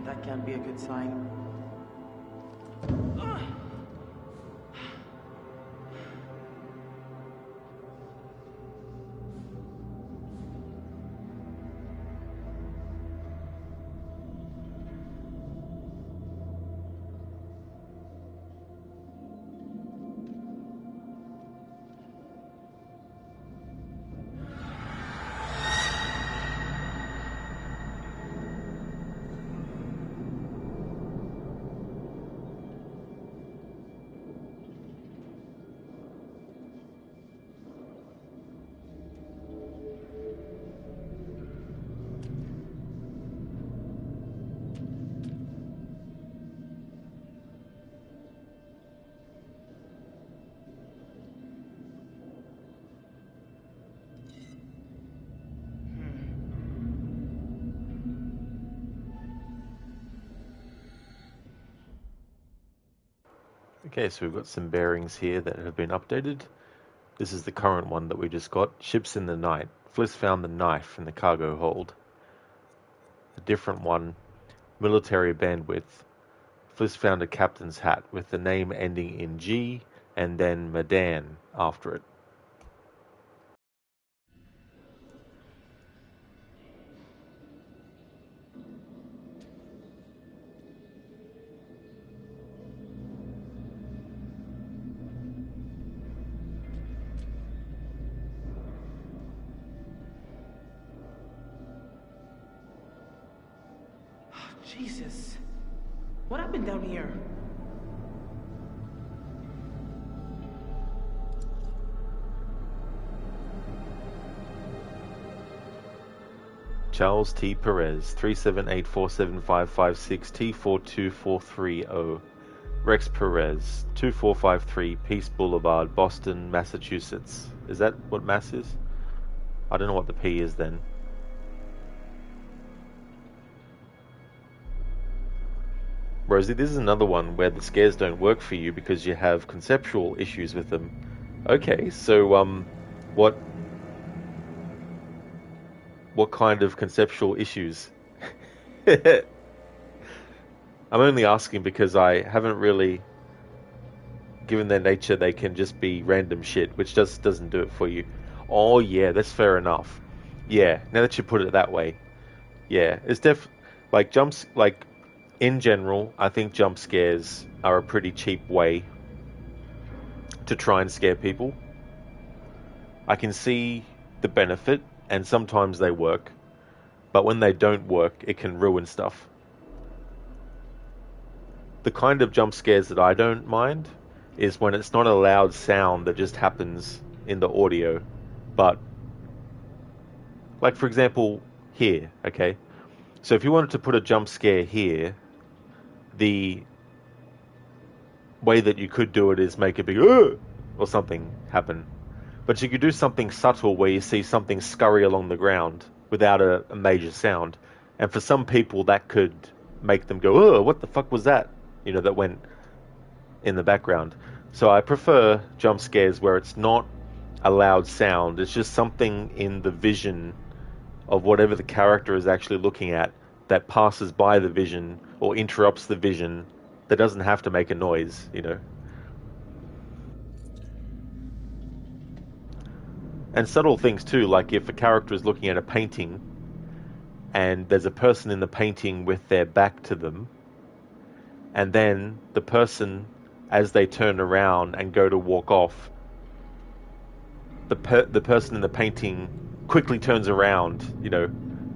That can't be a good sign. Okay, so we've got some bearings here that have been updated. This is the current one that we just got. Ships in the night. Fliss found the knife in the cargo hold. A different one. Military bandwidth. Fliss found a captain's hat with the name ending in G and then Medan after it. Jesus. What happened down here? Charles T. Perez, 378475556T42430. Rex Perez, 2453 Peace Boulevard, Boston, Massachusetts. Is that what Mass is? I don't know what the P is then. Rosie, this is another one where the scares don't work for you because you have conceptual issues with them. Okay, so what kind of conceptual issues? I'm only asking because I haven't really, given their nature, they can just be random shit, which just doesn't do it for you. Oh yeah, that's fair enough. Yeah, now that you put it that way, yeah, it's like jumps like. In general, I think jump scares are a pretty cheap way to try and scare people. I can see the benefit, and sometimes they work, but when they don't work, it can ruin stuff. The kind of jump scares that I don't mind is when it's not a loud sound that just happens in the audio, but, like for example, here, okay? So if you wanted to put a jump scare here, the way that you could do it is make a big or something happen. But you could do something subtle where you see something scurry along the ground without a major sound. And for some people that could make them go, oh, what the fuck was that? You know, that went in the background. So I prefer jump scares where it's not a loud sound. It's just something in the vision of whatever the character is actually looking at that passes by the vision or interrupts the vision that doesn't have to make a noise, you know. And subtle things too, like if a character is looking at a painting and there's a person in the painting with their back to them, and then the person, as they turn around and go to walk off, the person in the painting quickly turns around, you know,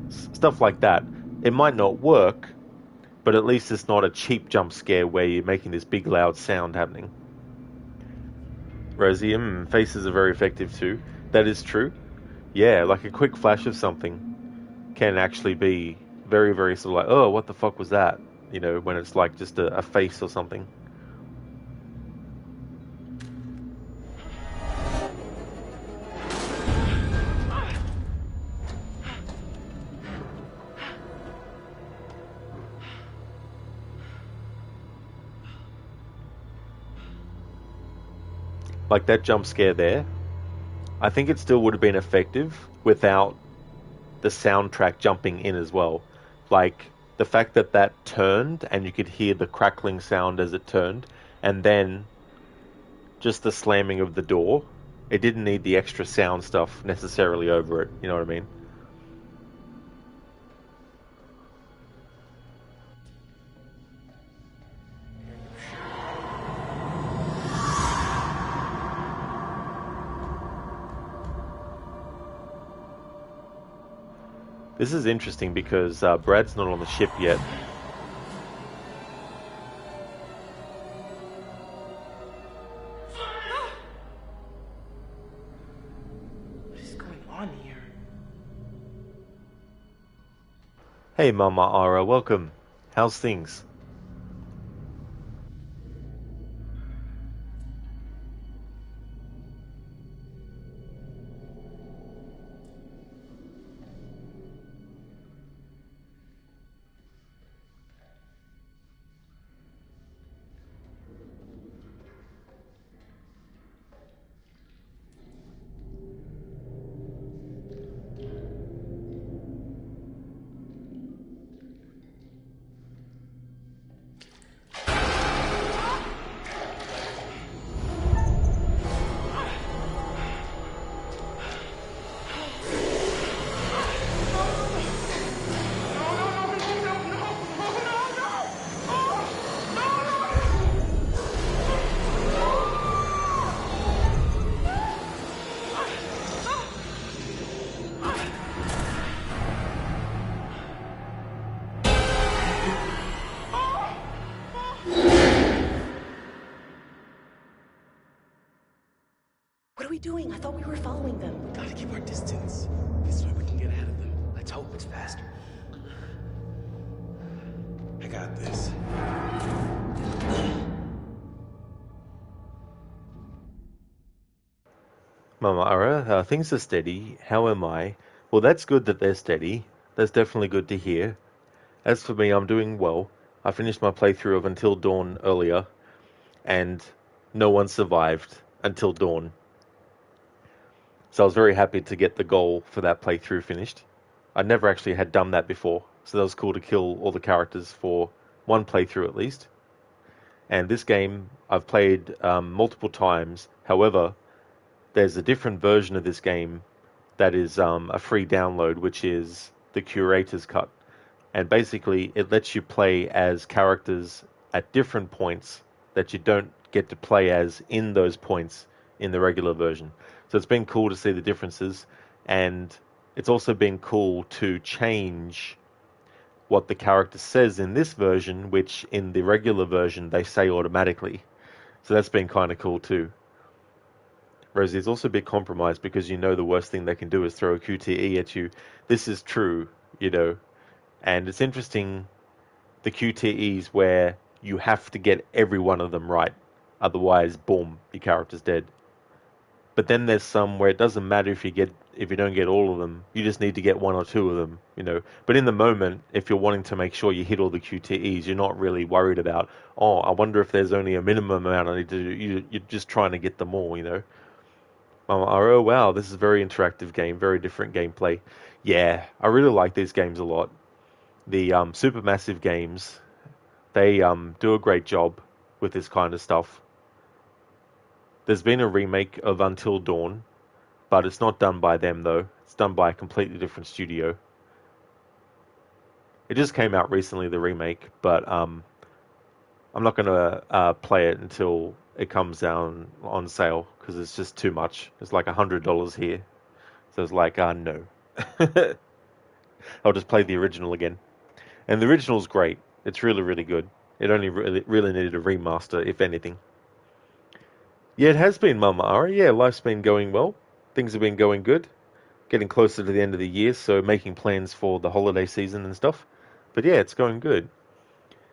stuff like that. It might not work, but at least it's not a cheap jump scare where you're making this big loud sound happening. Rosie, faces are very effective too. That is true. yeah, like a quick flash of something can actually be very, very sort of like, oh, what the fuck was that? You know, when it's like just a face or something. Like that jump scare there, I think it still would have been effective without the soundtrack jumping in as well. Like the fact that that turned and you could hear the crackling sound as it turned, and then just the slamming of the door. It didn't need the extra sound stuff necessarily over it. You know what I mean? This is interesting because Brad's not on the ship yet. What is going on here? Hey Mama Ara, welcome. How's things? What are we doing? I thought we were following them. Gotta keep our distance. This way we can get ahead of them. Let's hope it's faster. I got this. Mama Ara, things are steady. How am I? Well, that's good that they're steady. That's definitely good to hear. As for me, I'm doing well. I finished my playthrough of Until Dawn earlier, and no one survived until dawn. So I was very happy to get the goal for that playthrough finished. I never actually had done that before, so that was cool to kill all the characters for one playthrough at least. And this game I've played multiple times. However, there's a different version of this game that is a free download, which is the Curator's cut. And basically, it lets you play as characters at different points that you don't get to play as in those points in the regular version. So it's been cool to see the differences, and it's also been cool to change what the character says in this version, which in the regular version they say automatically. So that's been kind of cool too. Rosie, it's also a bit compromised because you know the worst thing they can do is throw a QTE at you. This is true, you know. And it's interesting, the QTEs where you have to get every one of them right. Otherwise, boom, your character's dead. But then there's some where it doesn't matter if you don't get all of them. You just need to get one or two of them, you know. But in the moment, if you're wanting to make sure you hit all the QTEs, you're not really worried about, oh, I wonder if there's only a minimum amount I need to do. You're just trying to get them all, you know. Oh, wow, this is a very interactive game, very different gameplay. Yeah, I really like these games a lot. The Supermassive Games, they do a great job with this kind of stuff. There's been a remake of Until Dawn, but it's not done by them though. It's done by a completely different studio. It just came out recently, the remake, but I'm not going to play it until it comes down on sale because it's just too much. It's like $100 here. So it's like, no. I'll just play the original again. And the original's great. It's really, really good. It only really needed a remaster, if anything. Yeah, it has been, Mama Ara. Yeah, life's been going well. Things have been going good. getting closer to the end of the year, so making plans for the holiday season and stuff. But yeah, it's going good.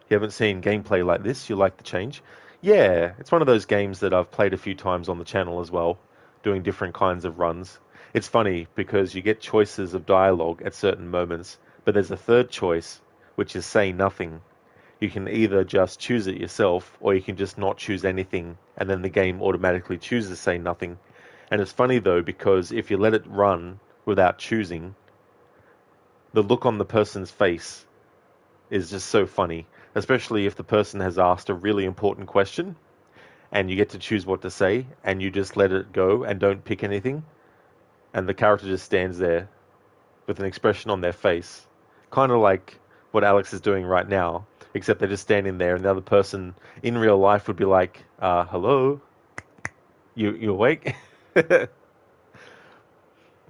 You haven't seen gameplay like this, you like the change? Yeah, it's one of those games that I've played a few times on the channel as well, doing different kinds of runs. It's funny because you get choices of dialogue at certain moments, but there's a third choice, which is say nothing. You can either just choose it yourself, or you can just not choose anything, and then the game automatically chooses say nothing. And it's funny though, because if you let it run without choosing, the look on the person's face is just so funny, especially if the person has asked a really important question and you get to choose what to say and you just let it go and don't pick anything, and the character just stands there with an expression on their face, kind of like what Alex is doing right now, except they're just standing there and the other person in real life would be like, hello, you awake?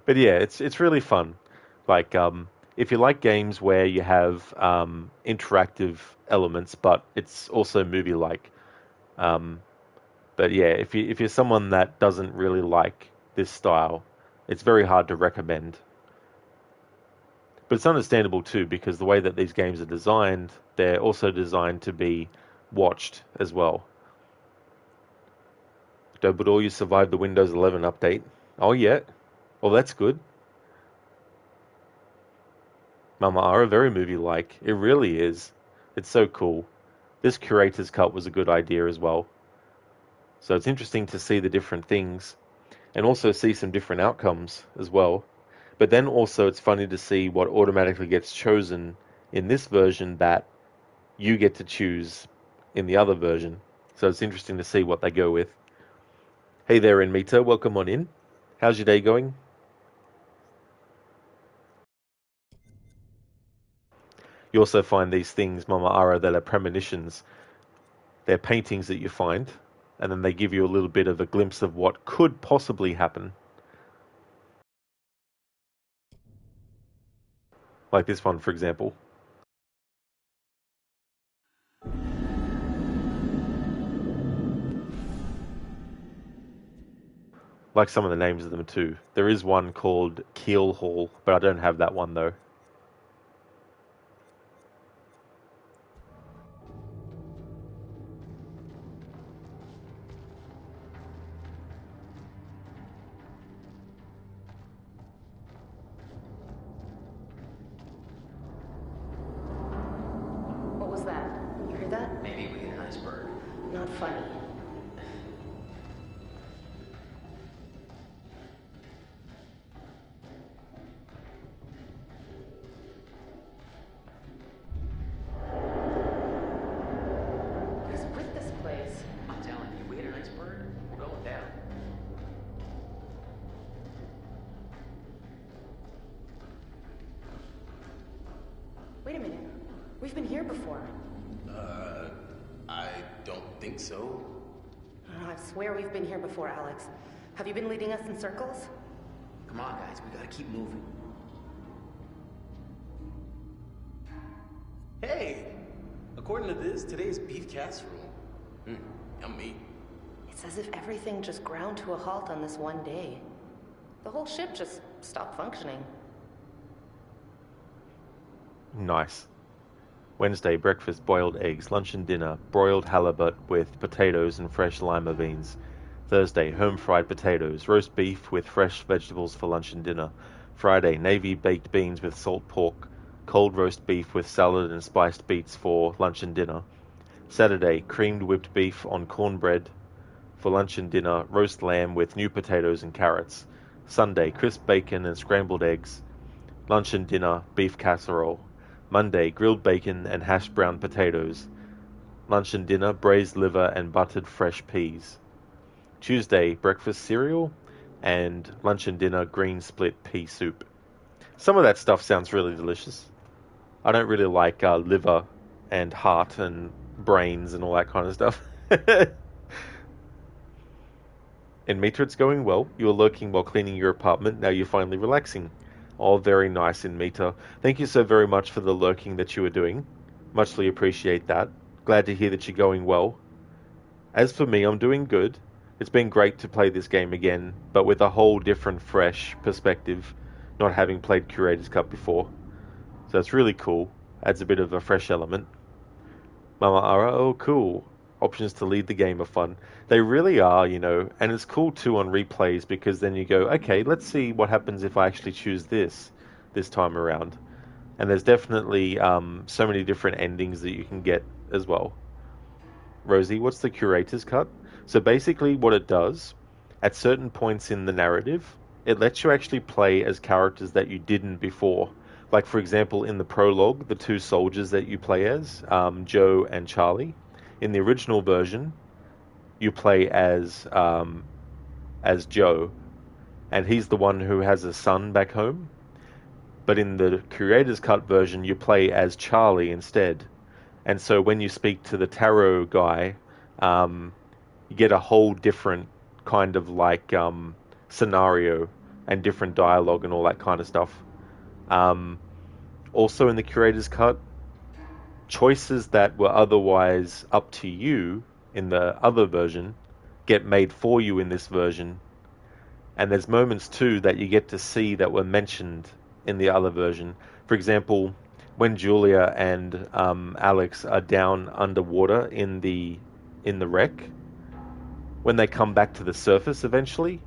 But yeah, it's really fun. Like, if you like games where you have interactive elements, but it's also movie-like. But yeah, if you're someone that doesn't really like this style, it's very hard to recommend. But it's understandable too, because the way that these games are designed, they're also designed to be watched as well. Dobador, you survived the Windows 11 update. Oh yeah? Well, that's good. Mama Ara, very movie-like. It really is. It's so cool. This Curator's Cut was a good idea as well. So it's interesting to see the different things and also see some different outcomes as well. But then also it's funny to see what automatically gets chosen in this version that you get to choose in the other version. So it's interesting to see what they go with. Hey there, Enmita. Welcome on in. How's your day going? You also find these things, Mama Ara, that are premonitions. They're paintings that you find, and then they give you a little bit of a glimpse of what could possibly happen. Like this one, for example. Like some of the names of them too. There is one called Keel Hall, but I don't have that one though. What was that? You heard that? Maybe we hit an iceberg. Not funny. What is with this place? I'm telling you, we hit an iceberg, we're going down. Wait a minute. We've been here before. I don't think so. Oh, I swear we've been here before, Alex. Have you been leading us in circles? Come on, guys, we gotta keep moving. Hey! According to this, today's beef casserole. Yummy. It's as if everything just ground to a halt on this one day. The whole ship just stopped functioning. Nice. Wednesday, breakfast, boiled eggs. Lunch and dinner, broiled halibut with potatoes and fresh lima beans. Thursday, home-fried potatoes. Roast beef with fresh vegetables for lunch and dinner. Friday, navy baked beans with salt pork. Cold roast beef with salad and spiced beets for lunch and dinner. Saturday, creamed whipped beef on cornbread for lunch and dinner. Roast lamb with new potatoes and carrots. Sunday, crisp bacon and scrambled eggs. Lunch and dinner, beef casserole. Monday, grilled bacon and hashed brown potatoes. Lunch and dinner, braised liver and buttered fresh peas. Tuesday, breakfast cereal, and lunch and dinner, green split pea soup. Some of that stuff sounds really delicious. I don't really like liver and heart and brains and all that kind of stuff. In Mitra, it's going well. You were lurking while cleaning your apartment. Now you're finally relaxing. All very nice in Mita. Thank you so very much for the lurking that you were doing. Muchly appreciate that. Glad to hear that you're going well. As for me, I'm doing good. It's been great to play this game again, but with a whole different, fresh perspective. not having played Curator's Cut before. So it's really cool. Adds a bit of a fresh element. Mama Ara, oh cool. Options to lead the game are fun. They really are, you know, and it's cool too on replays because then you go, okay, let's see what happens if I actually choose this time around. And there's definitely so many different endings that you can get as well. Rosie, what's the Curator's Cut? So basically what it does, at certain points in the narrative, it lets you actually play as characters that you didn't before. Like, for example, in the prologue, the two soldiers that you play as, Joe and Charlie, in the original version, you play as Joe, and he's the one who has a son back home. But in the Curator's Cut version, you play as Charlie instead. And so when you speak to the tarot guy, you get a whole different kind of like scenario and different dialogue and all that kind of stuff. Also in the Curator's Cut, choices that were otherwise up to you in the other version get made for you in this version. And there's moments too that you get to see that were mentioned in the other version. For example, when Julia and Alex are down underwater in the wreck, when they come back to the surface eventually,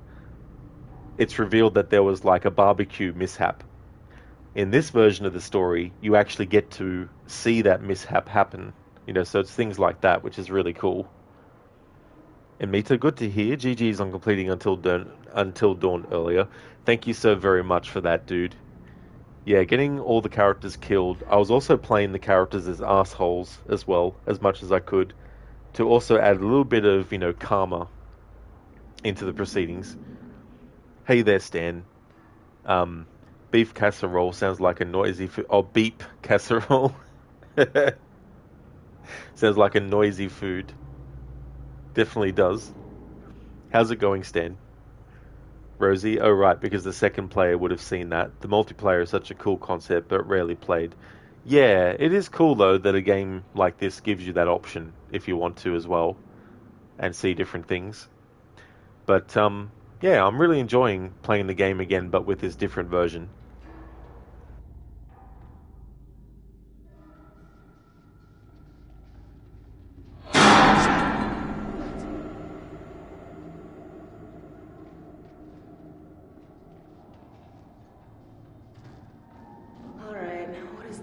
it's revealed that there was like a barbecue mishap. In this version of the story, you actually get to see that mishap happen. You know, so it's things like that, which is really cool. And Mita, good to hear. GG's on completing Until Dawn earlier. Thank you so very much for that, dude. Yeah, getting all the characters killed. I was also playing the characters as assholes as well, as much as I could, to also add a little bit of, you know, karma into the proceedings. Hey there, Stan. Beef casserole sounds like a noisy food. Oh, beep casserole. Sounds like a noisy food. Definitely does. How's it going, Stan? Rosie, oh right, because the second player would have seen that. The multiplayer is such a cool concept, but rarely played. Yeah, it is cool though that a game like this gives you that option if you want to as well, and see different things. But yeah, I'm really enjoying playing the game again, but with this different version.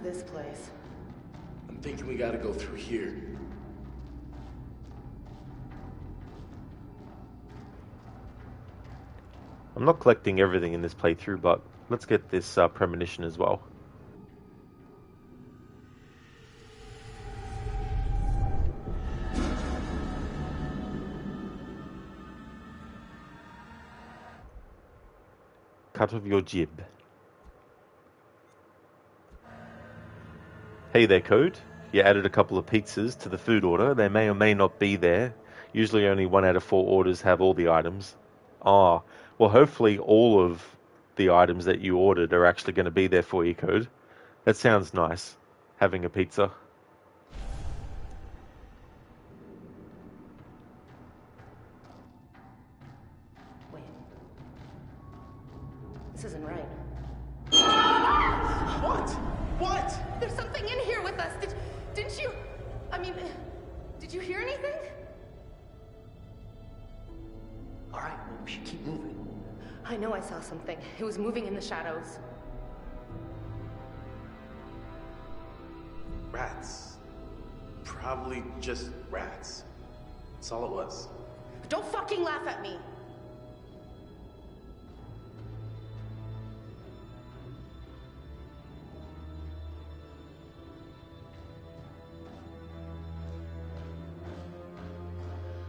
This place. I'm thinking we gotta go through here. I'm not collecting everything in this playthrough, but let's get this premonition as well. Cut of your jib. Hey there, Code. You added a couple of pizzas to the food order. They may or may not be there. Usually only 1 out of 4 orders have all the items. Ah, well hopefully all of the items that you ordered are actually going to be there for you, Code. That sounds nice, having a pizza. Wait. This isn't right. What? What? There's something in here with us. Didn't you... I mean, did you hear anything? All right, well, we should keep moving. I know I saw something. It was moving in the shadows. Rats. Probably just rats. That's all it was. Don't fucking laugh at me!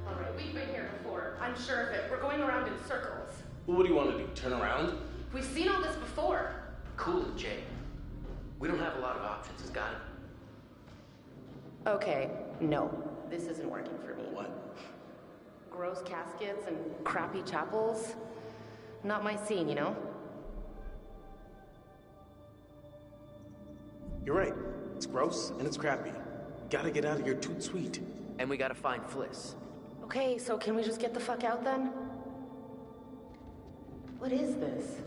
Alright, we've been here before. I'm sure of it. We're going around in circles. Well, what do you want to do? Turn around? We've seen all this before. Cool it, Jay. We don't have a lot of options, has got it? Okay, no. This isn't working for me. What? Gross caskets and crappy chapels. Not my scene, you know? You're right. It's gross and it's crappy. Gotta get out of here toot sweet. And we gotta find Fliss. Okay, so can we just get the fuck out then? What is this?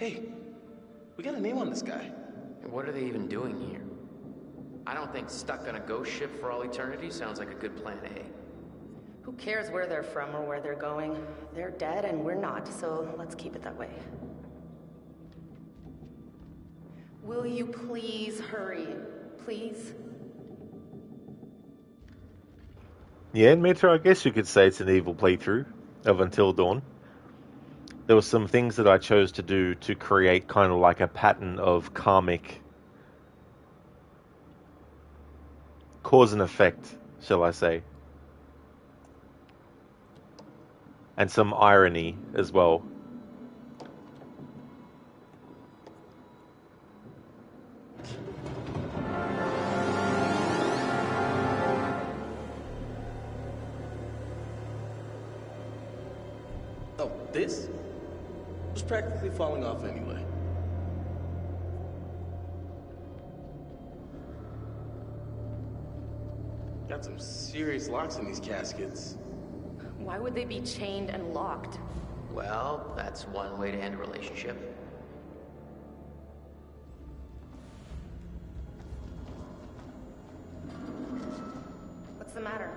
Hey, we got a name on this guy. What are they even doing here? I don't think stuck on a ghost ship for all eternity sounds like a good plan A. Who cares where they're from or where they're going? They're dead and we're not, so let's keep it that way. Will you please hurry? Please? Yeah, Metro, I guess you could say it's an evil playthrough of Until Dawn. There were some things that I chose to do to create kind of like a pattern of karmic cause and effect, shall I say. And some irony as well. Oh, this was practically falling off anyway. Got some serious locks in these caskets. Why would they be chained and locked? Well, that's one way to end a relationship. What's the matter?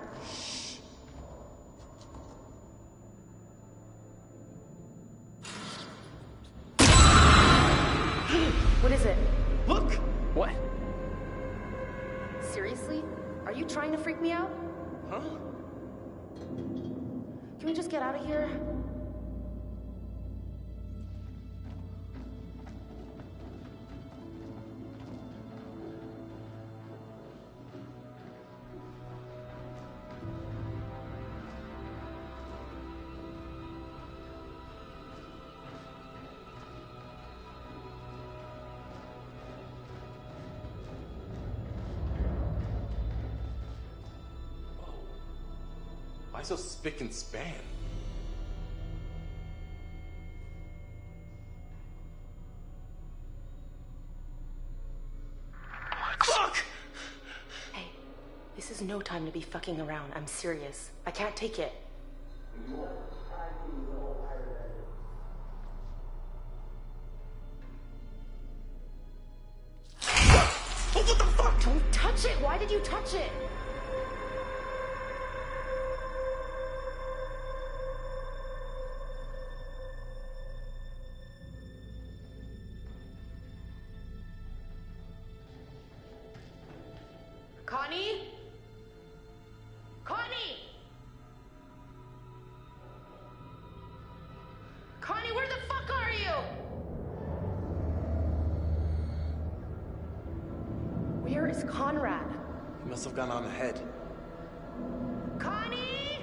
What is it? Look! What? Seriously? Are you trying to freak me out? Huh? Can we just get out of here? Why so spick and span? Fuck! Hey, this is no time to be fucking around. I'm serious. I can't take it. Oh, what the fuck? Don't touch it! Why did you touch it? Connie? Connie! Connie, where the fuck are you? Where is Conrad? He must have gone on ahead. Connie!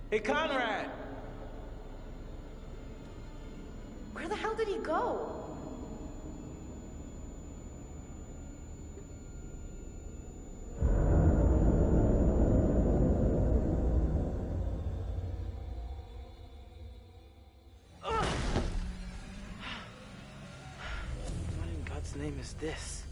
Hey, Conrad! Where the hell did he go? What in God's name is this?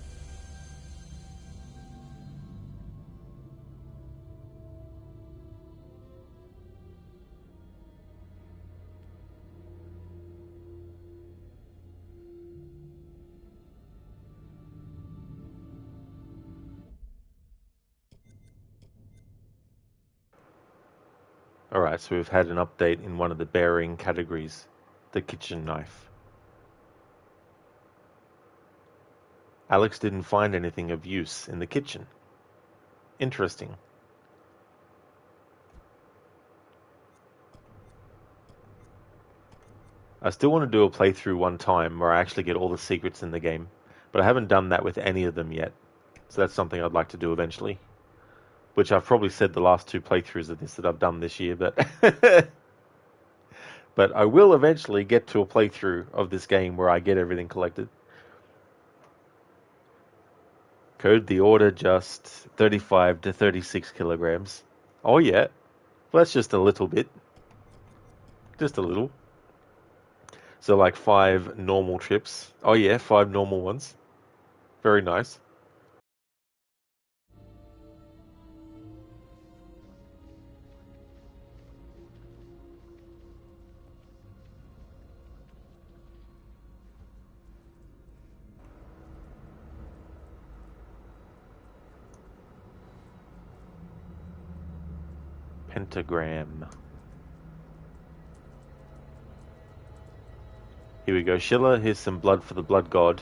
Alright, so we've had an update in one of the bearing categories, the kitchen knife. Alex didn't find anything of use in the kitchen. Interesting. I still want to do a playthrough one time where I actually get all the secrets in the game, but I haven't done that with any of them yet. So that's something I'd like to do eventually. Which I've probably said the last two playthroughs of this that I've done this year, but but I will eventually get to a playthrough of this game where I get everything collected. Code the order just 35 to 36 kilograms. Oh yeah, well, that's just a little bit. Just a little. So like 5 normal trips. Oh yeah, 5 normal ones. Very nice. Pentagram. Here we go. Schiller, here's some blood for the blood god.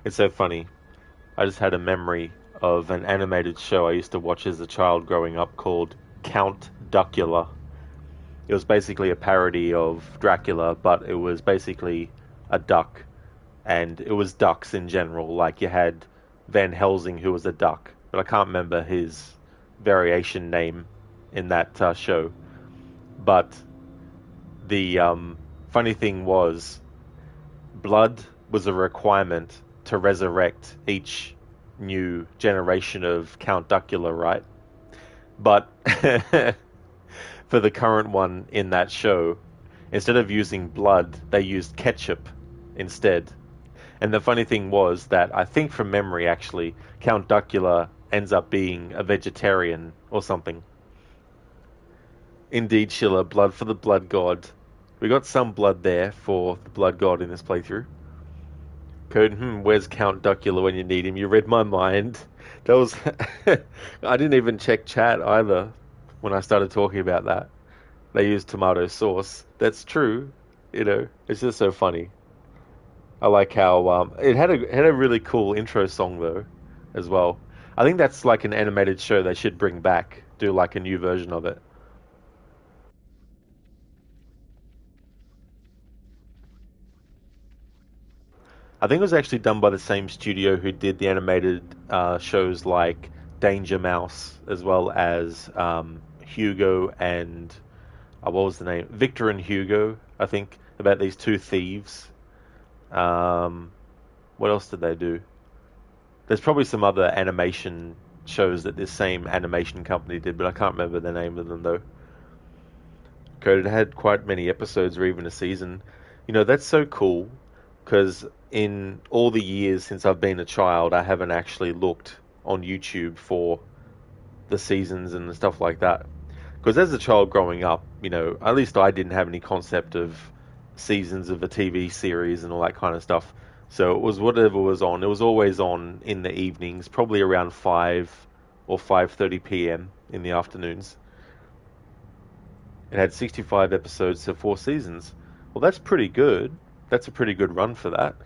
It's so funny. I just had a memory of an animated show I used to watch as a child growing up called Count Duckula. It was basically a parody of Dracula, but it was basically a duck. And it was ducks in general. Like you had Van Helsing, who was a duck, but I can't remember his variation name in that show. But the funny thing was, blood was a requirement to resurrect each new generation of Count Duckula, right? But for the current one in that show, instead of using blood, they used ketchup instead. And the funny thing was that, I think from memory actually, Count Duckula ends up being a vegetarian or something. Indeed, Schiller, blood for the blood god. We got some blood there for the blood god in this playthrough. Code, where's Count Duckula when you need him? You read my mind. That was... I didn't even check chat either when I started talking about that. They used tomato sauce. That's true. You know, it's just so funny. I like how... it had a really cool intro song, though, as well. I think that's like an animated show they should bring back. Do like a new version of it. I think it was actually done by the same studio who did the animated shows like Danger Mouse, as well as Hugo and what was the name? Victor and Hugo, I think, about these two thieves. What else did they do? There's probably some other animation shows that this same animation company did, but I can't remember the name of them though. It had quite many episodes or even a season. You know, that's so cool, because in all the years since I've been a child, I haven't actually looked on YouTube for the seasons and stuff like that. Because as a child growing up, you know, at least I didn't have any concept of seasons of a TV series and all that kind of stuff. So it was whatever was on. It was always on in the evenings, probably around 5 or 5:30 p.m. in the afternoons. It had 65 episodes, so 4 seasons. Well, that's pretty good. That's a pretty good run for that.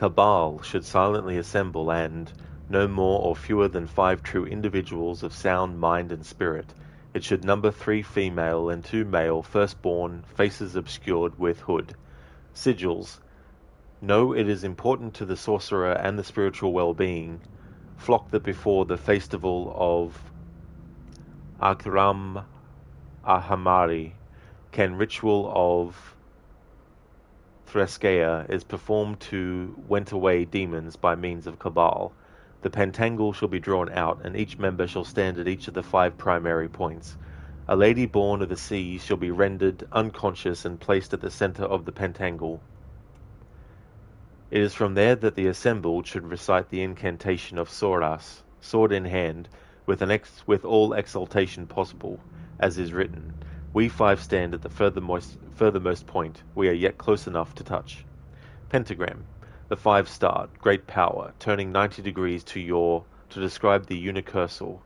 Cabal should silently assemble and, no more or fewer than 5 true individuals of sound mind and spirit. It should number 3 female and 2 male firstborn, faces obscured with hood. Sigils. Know it is important to the sorcerer and the spiritual well-being. Flock that before the festival of Akram Ahamari can ritual of Threskeia is performed to went away demons by means of Cabal. The pentangle shall be drawn out, and each member shall stand at each of the 5 primary points. A lady born of the sea shall be rendered unconscious and placed at the center of the pentangle. It is from there that the assembled should recite the incantation of Soras, sword in hand, with all exaltation possible, as is written. We 5 stand at the furthermost point. We are yet close enough to touch. Pentagram. The 5 start. Great power. Turning 90 degrees to describe the unicursal.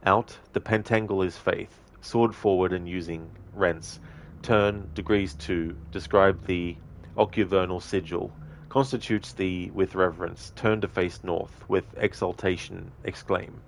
Out. The pentangle is faith. Sword forward and using rents. Turn. Degrees 2. Describe the ocuvernal sigil. Constitutes the with reverence. Turn to face north. With exaltation. Exclaim.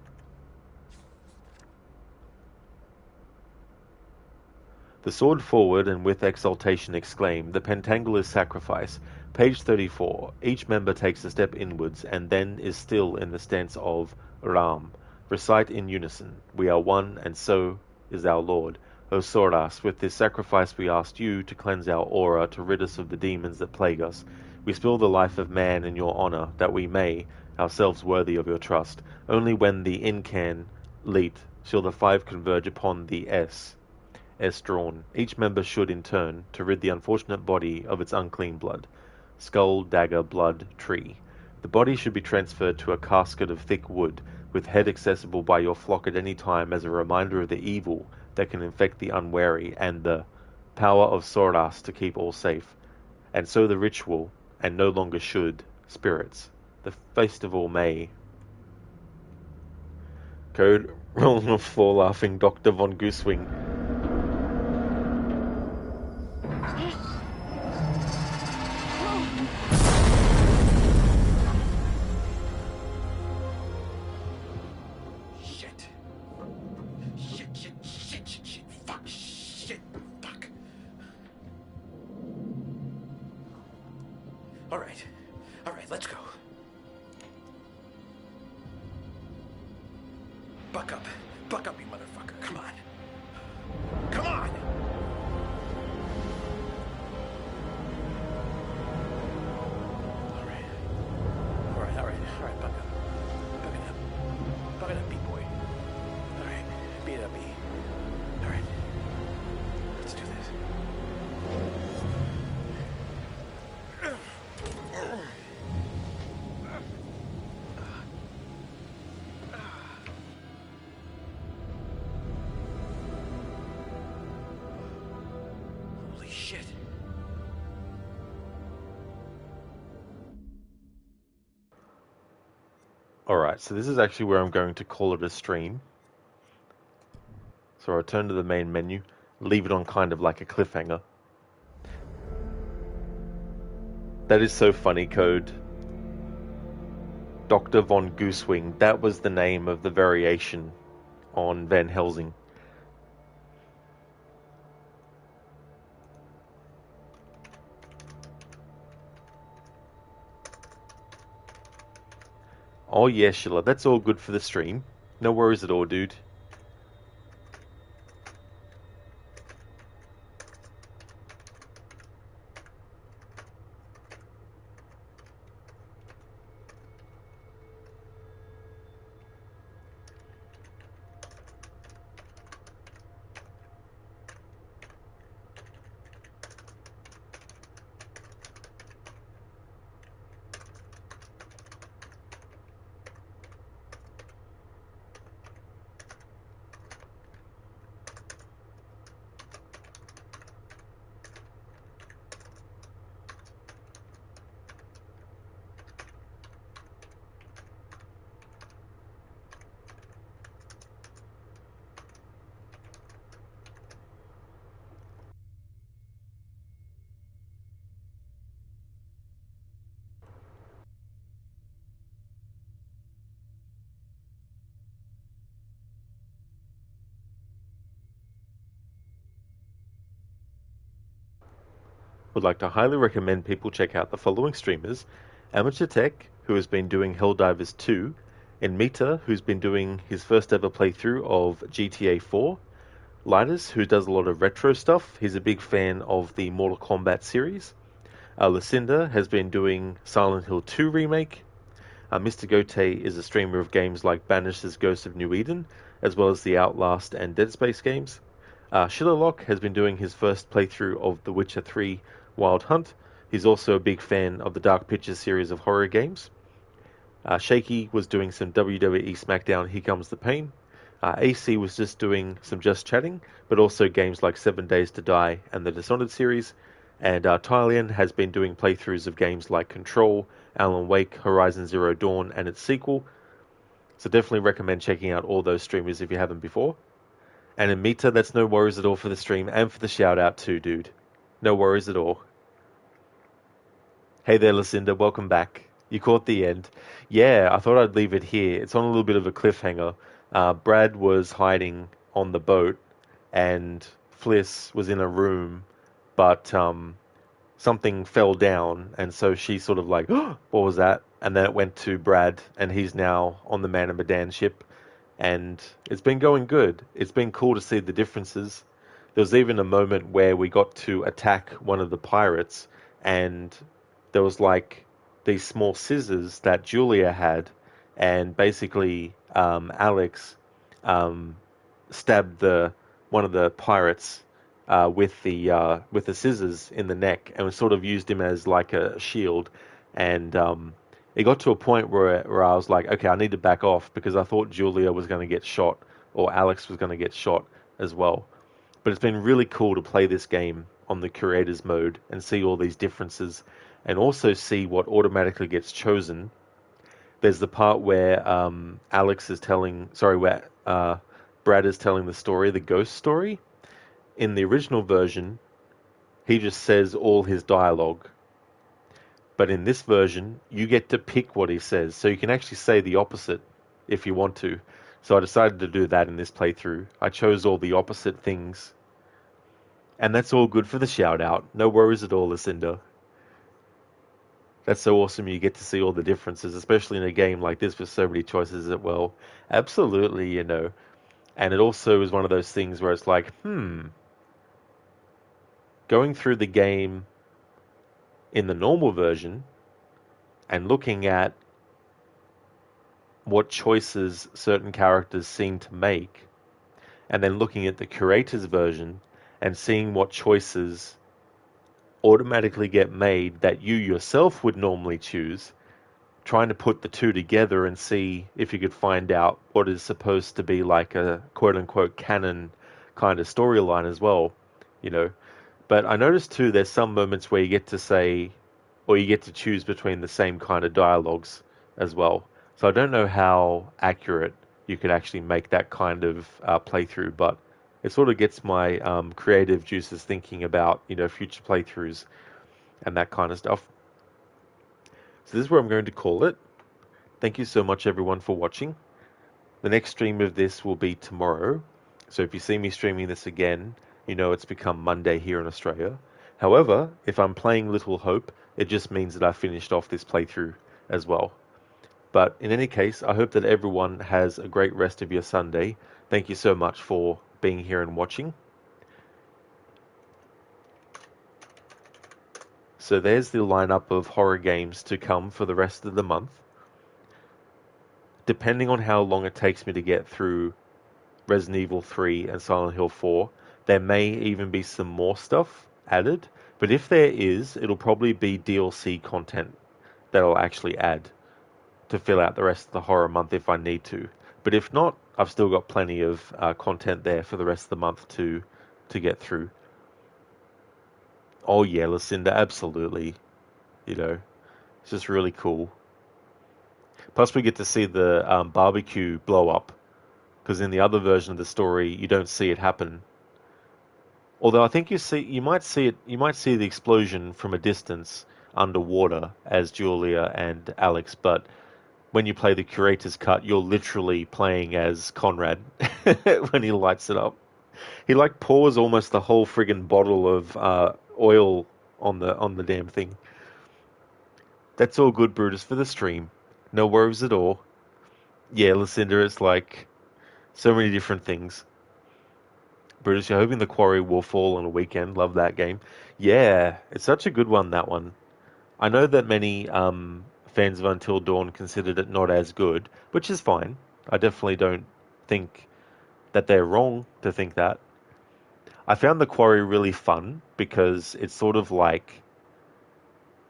The sword forward and with exultation exclaim, the pentangle is sacrifice. Page 34. Each member takes a step inwards and then is still in the stance of Ram. Recite in unison, we are one and so is our Lord. O Soras, with this sacrifice we asked you to cleanse our aura, to rid us of the demons that plague us. We spill the life of man in your honor, that we may, ourselves worthy of your trust. Only when the incan leet shall the five converge upon the S drawn. Each member should, in turn, to rid the unfortunate body of its unclean blood. Skull, dagger, blood, tree. The body should be transferred to a casket of thick wood, with head accessible by your flock at any time as a reminder of the evil that can infect the unwary and the power of Soras to keep all safe. And so the ritual, and no longer should, spirits. The festival may. Code rolling of 4 laughing Dr. von Goosewing. All right, let's go. Buck up, you motherfucker. Come on. Come on! All right, buck up. Buck it up, B-boy. All right, beat it up, B. All right, let's do this. Holy shit. Alright, so this is actually where I'm going to call it a stream. So I'll return to the main menu, leave it on kind of like a cliffhanger. That is so funny, Code. Dr. von Goosewing, that was the name of the variation on Van Helsing. Oh yeah, Sheila, that's all good for the stream. No worries at all, dude. Would like to highly recommend people check out the following streamers: Amateur Tech, who has been doing Helldivers 2, and Mita, who's been doing his first ever playthrough of GTA 4, Lidus, who does a lot of retro stuff. He's a big fan of the Mortal Kombat series. Lucinda has been doing Silent Hill 2 remake. Mr. Gote is a streamer of games like Banish's Ghost of New Eden, as well as the Outlast and Dead Space games. Shillerlock has been doing his first playthrough of The Witcher 3 Wild Hunt. He's also a big fan of the Dark Pictures series of horror games. Shaky was doing some WWE SmackDown Here Comes the Pain. AC was just doing some Just Chatting, but also games like 7 Days to Die and the Dishonored series. And Tylian has been doing playthroughs of games like Control, Alan Wake, Horizon Zero Dawn, and its sequel. So definitely recommend checking out all those streamers if you haven't before. And in Mita, that's no worries at all for the stream and for the shout out too, dude. No worries at all. Hey there, Lucinda, welcome back. You caught the end. Yeah, I thought I'd leave it here. It's on a little bit of a cliffhanger. Brad was hiding on the boat, and Fliss was in a room, but something fell down, and so she sort of like, oh, what was that? And then it went to Brad, and he's now on the Man of Medan ship, and it's been going good. It's been cool to see the differences. There was even a moment where we got to attack one of the pirates, and there was like these small scissors that Julia had, and basically Alex stabbed one of the pirates with the scissors in the neck, and sort of used him as like a shield. And it got to a point where I was like, okay, I need to back off, because I thought Julia was going to get shot, or Alex was going to get shot as well. But it's been really cool to play this game on the Curator's mode and see all these differences, and also see what automatically gets chosen. There's the part where where Brad is telling the story, the ghost story. In the original version, he just says all his dialogue. But in this version, you get to pick what he says, so you can actually say the opposite if you want to. So I decided to do that in this playthrough. I chose all the opposite things. And that's all good for the shout out. No worries at all, Lucinda. That's so awesome you get to see all the differences, especially in a game like this with so many choices as well. Absolutely, you know. And it also is one of those things where it's like, going through the game in the normal version and looking at what choices certain characters seem to make, and then looking at the Curator's version and seeing what choices automatically get made that you yourself would normally choose, trying to put the two together and see if you could find out what is supposed to be like a quote-unquote canon kind of storyline as well, you know. But I noticed too, there's some moments where you get to say, or you get to choose between the same kind of dialogues as well. So I don't know how accurate you could actually make that kind of playthrough, but it sort of gets my creative juices thinking about, you know, future playthroughs and that kind of stuff. So this is where I'm going to call it. Thank you so much, everyone, for watching. The next stream of this will be tomorrow. So if you see me streaming this again, you know it's become Monday here in Australia. However, if I'm playing Little Hope, it just means that I finished off this playthrough as well. But in any case, I hope that everyone has a great rest of your Sunday. Thank you so much for being here and watching. So there's the lineup of horror games to come for the rest of the month. Depending on how long it takes me to get through Resident Evil 3 and Silent Hill 4, there may even be some more stuff added. But if there is, it'll probably be DLC content that I'll actually add to fill out the rest of the horror month if I need to. But if not, I've still got plenty of content there for the rest of the month to get through. Oh yeah, Lucinda, absolutely. You know, it's just really cool. Plus we get to see the barbecue blow up, because in the other version of the story, you don't see it happen. Although I think you might see the explosion from a distance underwater as Julia and Alex, but when you play the Curator's cut, you're literally playing as Conrad when he lights it up. He like pours almost the whole friggin' bottle of oil on the damn thing. That's all good, Brutus, for the stream. No worries at all. Yeah, Lucinda, it's like so many different things. Brutus, you're hoping the Quarry will fall on a weekend. Love that game. Yeah, it's such a good one, that one. I know that many fans of Until Dawn considered it not as good, which is fine. I definitely don't think that they're wrong to think that. I found the Quarry really fun because it's sort of like,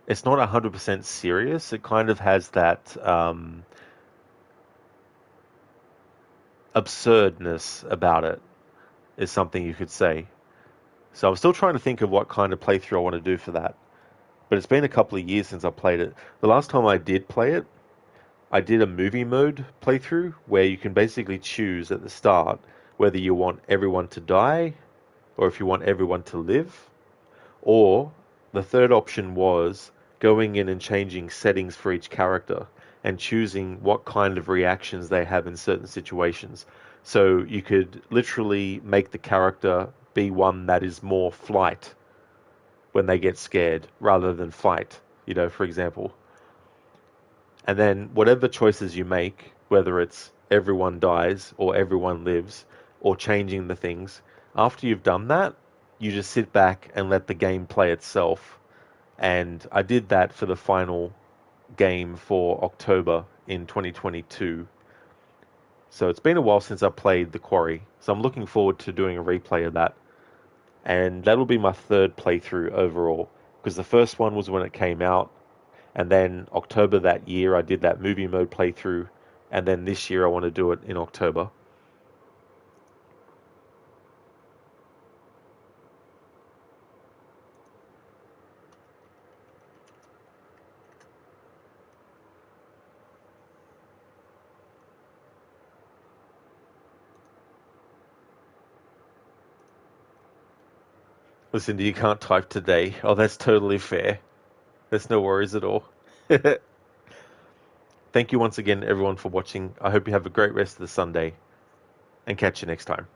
it's not 100% serious. It kind of has that absurdness about it, is something you could say. So I'm still trying to think of what kind of playthrough I want to do for that. But it's been a couple of years since I played it. The last time I did play it, I did a movie mode playthrough where you can basically choose at the start whether you want everyone to die or if you want everyone to live. Or the third option was going in and changing settings for each character and choosing what kind of reactions they have in certain situations. So you could literally make the character be one that is more flight when they get scared rather than fight, for example. And then whatever choices you make, whether it's everyone dies or everyone lives or changing the things, after you've done that, you just sit back and let the game play itself. And I did that for the final game for October in 2022. So it's been a while since I played the Quarry, so I'm looking forward to doing a replay of that. And that'll be my third playthrough overall, because the first one was when it came out, and then October that year I did that movie mode playthrough, and then this year I want to do it in October. Listen, you can't type today. Oh, that's totally fair. There's no worries at all. Thank you once again, everyone, for watching. I hope you have a great rest of the Sunday, and catch you next time.